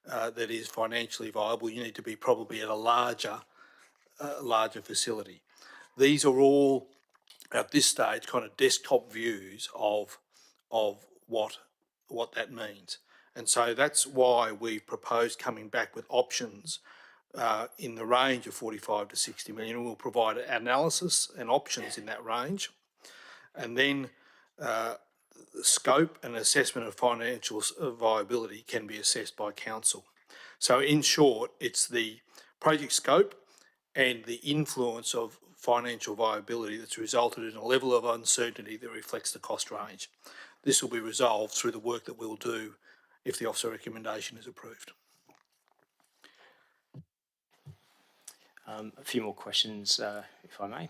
Speaker 6: that is financially viable, you need to be probably at a larger facility. These are all, at this stage, kind of desktop views of what that means. And so that's why we proposed coming back with options in the range of 45 to 60 million. We'll provide analysis and options in that range. And then the scope and assessment of financial viability can be assessed by council. So in short, it's the project scope and the influence of financial viability that's resulted in a level of uncertainty that reflects the cost range. This will be resolved through the work that we'll do if the officer recommendation is approved.
Speaker 17: A few more questions, if I may.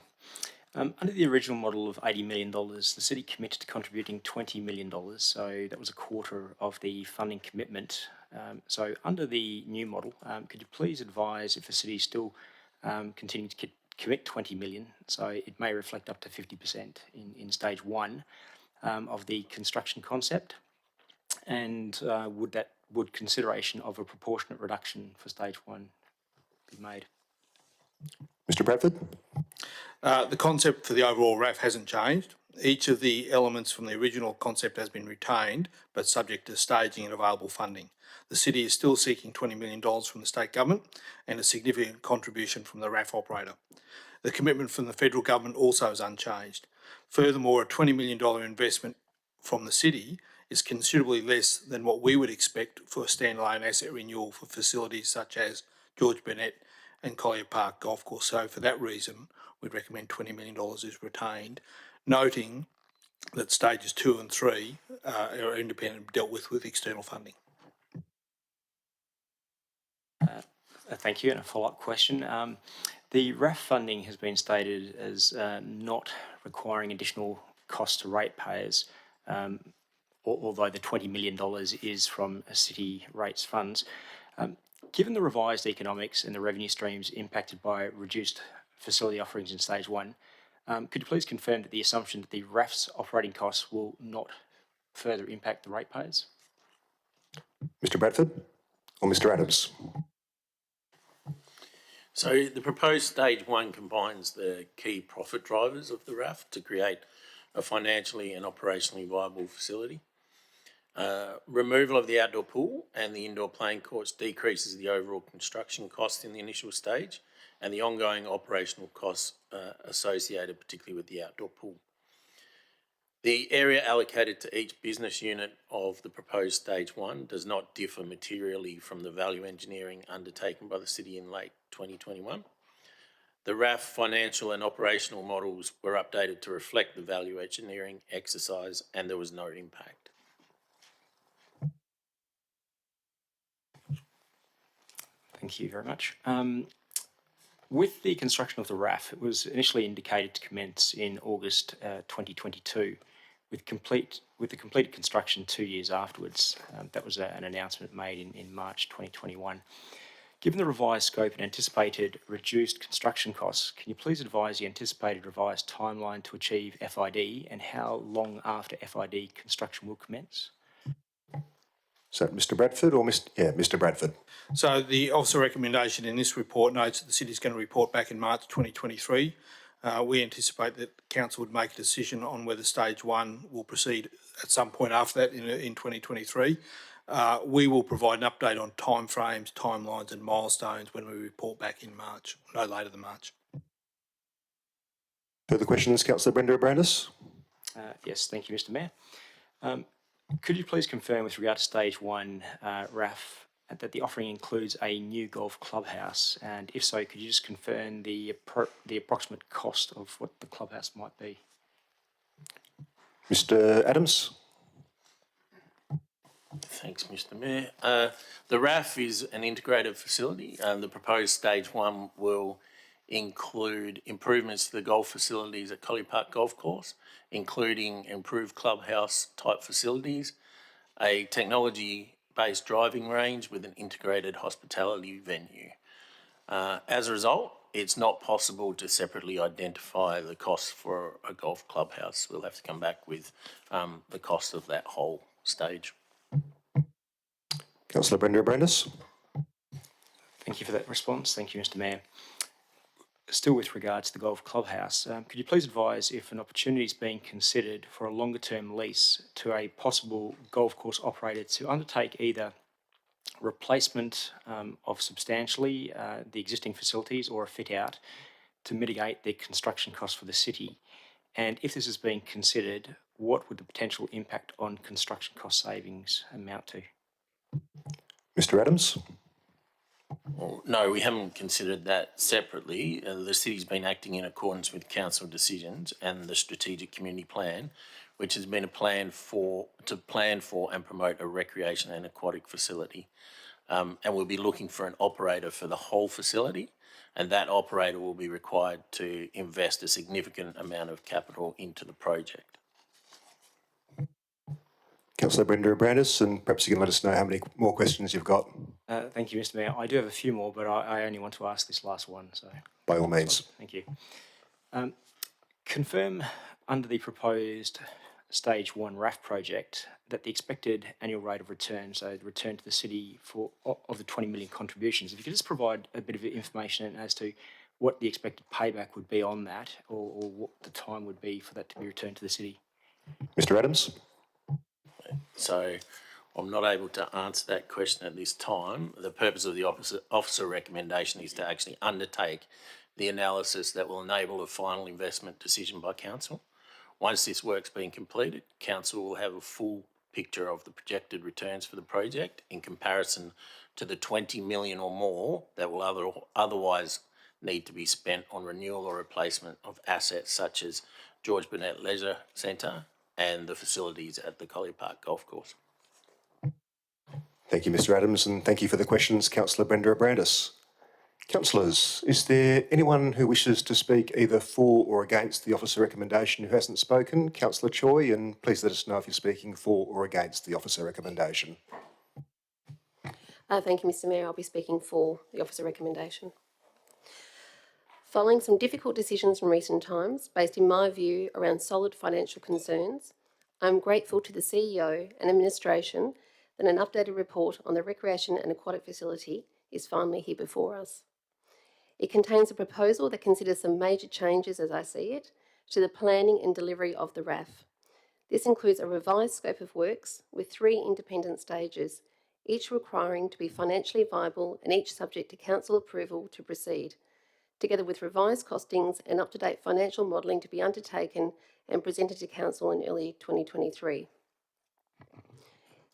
Speaker 17: Under the original model of $80 million, the city committed to contributing $20 million, so that was a quarter of the funding commitment. So under the new model, could you please advise if the city is still continuing to commit $20 million, so it may reflect up to 50% in stage one of the construction concept? And would consideration of a proportionate reduction for stage one be made?
Speaker 2: Mr Bradford.
Speaker 6: The concept for the overall RAF hasn't changed. Each of the elements from the original concept has been retained, but subject to staging and available funding. The city is still seeking $20 million from the state government and a significant contribution from the RAF operator. The commitment from the federal government also is unchanged. Furthermore, a $20 million investment from the city is considerably less than what we would expect for a standalone asset renewal for facilities such as George Burnett and Collier Park Golf Course. So for that reason, we'd recommend $20 million is retained, noting that stages 2 and 3 are independent, dealt with external funding.
Speaker 17: Thank you, and a follow-up question. The RAF funding has been stated as not requiring additional costs to ratepayers, although the $20 million is from city rates funds. Given the revised economics and the revenue streams impacted by reduced facility offerings in stage one, could you please confirm that the assumption that the RAF's operating costs will not further impact the ratepayers?
Speaker 2: Mr Bradford or Mr Adams?
Speaker 12: So the proposed stage one combines the key profit drivers of the RAF to create a financially and operationally viable facility. Removal of the outdoor pool and the indoor playing courts decreases the overall construction cost in the initial stage and the ongoing operational costs associated particularly with the outdoor pool. The area allocated to each business unit of the proposed stage one does not differ materially from the value engineering undertaken by the city in late 2021. The RAF financial and operational models were updated to reflect the value engineering exercise and there was no impact.
Speaker 17: Thank you very much. With the construction of the RAF, it was initially indicated to commence in August 2022, with the completed construction 2 years afterwards. That was an announcement made in March 2021. Given the revised scope and anticipated reduced construction costs, can you please advise the anticipated revised timeline to achieve FID and how long after FID construction will commence?
Speaker 2: So Mr Bradford or Mr Bradford.
Speaker 6: So the officer recommendation in this report notes that the city is going to report back in March 2023. We anticipate that council would make a decision on whether stage one will proceed at some point after that in 2023. We will provide an update on timeframes, timelines and milestones when we report back in March, no later than March.
Speaker 2: Further questions, Councillor Brenda Brandis?
Speaker 17: Yes, thank you, Mr Mayor. Could you please confirm with regard to stage one RAF that the offering includes a new golf clubhouse? And if so, could you just confirm the approximate cost of what the clubhouse might be?
Speaker 2: Mr. Adams.
Speaker 12: Thanks, Mr. Mayor. The RAF is an integrated facility. The proposed stage 1 will include improvements to the golf facilities at Collier Park Golf Course, including improved clubhouse type facilities, a technology-based driving range with an integrated hospitality venue. As a result, it's not possible to separately identify the costs for a golf clubhouse. We'll have to come back with the cost of that whole stage.
Speaker 2: Councillor Brenda Abrandis.
Speaker 17: Thank you for that response. Thank you, Mr. Mayor. Still with regards to the golf clubhouse, could you please advise if an opportunity is being considered for a longer term lease to a possible golf course operator to undertake either replacement of substantially the existing facilities or a fit out to mitigate the construction costs for the city? And if this is being considered, what would the potential impact on construction cost savings amount to?
Speaker 2: Mr. Adams.
Speaker 12: Well, no, we haven't considered that separately. The city's been acting in accordance with council decisions and the strategic community plan, which has been a plan to plan for and promote a recreation and aquatic facility. And we'll be looking for an operator for the whole facility, and that operator will be required to invest a significant amount of capital into the project.
Speaker 2: Councillor Brenda Abrandis, and perhaps you can let us know how many more questions you've got.
Speaker 17: Thank you, Mr. Mayor. I do have a few more, but I only want to ask this last one. So,
Speaker 2: by all means.
Speaker 17: Thank you. Confirm under the proposed Stage 1 RAF project that the expected annual rate of return, so the return to the city of the 20 million contributions, if you could just provide a bit of information as to what the expected payback would be on that, or what the time would be for that to be returned to the city.
Speaker 2: Mr. Adams.
Speaker 12: So I'm not able to answer that question at this time. The purpose of the officer recommendation is to actually undertake the analysis that will enable a final investment decision by council. Once this work's been completed, council will have a full picture of the projected returns for the project in comparison to the 20 million or more that will otherwise need to be spent on renewal or replacement of assets such as George Burnett Leisure Centre and the facilities at the Collier Park Golf Course.
Speaker 2: Thank you, Mr. Adams, and thank you for the questions, Councillor Brenda Abrandis. Councillors, is there anyone who wishes to speak either for or against the officer recommendation who hasn't spoken? Councillor Choi, and please let us know if you're speaking for or against the officer recommendation.
Speaker 1: Thank you, Mr. Mayor. I'll be speaking for the officer recommendation. Following some difficult decisions in recent times, based in my view around solid financial concerns, I'm grateful to the CEO and administration that an updated report on the recreation and aquatic facility is finally here before us. It contains a proposal that considers some major changes, as I see it, to the planning and delivery of the RAF. This includes a revised scope of works with 3 independent stages, each requiring to be financially viable and each subject to council approval to proceed, together with revised costings and up-to-date financial modelling to be undertaken and presented to council in early 2023.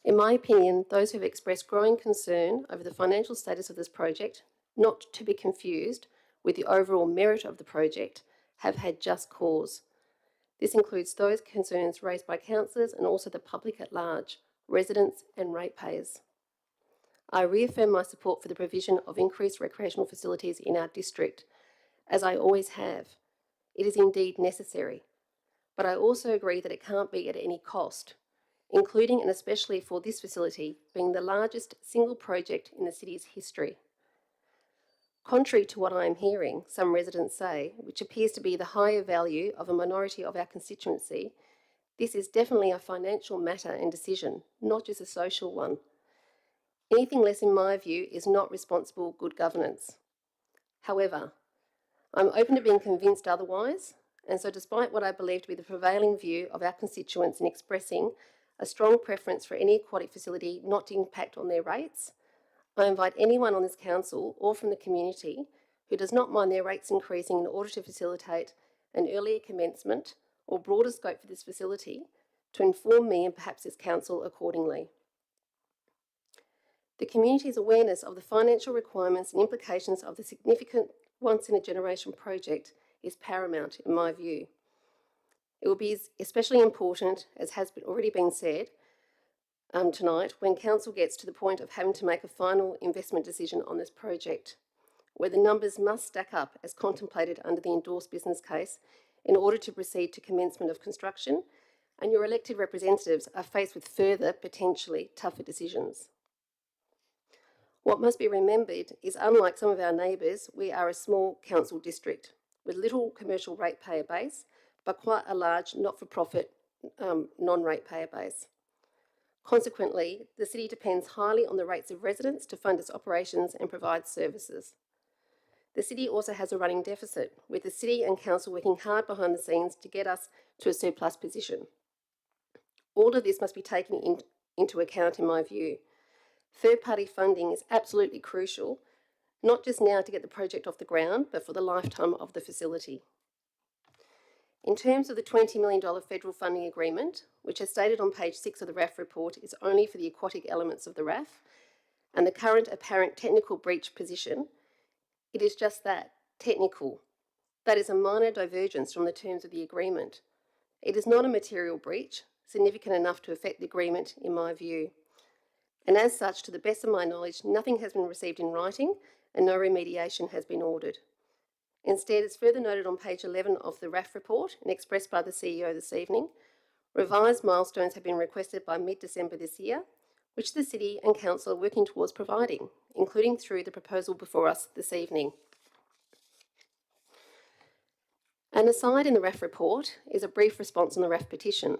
Speaker 1: In my opinion, those who have expressed growing concern over the financial status of this project, not to be confused with the overall merit of the project, have had just cause. This includes those concerns raised by councillors and also the public at large, residents and ratepayers. I reaffirm my support for the provision of increased recreational facilities in our district, as I always have. It is indeed necessary, but I also agree that it can't be at any cost, including and especially for this facility being the largest single project in the city's history. Contrary to what I am hearing some residents say, which appears to be the higher value of a minority of our constituency, this is definitely a financial matter and decision, not just a social one. Anything less, in my view, is not responsible good governance. However, I'm open to being convinced otherwise, and so despite what I believe to be the prevailing view of our constituents in expressing a strong preference for any aquatic facility not to impact on their rates, I invite anyone on this council or from the community who does not mind their rates increasing in order to facilitate an earlier commencement or broader scope for this facility to inform me and perhaps this council accordingly. The community's awareness of the financial requirements and implications of the significant once-in-a-generation project is paramount in my view. It will be especially important, as has already been said tonight, when Council gets to the point of having to make a final investment decision on this project, where the numbers must stack up as contemplated under the endorsed business case in order to proceed to commencement of construction, and your elected representatives are faced with further, potentially tougher decisions. What must be remembered is, unlike some of our neighbours, we are a small council district with little commercial ratepayer base, but quite a large not-for-profit non-ratepayer base. Consequently, the city depends highly on the rates of residents to fund its operations and provide services. The city also has a running deficit, with the city and council working hard behind the scenes to get us to a surplus position. All of this must be taken into account in my view. Third-party funding is absolutely crucial, not just now to get the project off the ground, but for the lifetime of the facility. In terms of the $20 million federal funding agreement, which as stated on page 6 of the RAF report is only for the aquatic elements of the RAF, and the current apparent technical breach position, it is just that, technical. That is a minor divergence from the terms of the agreement. It is not a material breach, significant enough to affect the agreement in my view. And as such, to the best of my knowledge, nothing has been received in writing and no remediation has been ordered. Instead, as further noted on page 11 of the RAF report and expressed by the CEO this evening, revised milestones have been requested by mid-December this year, which the City and Council are working towards providing, including through the proposal before us this evening. An aside in the RAF report is a brief response on the RAF petition.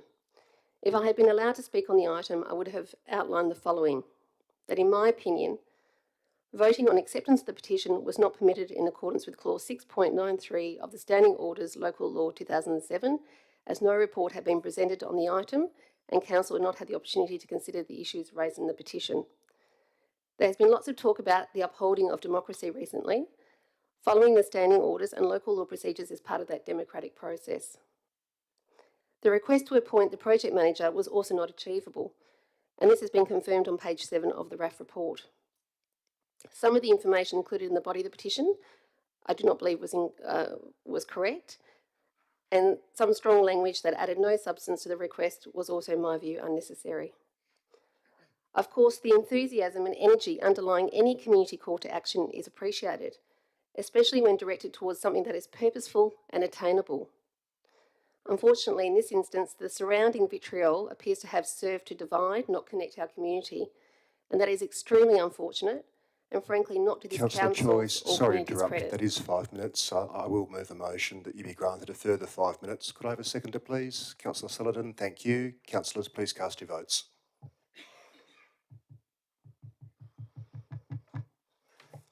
Speaker 1: If I had been allowed to speak on the item, I would have outlined the following: that in my opinion, voting on acceptance of the petition was not permitted in accordance with clause 6.93 of the Standing Orders Local Law 2007, as no report had been presented on the item and Council had not had the opportunity to consider the issues raised in the petition. There has been lots of talk about the upholding of democracy recently, following the standing orders and local law procedures as part of that democratic process. The request to appoint the project manager was also not achievable, and this has been confirmed on page 7 of the RAF report. Some of the information included in the body of the petition I do not believe was correct, and some strong language that added no substance to the request was also, in my view, unnecessary. Of course, the enthusiasm and energy underlying any community call to action is appreciated, especially when directed towards something that is purposeful and attainable. Unfortunately, in this instance, the surrounding vitriol appears to have served to divide, not connect our community, and that is extremely unfortunate, and frankly not to this
Speaker 2: Councillor
Speaker 1: council's
Speaker 2: Choice,
Speaker 1: or
Speaker 2: sorry to
Speaker 1: community's
Speaker 2: interrupt,
Speaker 1: credit.
Speaker 2: that is 5 minutes. I will move a motion that you be granted a further 5 minutes. Could I have a seconder, please? Councillor Sullivan, thank you. Councillors, please cast your votes.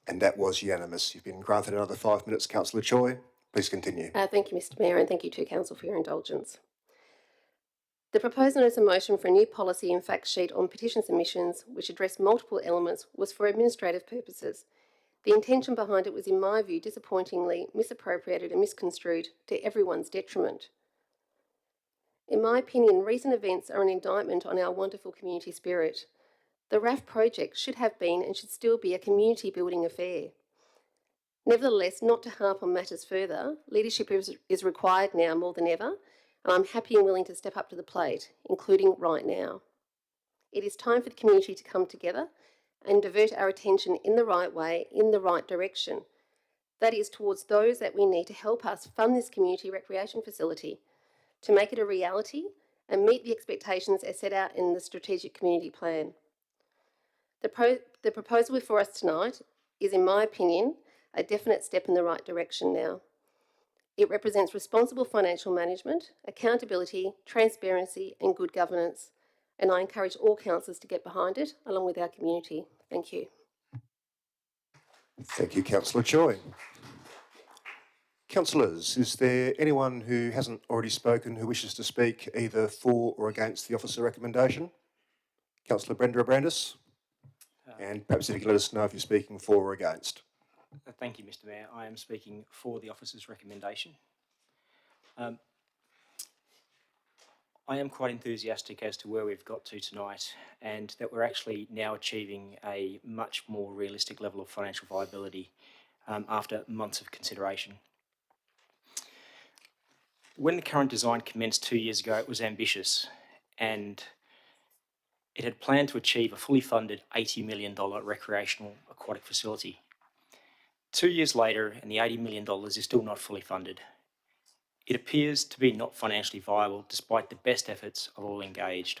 Speaker 2: And that was unanimous. You've been granted another 5 minutes, Councillor Choi. Please continue.
Speaker 1: Thank you, Mr Mayor, and thank you to Council for your indulgence. The proposed notice of motion for a new policy and fact sheet on petition submissions, which addressed multiple elements, was for administrative purposes. The intention behind it was, in my view, disappointingly misappropriated and misconstrued to everyone's detriment. In my opinion, recent events are an indictment on our wonderful community spirit. The RAF project should have been and should still be a community building affair. Nevertheless, not to harp on matters further, leadership is required now more than ever, and I'm happy and willing to step up to the plate, including right now. It is time for the community to come together and divert our attention in the right way, in the right direction. That is towards those that we need to help us fund this community recreation facility, to make it a reality and meet the expectations as set out in the Strategic Community Plan. The proposal before us tonight is, in my opinion, a definite step in the right direction now. It represents responsible financial management, accountability, transparency and good governance, and I encourage all councillors to get behind it, along with our community. Thank you.
Speaker 2: Thank you, Councillor Choi. Councillors, is there anyone who hasn't already spoken who wishes to speak either for or against the officer recommendation? Councillor Brenda Abrandis? And perhaps if you can let us know if you're speaking for or against.
Speaker 17: Thank you, Mr Mayor. I am speaking for the officer's recommendation. I am quite enthusiastic as to where we've got to tonight, and that we're actually now achieving a much more realistic level of financial viability after months of consideration. When the current design commenced 2 years ago, it was ambitious, and it had planned to achieve a fully funded $80 million recreational aquatic facility. 2 years later, and the $80 million is still not fully funded. It appears to be not financially viable despite the best efforts of all engaged.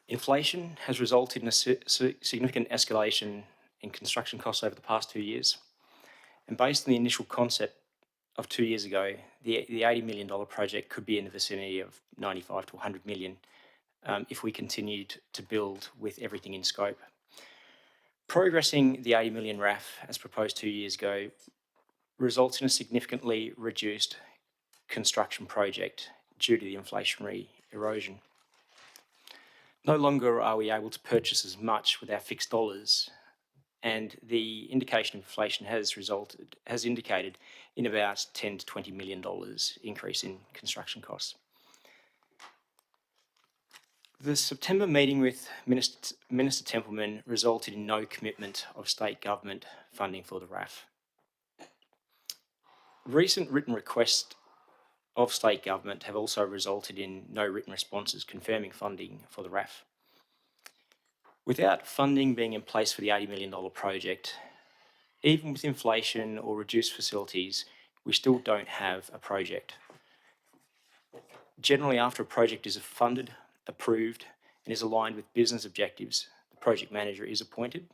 Speaker 17: Inflation has resulted in a significant escalation in construction costs over the past 2 years. And based on the initial concept of 2 years ago, the $80 million project could be in the vicinity of 95 to 100 million if we continued to build with everything in scope. Progressing the 80 million RAF, as proposed 2 years ago, results in a significantly reduced construction project due to the inflationary erosion. No longer are we able to purchase as much with our fixed dollars, and the indication of inflation has indicated in about $10 to $20 million increase in construction costs. The September meeting with Minister Templeman resulted in no commitment of state government funding for the RAF. Recent written requests of state government have also resulted in no written responses confirming funding for the RAF. Without funding being in place for the $80 million project, even with inflation or reduced facilities, we still don't have a project. Generally, after a project is funded, approved, and is aligned with business objectives, the project manager is appointed.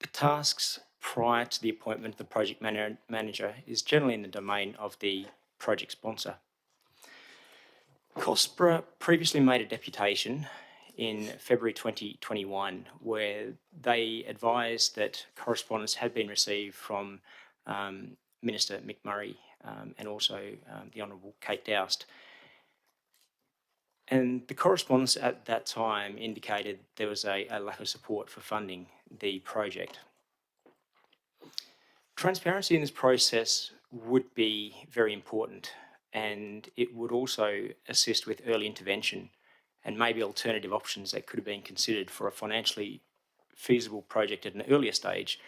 Speaker 17: The tasks prior to the appointment of the project manager is generally in the domain of the project sponsor. COSPRA previously made a deputation in February 2021 where they advised that correspondence had been received from Minister Mick Murray and also the Honourable Kate Doust. And the correspondence at that time indicated there was a lack of support for funding the project. Transparency in this process would be very important, and it would also assist with early intervention and maybe alternative options that could have been considered for a financially feasible project at an earlier stage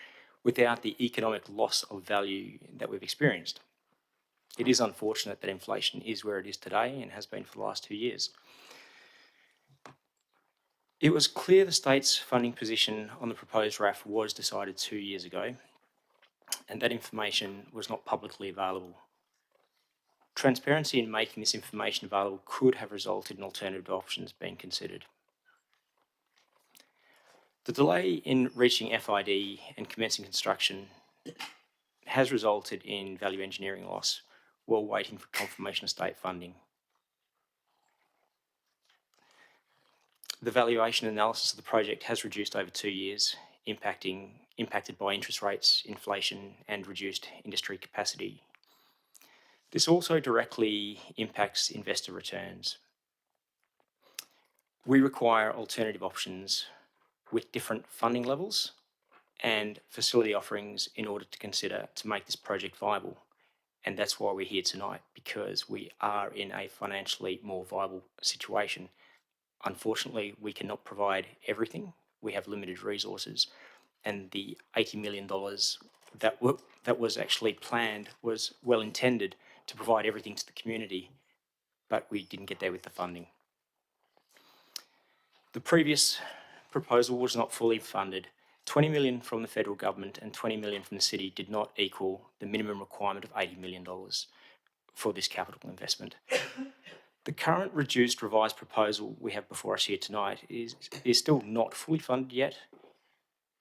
Speaker 17: without the economic loss of value that we've experienced. It is unfortunate that inflation is where it is today and has been for the last 2 years. It was clear the state's funding position on the proposed RAF was decided 2 years ago, and that information was not publicly available. Transparency in making this information available could have resulted in alternative options being considered. The delay in reaching FID and commencing construction has resulted in value engineering loss while waiting for confirmation of state funding. The valuation analysis of the project has reduced over 2 years, impacted by interest rates, inflation, and reduced industry capacity. This also directly impacts investor returns. We require alternative options with different funding levels and facility offerings in order to consider to make this project viable. And that's why we're here tonight, because we are in a financially more viable situation. Unfortunately, we cannot provide everything. We have limited resources, and the $80 million that was actually planned was well intended to provide everything to the community, but we didn't get there with the funding. The previous proposal was not fully funded. 20 million from the federal government and 20 million from the city did not equal the minimum requirement of $80 million for this capital investment. The current reduced revised proposal we have before us here tonight is still not fully funded yet.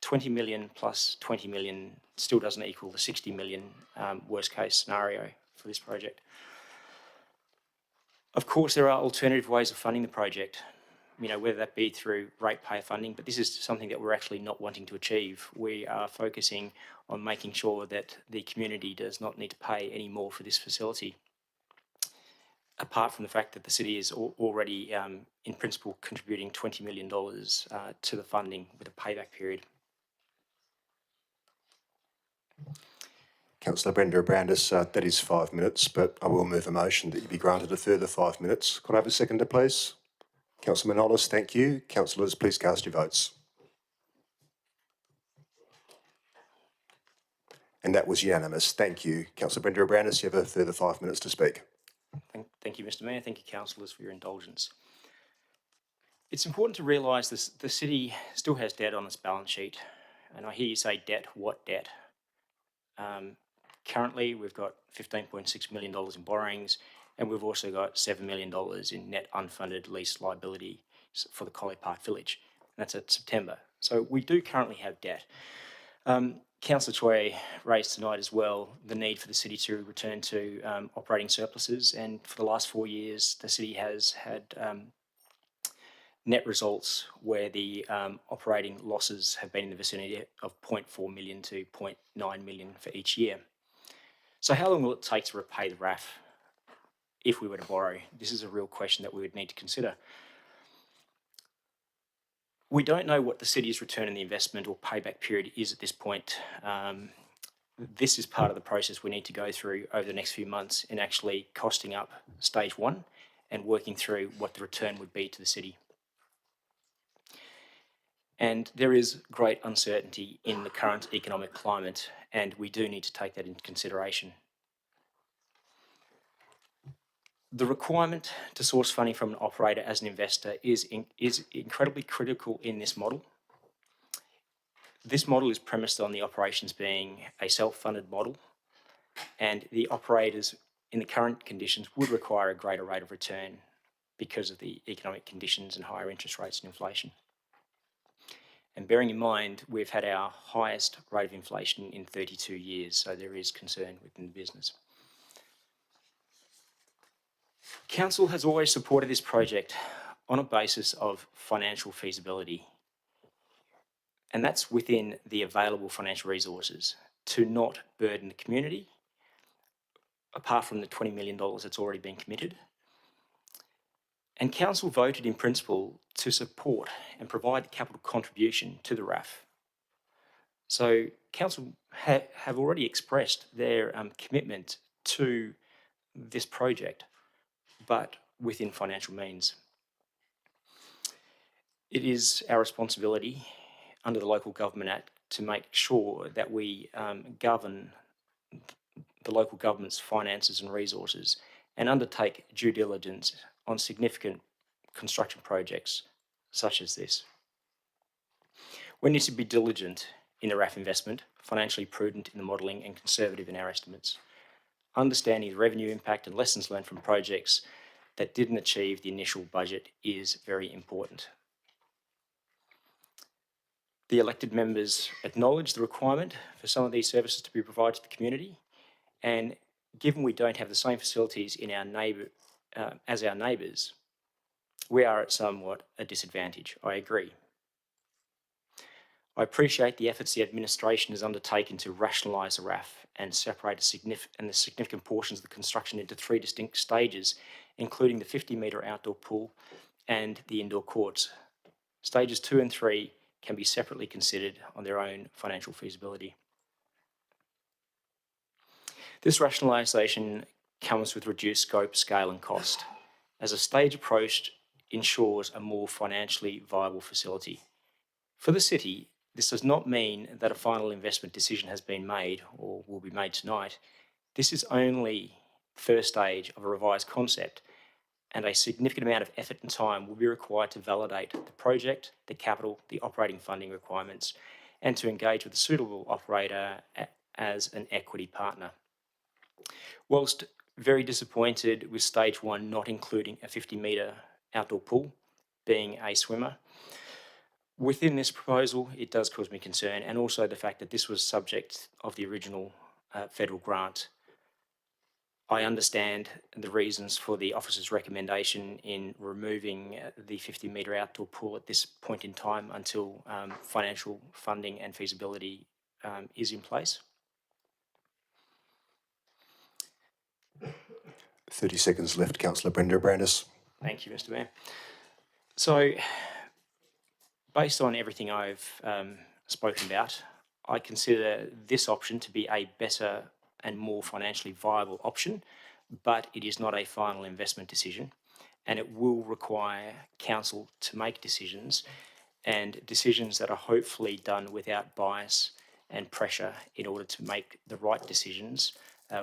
Speaker 17: 20 million plus 20 million still doesn't equal the 60 million worst case scenario for this project. Of course, there are alternative ways of funding the project, whether that be through ratepayer funding, but this is something that we're actually not wanting to achieve. We are focusing on making sure that the community does not need to pay any more for this facility, apart from the fact that the city is already, in principle, contributing $20 million to the funding with a payback period.
Speaker 2: Councillor Brenda Brandis, that is 5 minutes, but I will move a motion that you be granted a further 5 minutes. Could I have a seconder, please? Councillor Manolis, thank you. Councillors, please cast your votes. And that was unanimous. Thank you. Councillor Brenda Brandis, you have a further 5 minutes to speak.
Speaker 17: Thank you, Mr Mayor. Thank you, councillors, for your indulgence. It's important to realise the city still has debt on its balance sheet. And I hear you say debt, what debt? Currently, we've got $15.6 million in borrowings, and we've also got $7 million in net unfunded lease liability for the Collie Park Village. And that's at September. So we do currently have debt. Councillor Choi raised tonight as well the need for the city to return to operating surpluses, and for the last 4 years, the city has had net results where the operating losses have been in the vicinity of 0.4 million to 0.9 million for each year. So how long will it take to repay the RAF if we were to borrow? This is a real question that we would need to consider. We don't know what the city's return on the investment or payback period is at this point. This is part of the process we need to go through over the next few months in actually costing up stage one and working through what the return would be to the city. And there is great uncertainty in the current economic climate, and we do need to take that into consideration. The requirement to source funding from an operator as an investor is incredibly critical in this model. This model is premised on the operations being a self-funded model, and the operators in the current conditions would require a greater rate of return because of the economic conditions and higher interest rates and inflation. And bearing in mind, we've had our highest rate of inflation in 32 years, so there is concern within the business. Council has always supported this project on a basis of financial feasibility, and that's within the available financial resources to not burden the community, apart from the $20 million that's already been committed. And Council voted in principle to support and provide capital contribution to the RAF. So Council have already expressed their commitment to this project, but within financial means. It is our responsibility under the Local Government Act to make sure that we govern the local government's finances and resources and undertake due diligence on significant construction projects such as this. We need to be diligent in the RAF investment, financially prudent in the modelling and conservative in our estimates. Understanding the revenue impact and lessons learned from projects that didn't achieve the initial budget is very important. The elected members acknowledge the requirement for some of these services to be provided to the community, and given we don't have the same facilities in our as our neighbours, we are at somewhat a disadvantage. I agree. I appreciate the efforts the administration has undertaken to rationalise the RAF and separate the significant portions of the construction into 3 distinct stages, including the 50-metre outdoor pool and the indoor courts. Stages 2 and 3 can be separately considered on their own financial feasibility. This rationalisation comes with reduced scope, scale and cost, as a stage approach ensures a more financially viable facility. For the city, this does not mean that a final investment decision has been made or will be made tonight. This is only the first stage of a revised concept, and a significant amount of effort and time will be required to validate the project, the capital, the operating funding requirements, and to engage with a suitable operator as an equity partner. Whilst very disappointed with stage 1 not including a 50-metre outdoor pool, being a swimmer, within this proposal, it does cause me concern, and also the fact that this was subject of the original federal grant. I understand the reasons for the officer's recommendation in removing the 50-metre outdoor pool at this point in time until financial funding and feasibility is in place.
Speaker 2: 30 seconds left, Councillor Brenda Brandis.
Speaker 17: Thank you, Mr Mayor. So, based on everything I've spoken about, I consider this option to be a better and more financially viable option, but it is not a final investment decision, and it will require council to make decisions, and decisions that are hopefully done without bias and pressure in order to make the right decisions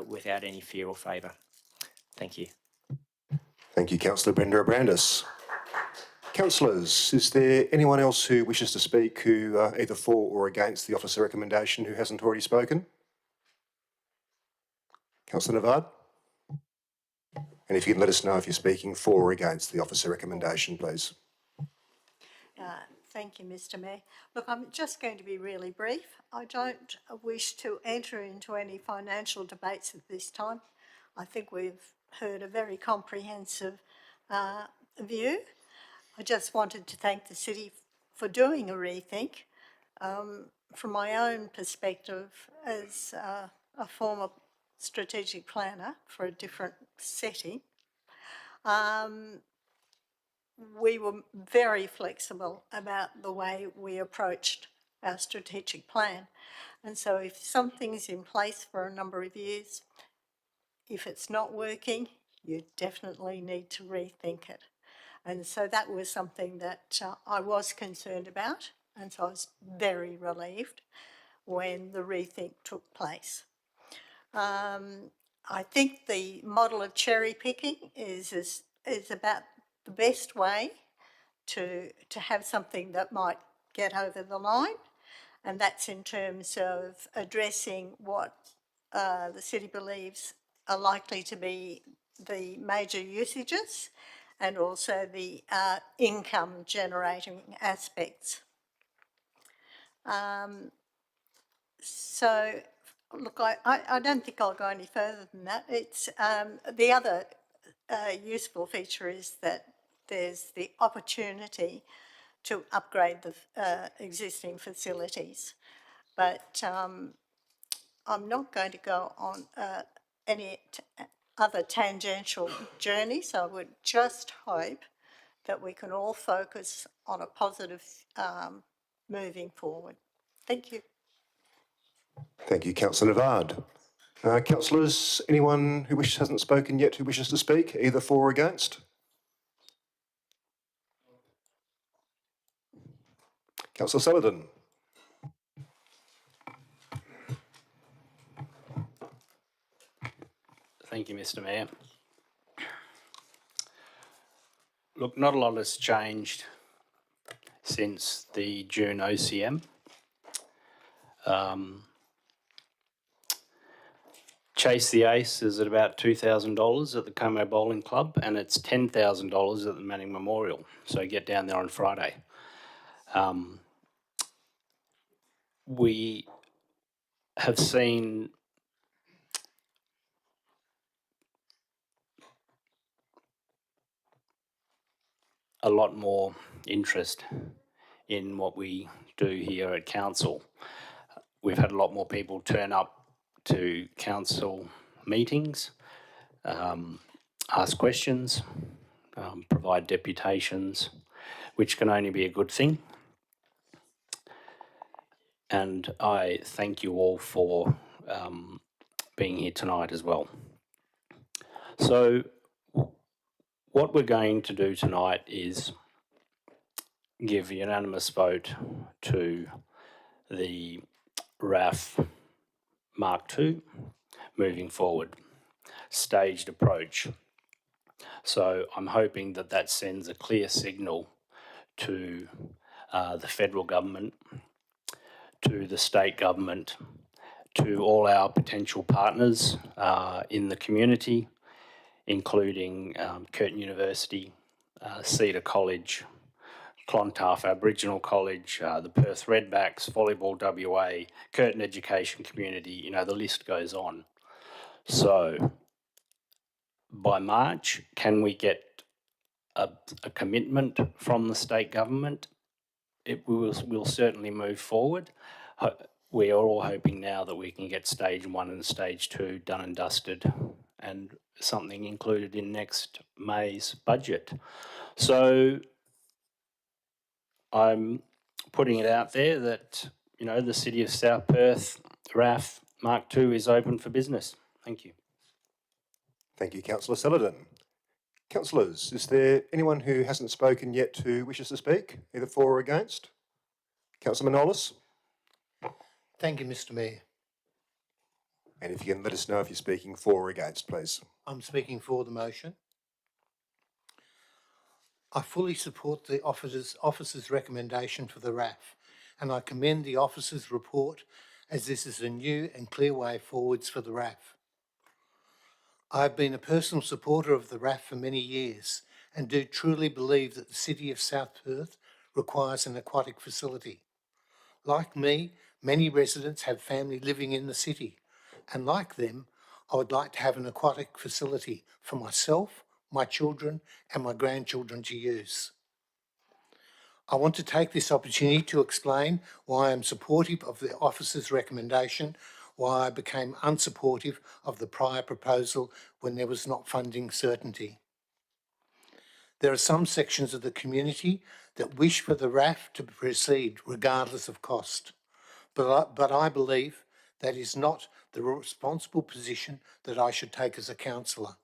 Speaker 17: without any fear or favour. Thank you.
Speaker 2: Thank you, Councillor Brenda Brandis. Councillors, is there anyone else who wishes to speak who are either for or against the officer recommendation who hasn't already spoken? Councillor Navard? And if you can let us know if you're speaking for or against the officer recommendation, please.
Speaker 3: Thank you, Mr. Mayor. Look, I'm just going to be really brief. I don't wish to enter into any financial debates at this time. I think we've heard a very comprehensive view. I just wanted to thank the city for doing a rethink. From my own perspective as a former strategic planner for a different setting, we were very flexible about the way we approached our strategic plan. And so if something's in place for a number of years, if it's not working, you definitely need to rethink it. And so that was something that I was concerned about, and so I was very relieved when the rethink took place. I think the model of cherry picking is about the best way to have something that might get over the line, and that's in terms of addressing what the city believes are likely to be the major usages and also the income generating aspects. So look, I don't think I'll go any further than that. It's the other useful feature is that there's the opportunity to upgrade the existing facilities. But I'm not going to go on any other tangential journeys. I would just hope that we can all focus on a positive moving forward. Thank you.
Speaker 2: Thank you, Councillor Navard. Councillors, anyone who hasn't spoken yet who wishes to speak, either for or against? Councillor Sullivan.
Speaker 22: Thank you, Mr. Mayor. Look, not a lot has changed since the June OCM. Chase the Ace is at about $2,000 at the Como Bowling Club, and it's $10,000 at the Manning Memorial. So get down there on Friday. We have seen a lot more interest in what we do here at council. We've had a lot more people turn up to council meetings, ask questions, provide deputations, which can only be a good thing. And I thank you all for being here tonight as well. So what we're going to do tonight is give a unanimous vote to the RAF Mark II moving forward, staged approach. So I'm hoping that that sends a clear signal to the federal government, to the state government, to all our potential partners in the community, including Curtin University, Cedar College, Clontarf Aboriginal College, the Perth Redbacks, Volleyball WA, Curtin Education Community, you know, the list goes on. So by March, can we get a commitment from the state government? We'll certainly move forward. We are all hoping now that we can get stage 1 and stage 2 done and dusted and something included in next May's budget. So I'm putting it out there that, you know, the City of South Perth, RAF, Mark 2 is open for business. Thank you.
Speaker 2: Thank you, Councillor Celadon. Councillors, is there anyone who hasn't spoken yet who wishes to speak, either for or against? Councillor Manolis?
Speaker 7: Thank you, Mr. Mayor.
Speaker 2: And if you can let us know if you're speaking for or against, please.
Speaker 7: I'm speaking for the motion. I fully support the officer's recommendation for the RAF, and I commend the officer's report as this is a new and clear way forwards for the RAF. I have been a personal supporter of the RAF for many years and do truly believe that the City of South Perth requires an aquatic facility. Like me, many residents have family living in the city, and like them, I would like to have an aquatic facility for myself, my children, and my grandchildren to use. I want to take this opportunity to explain why I am supportive of the officer's recommendation, why I became unsupportive of the prior proposal when there was not funding certainty. There are some sections of the community that wish for the RAF to proceed regardless of cost, but I believe that is not the responsible position that I should take as a councillor.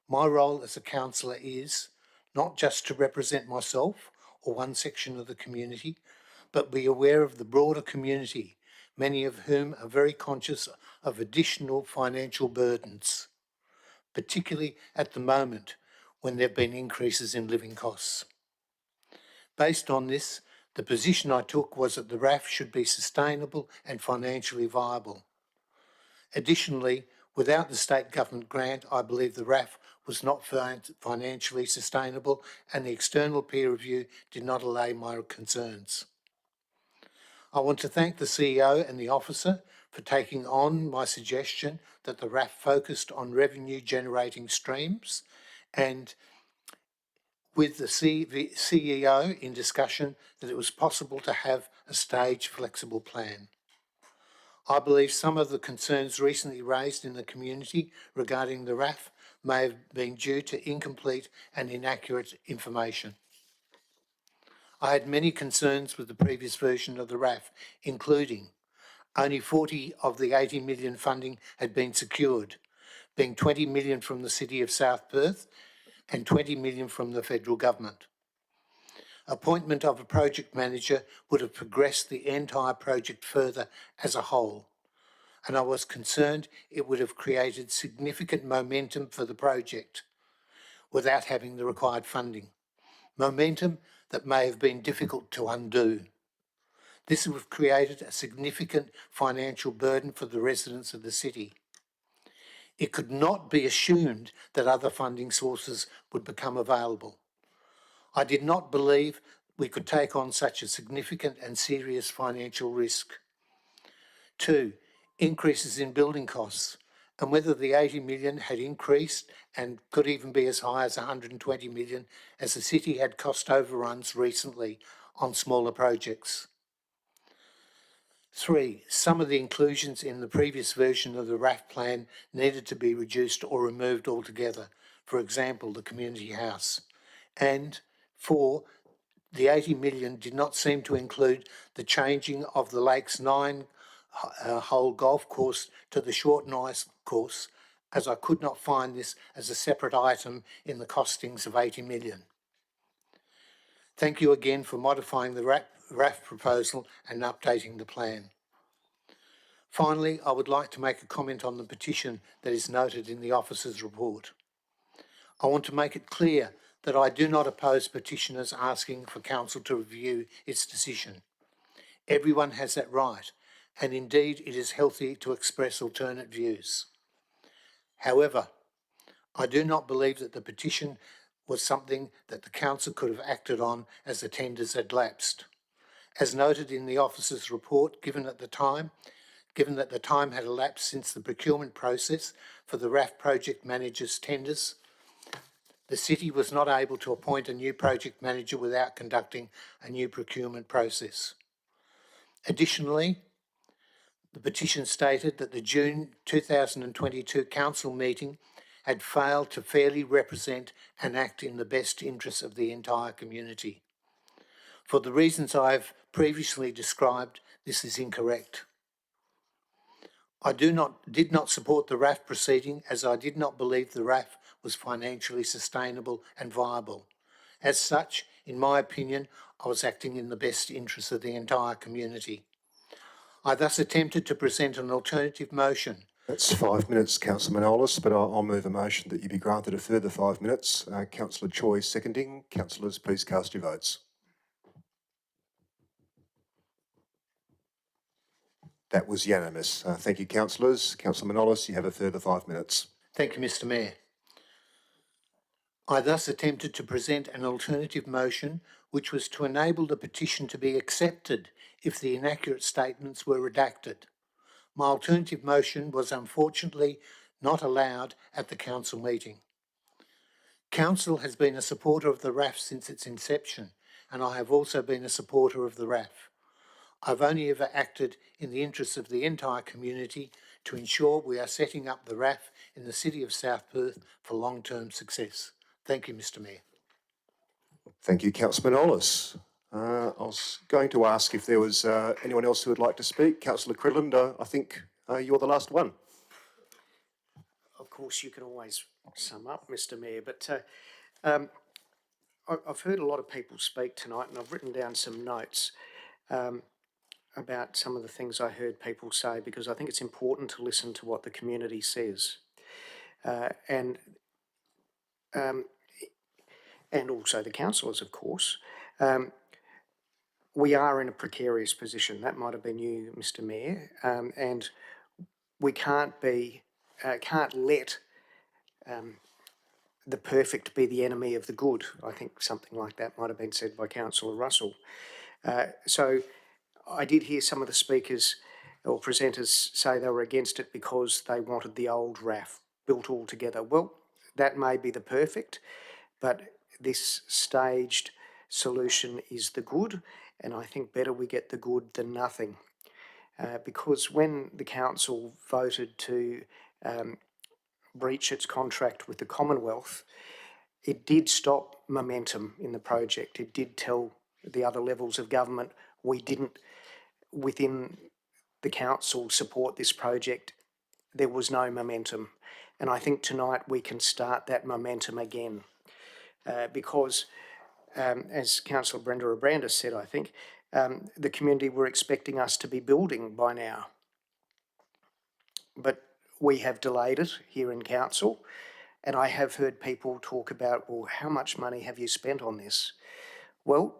Speaker 7: My role as a councillor is not just to represent myself or one section of the community, but be aware of the broader community, many of whom are very conscious of additional financial burdens, particularly at the moment when there have been increases in living costs. Based on this, the position I took was that the RAF should be sustainable and financially viable. Additionally, without the state government grant, I believe the RAF was not financially sustainable and the external peer review did not allay my concerns. I want to thank the CEO and the officer for taking on my suggestion that the RAF focused on revenue generating streams and with the CEO in discussion that it was possible to have a staged flexible plan. I believe some of the concerns recently raised in the community regarding the RAF may have been due to incomplete and inaccurate information. I had many concerns with the previous version of the RAF, including only 40 of the 80 million funding had been secured, being 20 million from the City of South Perth and 20 million from the federal government. Appointment of a project manager would have progressed the entire project further as a whole, and I was concerned it would have created significant momentum for the project without having the required funding. Momentum that may have been difficult to undo. This would have created a significant financial burden for the residents of the city. It could not be assumed that other funding sources would become available. I did not believe we could take on such a significant and serious financial risk. 2, increases in building costs, and whether the 80 million had increased and could even be as high as 120 million as the city had cost overruns recently on smaller projects. 3, some of the inclusions in the previous version of the RAF plan needed to be reduced or removed altogether, for example, the community house. And 4, the 80 million did not seem to include the changing of the Lake's 9-hole golf course to the short and ice course, as I could not find this as a separate item in the costings of 80 million. Thank you again for modifying the RAF proposal and updating the plan. Finally, I would like to make a comment on the petition that is noted in the officer's report. I want to make it clear that I do not oppose petitioners asking for council to review its decision. Everyone has that right, and indeed it is healthy to express alternate views. However, I do not believe that the petition was something that the council could have acted on as the tenders had lapsed. As noted in the officer's report, given that the time had elapsed since the procurement process for the RAF project manager's tenders, the city was not able to appoint a new project manager without conducting a new procurement process. Additionally, the petition stated that the June 2022 council meeting had failed to fairly represent and act in the best interests of the entire community. For the reasons I have previously described, this is incorrect. I did not support the RAF proceeding as I did not believe the RAF was financially sustainable and viable. As such, in my opinion, I was acting in the best interest of the entire community. I thus attempted to present an alternative motion.
Speaker 2: That's 5 minutes, Councillor Manolis, but I'll move a motion that you be granted a further 5 minutes. Councillor Choi seconding. Councillors, please cast your votes. That was unanimous. Thank you, councillors. Councillor Manolis, you have a further 5 minutes.
Speaker 7: Thank you, Mr. Mayor. I thus attempted to present an alternative motion which was to enable the petition to be accepted if the inaccurate statements were redacted. My alternative motion was unfortunately not allowed at the council meeting. Council has been a supporter of the RAF since its inception, and I have also been a supporter of the RAF. I've only ever acted in the interests of the entire community to ensure we are setting up the RAF in the City of South Perth for long-term success. Thank you, Mr. Mayor.
Speaker 2: Thank you, Councillor Manolis. I was going to ask if there was anyone else who would like to speak. Councillor Cridland, I think you're the last one.
Speaker 20: Of course, you can always sum up, Mr. Mayor, but I've heard a lot of people speak tonight, and I've written down some notes about some of the things I heard people say, because I think it's important to listen to what the community says. And also the councillors, of course. We are in a precarious position. That might have been you, Mr. Mayor, and we can't let the perfect be the enemy of the good. I think something like that might have been said by Councillor Russell. So I did hear some of the speakers or presenters say they were against it because they wanted the old RAF built all together. Well, that may be the perfect, but this staged solution is the good, and I think better we get the good than nothing. Because when the council voted to breach its contract with the Commonwealth, it did stop momentum in the project. It did tell the other levels of government we didn't, within the council, support this project. There was no momentum. And I think tonight we can start that momentum again. Because, as Councillor Brenda Obrandis said, I think, the community were expecting us to be building by now. But we have delayed it here in council, and I have heard people talk about, well, how much money have you spent on this? Well,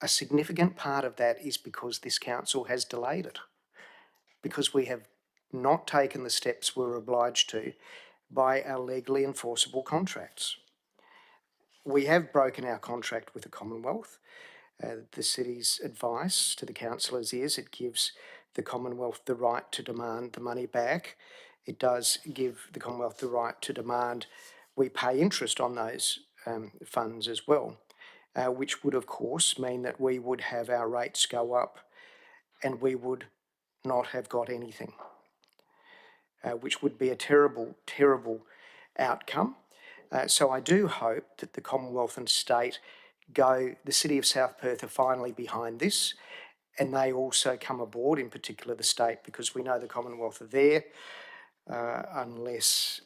Speaker 20: a significant part of that is because this council has delayed it, because we have not taken the steps we're obliged to by our legally enforceable contracts. We have broken our contract with the Commonwealth. The city's advice to the councillors is it gives the Commonwealth the right to demand the money back. It does give the Commonwealth the right to demand we pay interest on those funds as well, which would of course mean that we would have our rates go up and we would not have got anything, which would be a terrible, terrible outcome. So I do hope that the Commonwealth and State the City of South Perth are finally behind this, and they also come aboard, in particular the State, because we know the Commonwealth are there, unless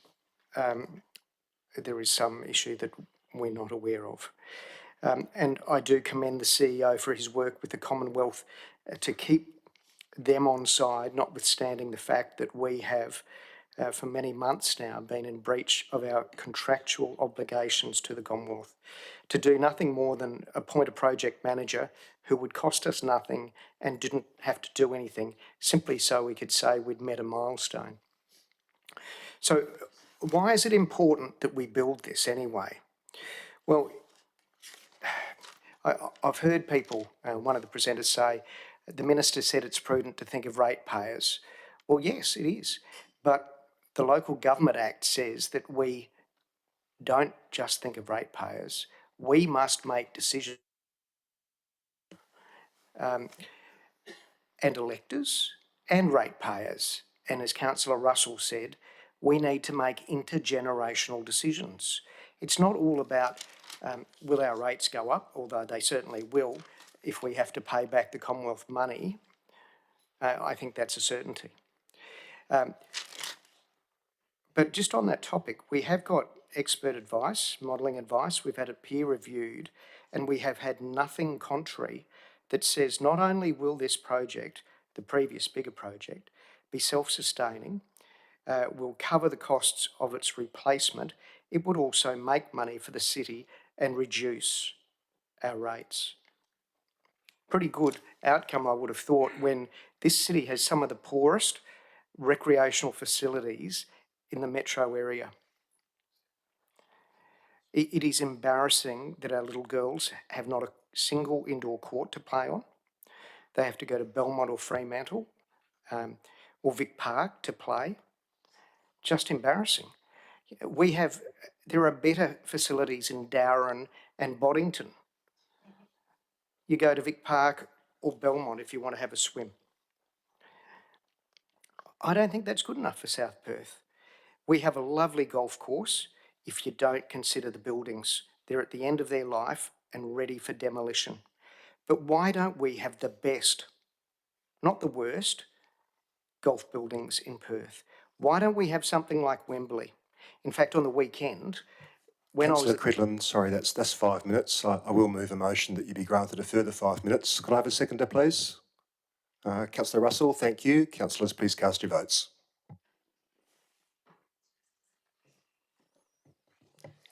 Speaker 20: there is some issue that we're not aware of. And I do commend the CEO for his work with the Commonwealth to keep them on side, notwithstanding the fact that we have for many months now been in breach of our contractual obligations to the Commonwealth, to do nothing more than appoint a project manager who would cost us nothing and didn't have to do anything, simply so we could say we'd met a milestone. So why is it important that we build this anyway? Well, I've heard people, one of the presenters say, the Minister said it's prudent to think of ratepayers. Well, yes, it is. But the Local Government Act says that we don't just think of ratepayers. We must make decisions. And electors and ratepayers. And as Councillor Russell said, we need to make intergenerational decisions. It's not all about will our rates go up, although they certainly will if we have to pay back the Commonwealth money. I think that's a certainty. But just on that topic, we have got expert advice, modelling advice, we've had it peer reviewed, and we have had nothing contrary that says not only will this project, the previous bigger project, be self-sustaining, will cover the costs of its replacement, it would also make money for the city and reduce our rates. Pretty good outcome, I would have thought, when this city has some of the poorest recreational facilities in the metro area. It is embarrassing that our little girls have not a single indoor court to play on. They have to go to Belmont or Fremantle or Vic Park to play. Just embarrassing. There are better facilities in Dowran and Boddington. You go to Vic Park or Belmont if you want to have a swim. I don't think that's good enough for South Perth. We have a lovely golf course if you don't consider the buildings. They're at the end of their life and ready for demolition. But why don't we have the best, not the worst, golf buildings in Perth? Why don't we have something like Wembley? In fact, on the weekend, when
Speaker 2: Councillor Cridland, sorry, that's 5 minutes. I will move a motion that you be granted a further 5 minutes. Could I have a seconder, please? Councillor Russell, thank you. Councillors, please cast your votes.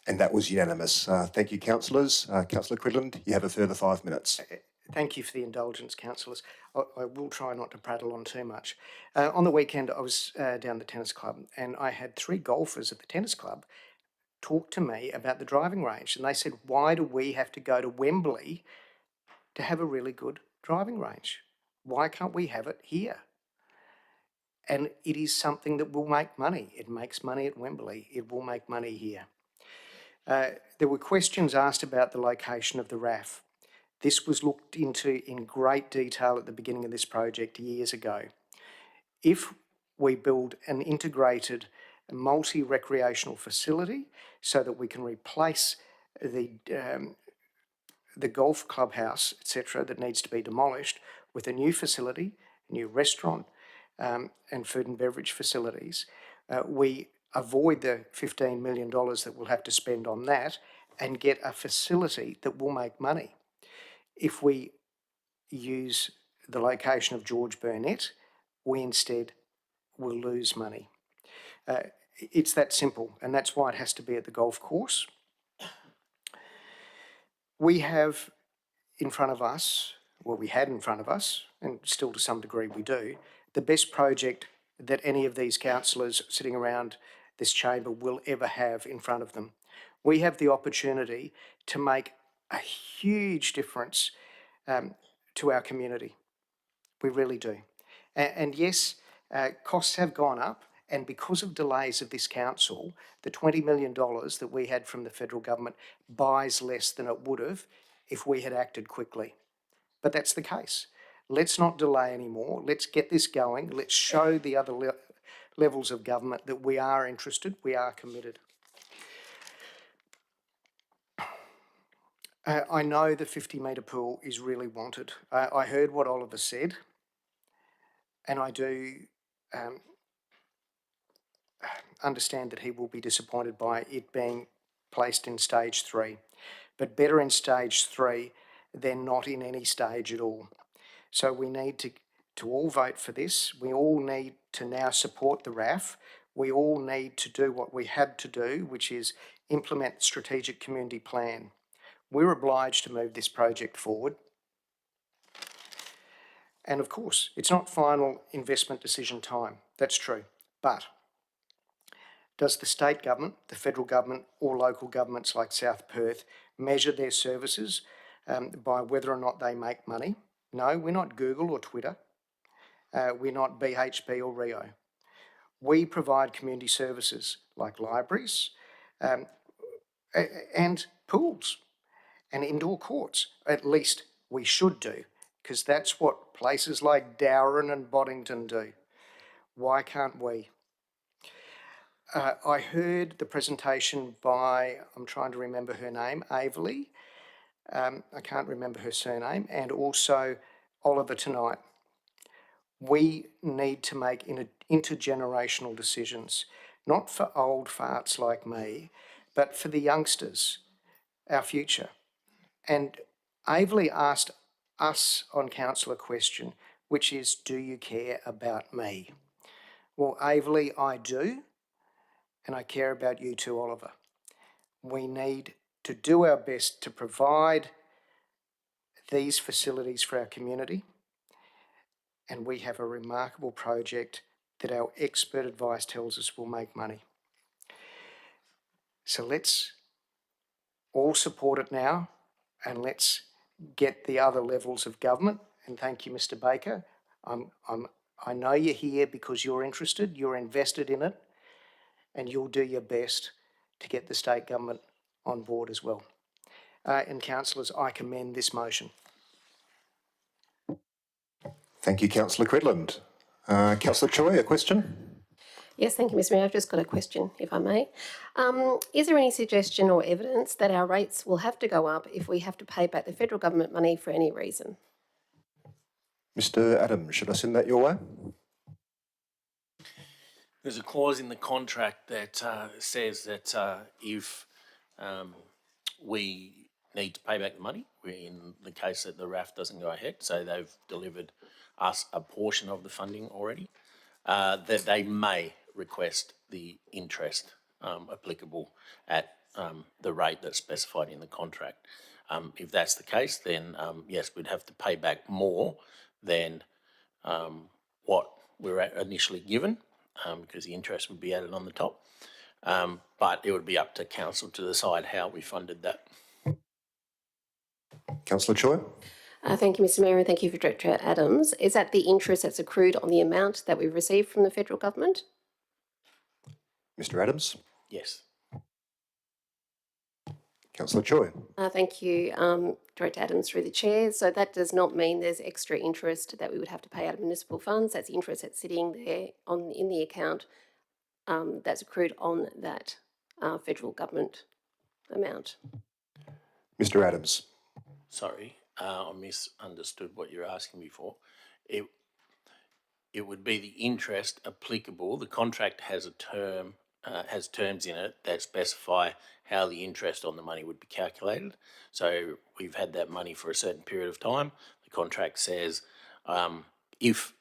Speaker 2: And that was unanimous. Thank you, councillors. Councillor Cridland, you have a further 5 minutes.
Speaker 20: Thank you for the indulgence, councillors. I will try not to prattle on too much. On the weekend, I was down the tennis club and I had 3 golfers at the tennis club talk to me about the driving range. And they said, why do we have to go to Wembley to have a really good driving range? Why can't we have it here? And it is something that will make money. It makes money at Wembley. It will make money here. There were questions asked about the location of the RAF. This was looked into in great detail at the beginning of this project years ago. If we build an integrated multi-recreational facility so that we can replace the golf clubhouse, etc., that needs to be demolished with a new facility, a new restaurant and food and beverage facilities, we avoid the $15 million that we'll have to spend on that and get a facility that will make money. If we use the location of George Burnett, we instead will lose money. It's that simple, and that's why it has to be at the golf course. We have in front of us, well, we had in front of us, and still to some degree we do, the best project that any of these councillors sitting around this chamber will ever have in front of them. We have the opportunity to make a huge difference to our community. We really do. And yes, costs have gone up, and because of delays of this council, the $20 million that we had from the federal government buys less than it would have if we had acted quickly. But that's the case. Let's not delay anymore. Let's get this going. Let's show the other levels of government that we are interested, we are committed. I know the 50-metre pool is really wanted. I heard what Oliver said, and I do understand that he will be disappointed by it being placed in stage 3. But better in stage 3 than not in any stage at all. So we need to all vote for this. We all need to now support the RAF. We all need to do what we had to do, which is implement the strategic community plan. We're obliged to move this project forward. And of course, it's not final investment decision time. That's true. But does the state government, the federal government, or local governments like South Perth measure their services by whether or not they make money? No, we're not Google or Twitter. We're not BHP or Rio. We provide community services like libraries and pools and indoor courts. At least we should do, because that's what places like Dowran and Boddington do. Why can't we? I heard the presentation by, I'm trying to remember her name, Averley. I can't remember her surname, and also Oliver tonight. We need to make intergenerational decisions, not for old farts like me, but for the youngsters, our future. And Averley asked us on council a question, which is, do you care about me? Well, Averley, I do, and I care about you too, Oliver. We need to do our best to provide these facilities for our community, and we have a remarkable project that our expert advice tells us will make money. So let's all support it now, and let's get the other levels of government. And thank you, Mr. Baker. I know you're here because you're interested, you're invested in it, and you'll do your best to get the state government on board as well. And councillors, I commend this motion.
Speaker 2: Thank you, Councillor Credland. Councillor Choi, a question?
Speaker 1: Yes, thank you, Mr. Mayor. I've just got a question, if I may. Is there any suggestion or evidence that our rates will have to go up if we have to pay back the federal government money for any reason?
Speaker 2: Mr. Adams, should I send that your way?
Speaker 12: There's a clause in the contract that says that if we need to pay back the money, in the case that the RAF doesn't go ahead, so they've delivered us a portion of the funding already, that they may request the interest applicable at the rate that's specified in the contract. If that's the case, then yes, we'd have to pay back more than what we were initially given, because the interest would be added on the top. But it would be up to council to decide how we funded that.
Speaker 2: Councillor Choi?
Speaker 1: Thank you, Mr. Mayor, and thank you for Director Adams. Is that the interest that's accrued on the amount that we've received from the federal government?
Speaker 2: Mr. Adams?
Speaker 12: Yes.
Speaker 2: Councillor Choi?
Speaker 1: Thank you, Director Adams, through the chair. So that does not mean there's extra interest that we would have to pay out of municipal funds. That's interest that's sitting there in the account that's accrued on that federal government amount.
Speaker 2: Mr. Adams?
Speaker 12: Sorry, I misunderstood what you're asking me for. It would be the interest applicable. The contract has a term, has terms in it that specify how the interest on the money would be calculated. So we've had that money for a certain period of time. The contract says if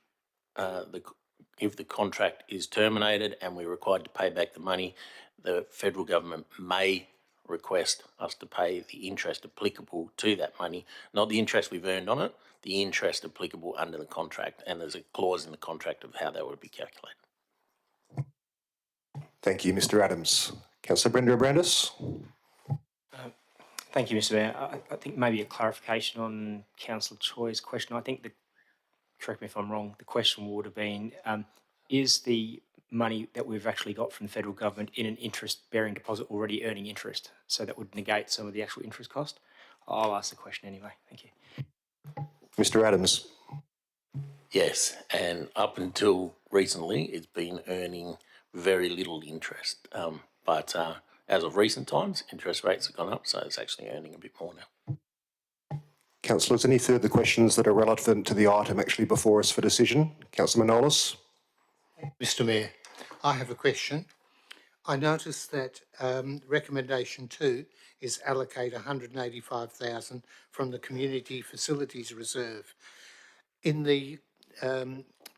Speaker 12: the contract is terminated and we're required to pay back the money, the federal government may request us to pay the interest applicable to that money, not the interest we've earned on it, the interest applicable under the contract. And there's a clause in the contract of how that would be calculated.
Speaker 2: Thank you, Mr. Adams. Councillor Brenda Brandis?
Speaker 17: Thank you, Mr. Mayor. I think maybe a clarification on Councillor Choi's question. I think correct me if I'm wrong, the question would have been, is the money that we've actually got from the federal government in an interest-bearing deposit already earning interest? So that would negate some of the actual interest cost. I'll ask the question anyway. Thank you.
Speaker 2: Mr. Adams?
Speaker 12: Yes, and up until recently, it's been earning very little interest. But as of recent times, interest rates have gone up, so it's actually earning a bit more now.
Speaker 2: Councillors, any further questions that are relevant to the item actually before us for decision? Councillor Manolis?
Speaker 7: Mr. Mayor, I have a question. I noticed that recommendation 2 is allocate 185,000 from the Community Facilities Reserve. In the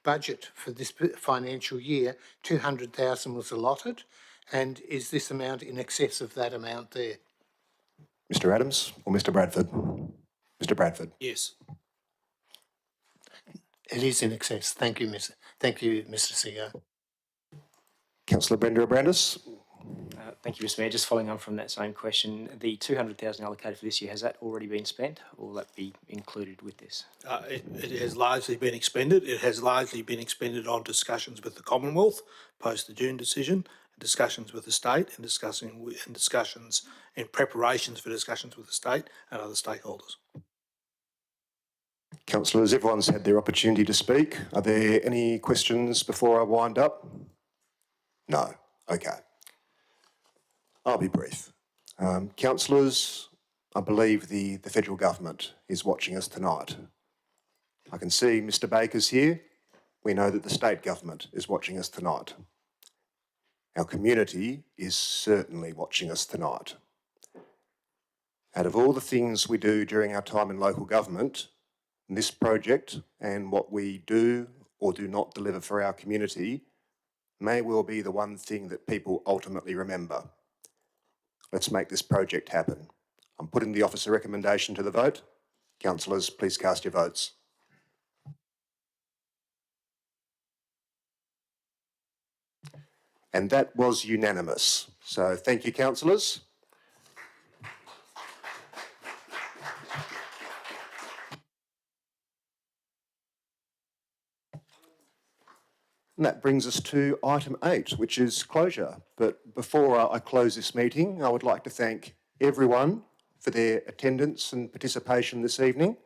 Speaker 7: budget for this financial year, 200,000 was allotted, and is this amount in excess of that amount there?
Speaker 2: Mr. Adams or Mr. Bradford? Mr. Bradford?
Speaker 6: Yes.
Speaker 7: It is in excess. Thank you, Mr. CEO.
Speaker 2: Councillor Brenda Brandis?
Speaker 17: Thank you, Mr. Mayor. Just following on from that same question, the 200,000 allocated for this year, has that already been spent, or will that be included with this?
Speaker 6: It has largely been expended. It has largely been expended on discussions with the Commonwealth post the June decision, discussions with the state, and discussions and preparations for discussions with the state and other stakeholders.
Speaker 2: Councillors, everyone's had their opportunity to speak. Are there any questions before I wind up? No. Okay. I'll be brief. Councillors, I believe the federal government is watching us tonight. I can see Mr. Baker's here. We know that the state government is watching us tonight. Our community is certainly watching us tonight. Out of all the things we do during our time in local government, this project and what we do or do not deliver for our community may well be the one thing that people ultimately remember. Let's make this project happen. I'm putting the officer recommendation to the vote. Councillors, please cast your votes. And that was unanimous. So thank you, councillors. And that brings us to item 8, which is closure. But before I close this meeting, I would like to thank everyone for their attendance and participation this evening.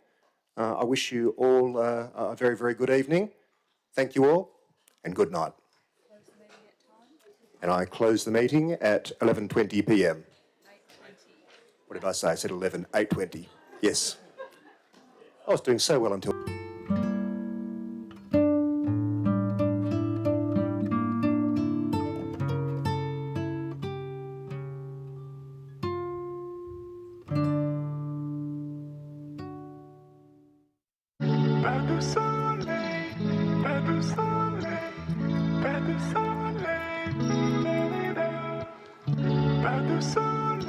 Speaker 2: I wish you all a very, very good evening. Thank you all and good night. And I close the meeting at 11:20 p.m. What did I say? I said 8:20. Yes. I was doing so well until...
Speaker 4: Pas de soleil,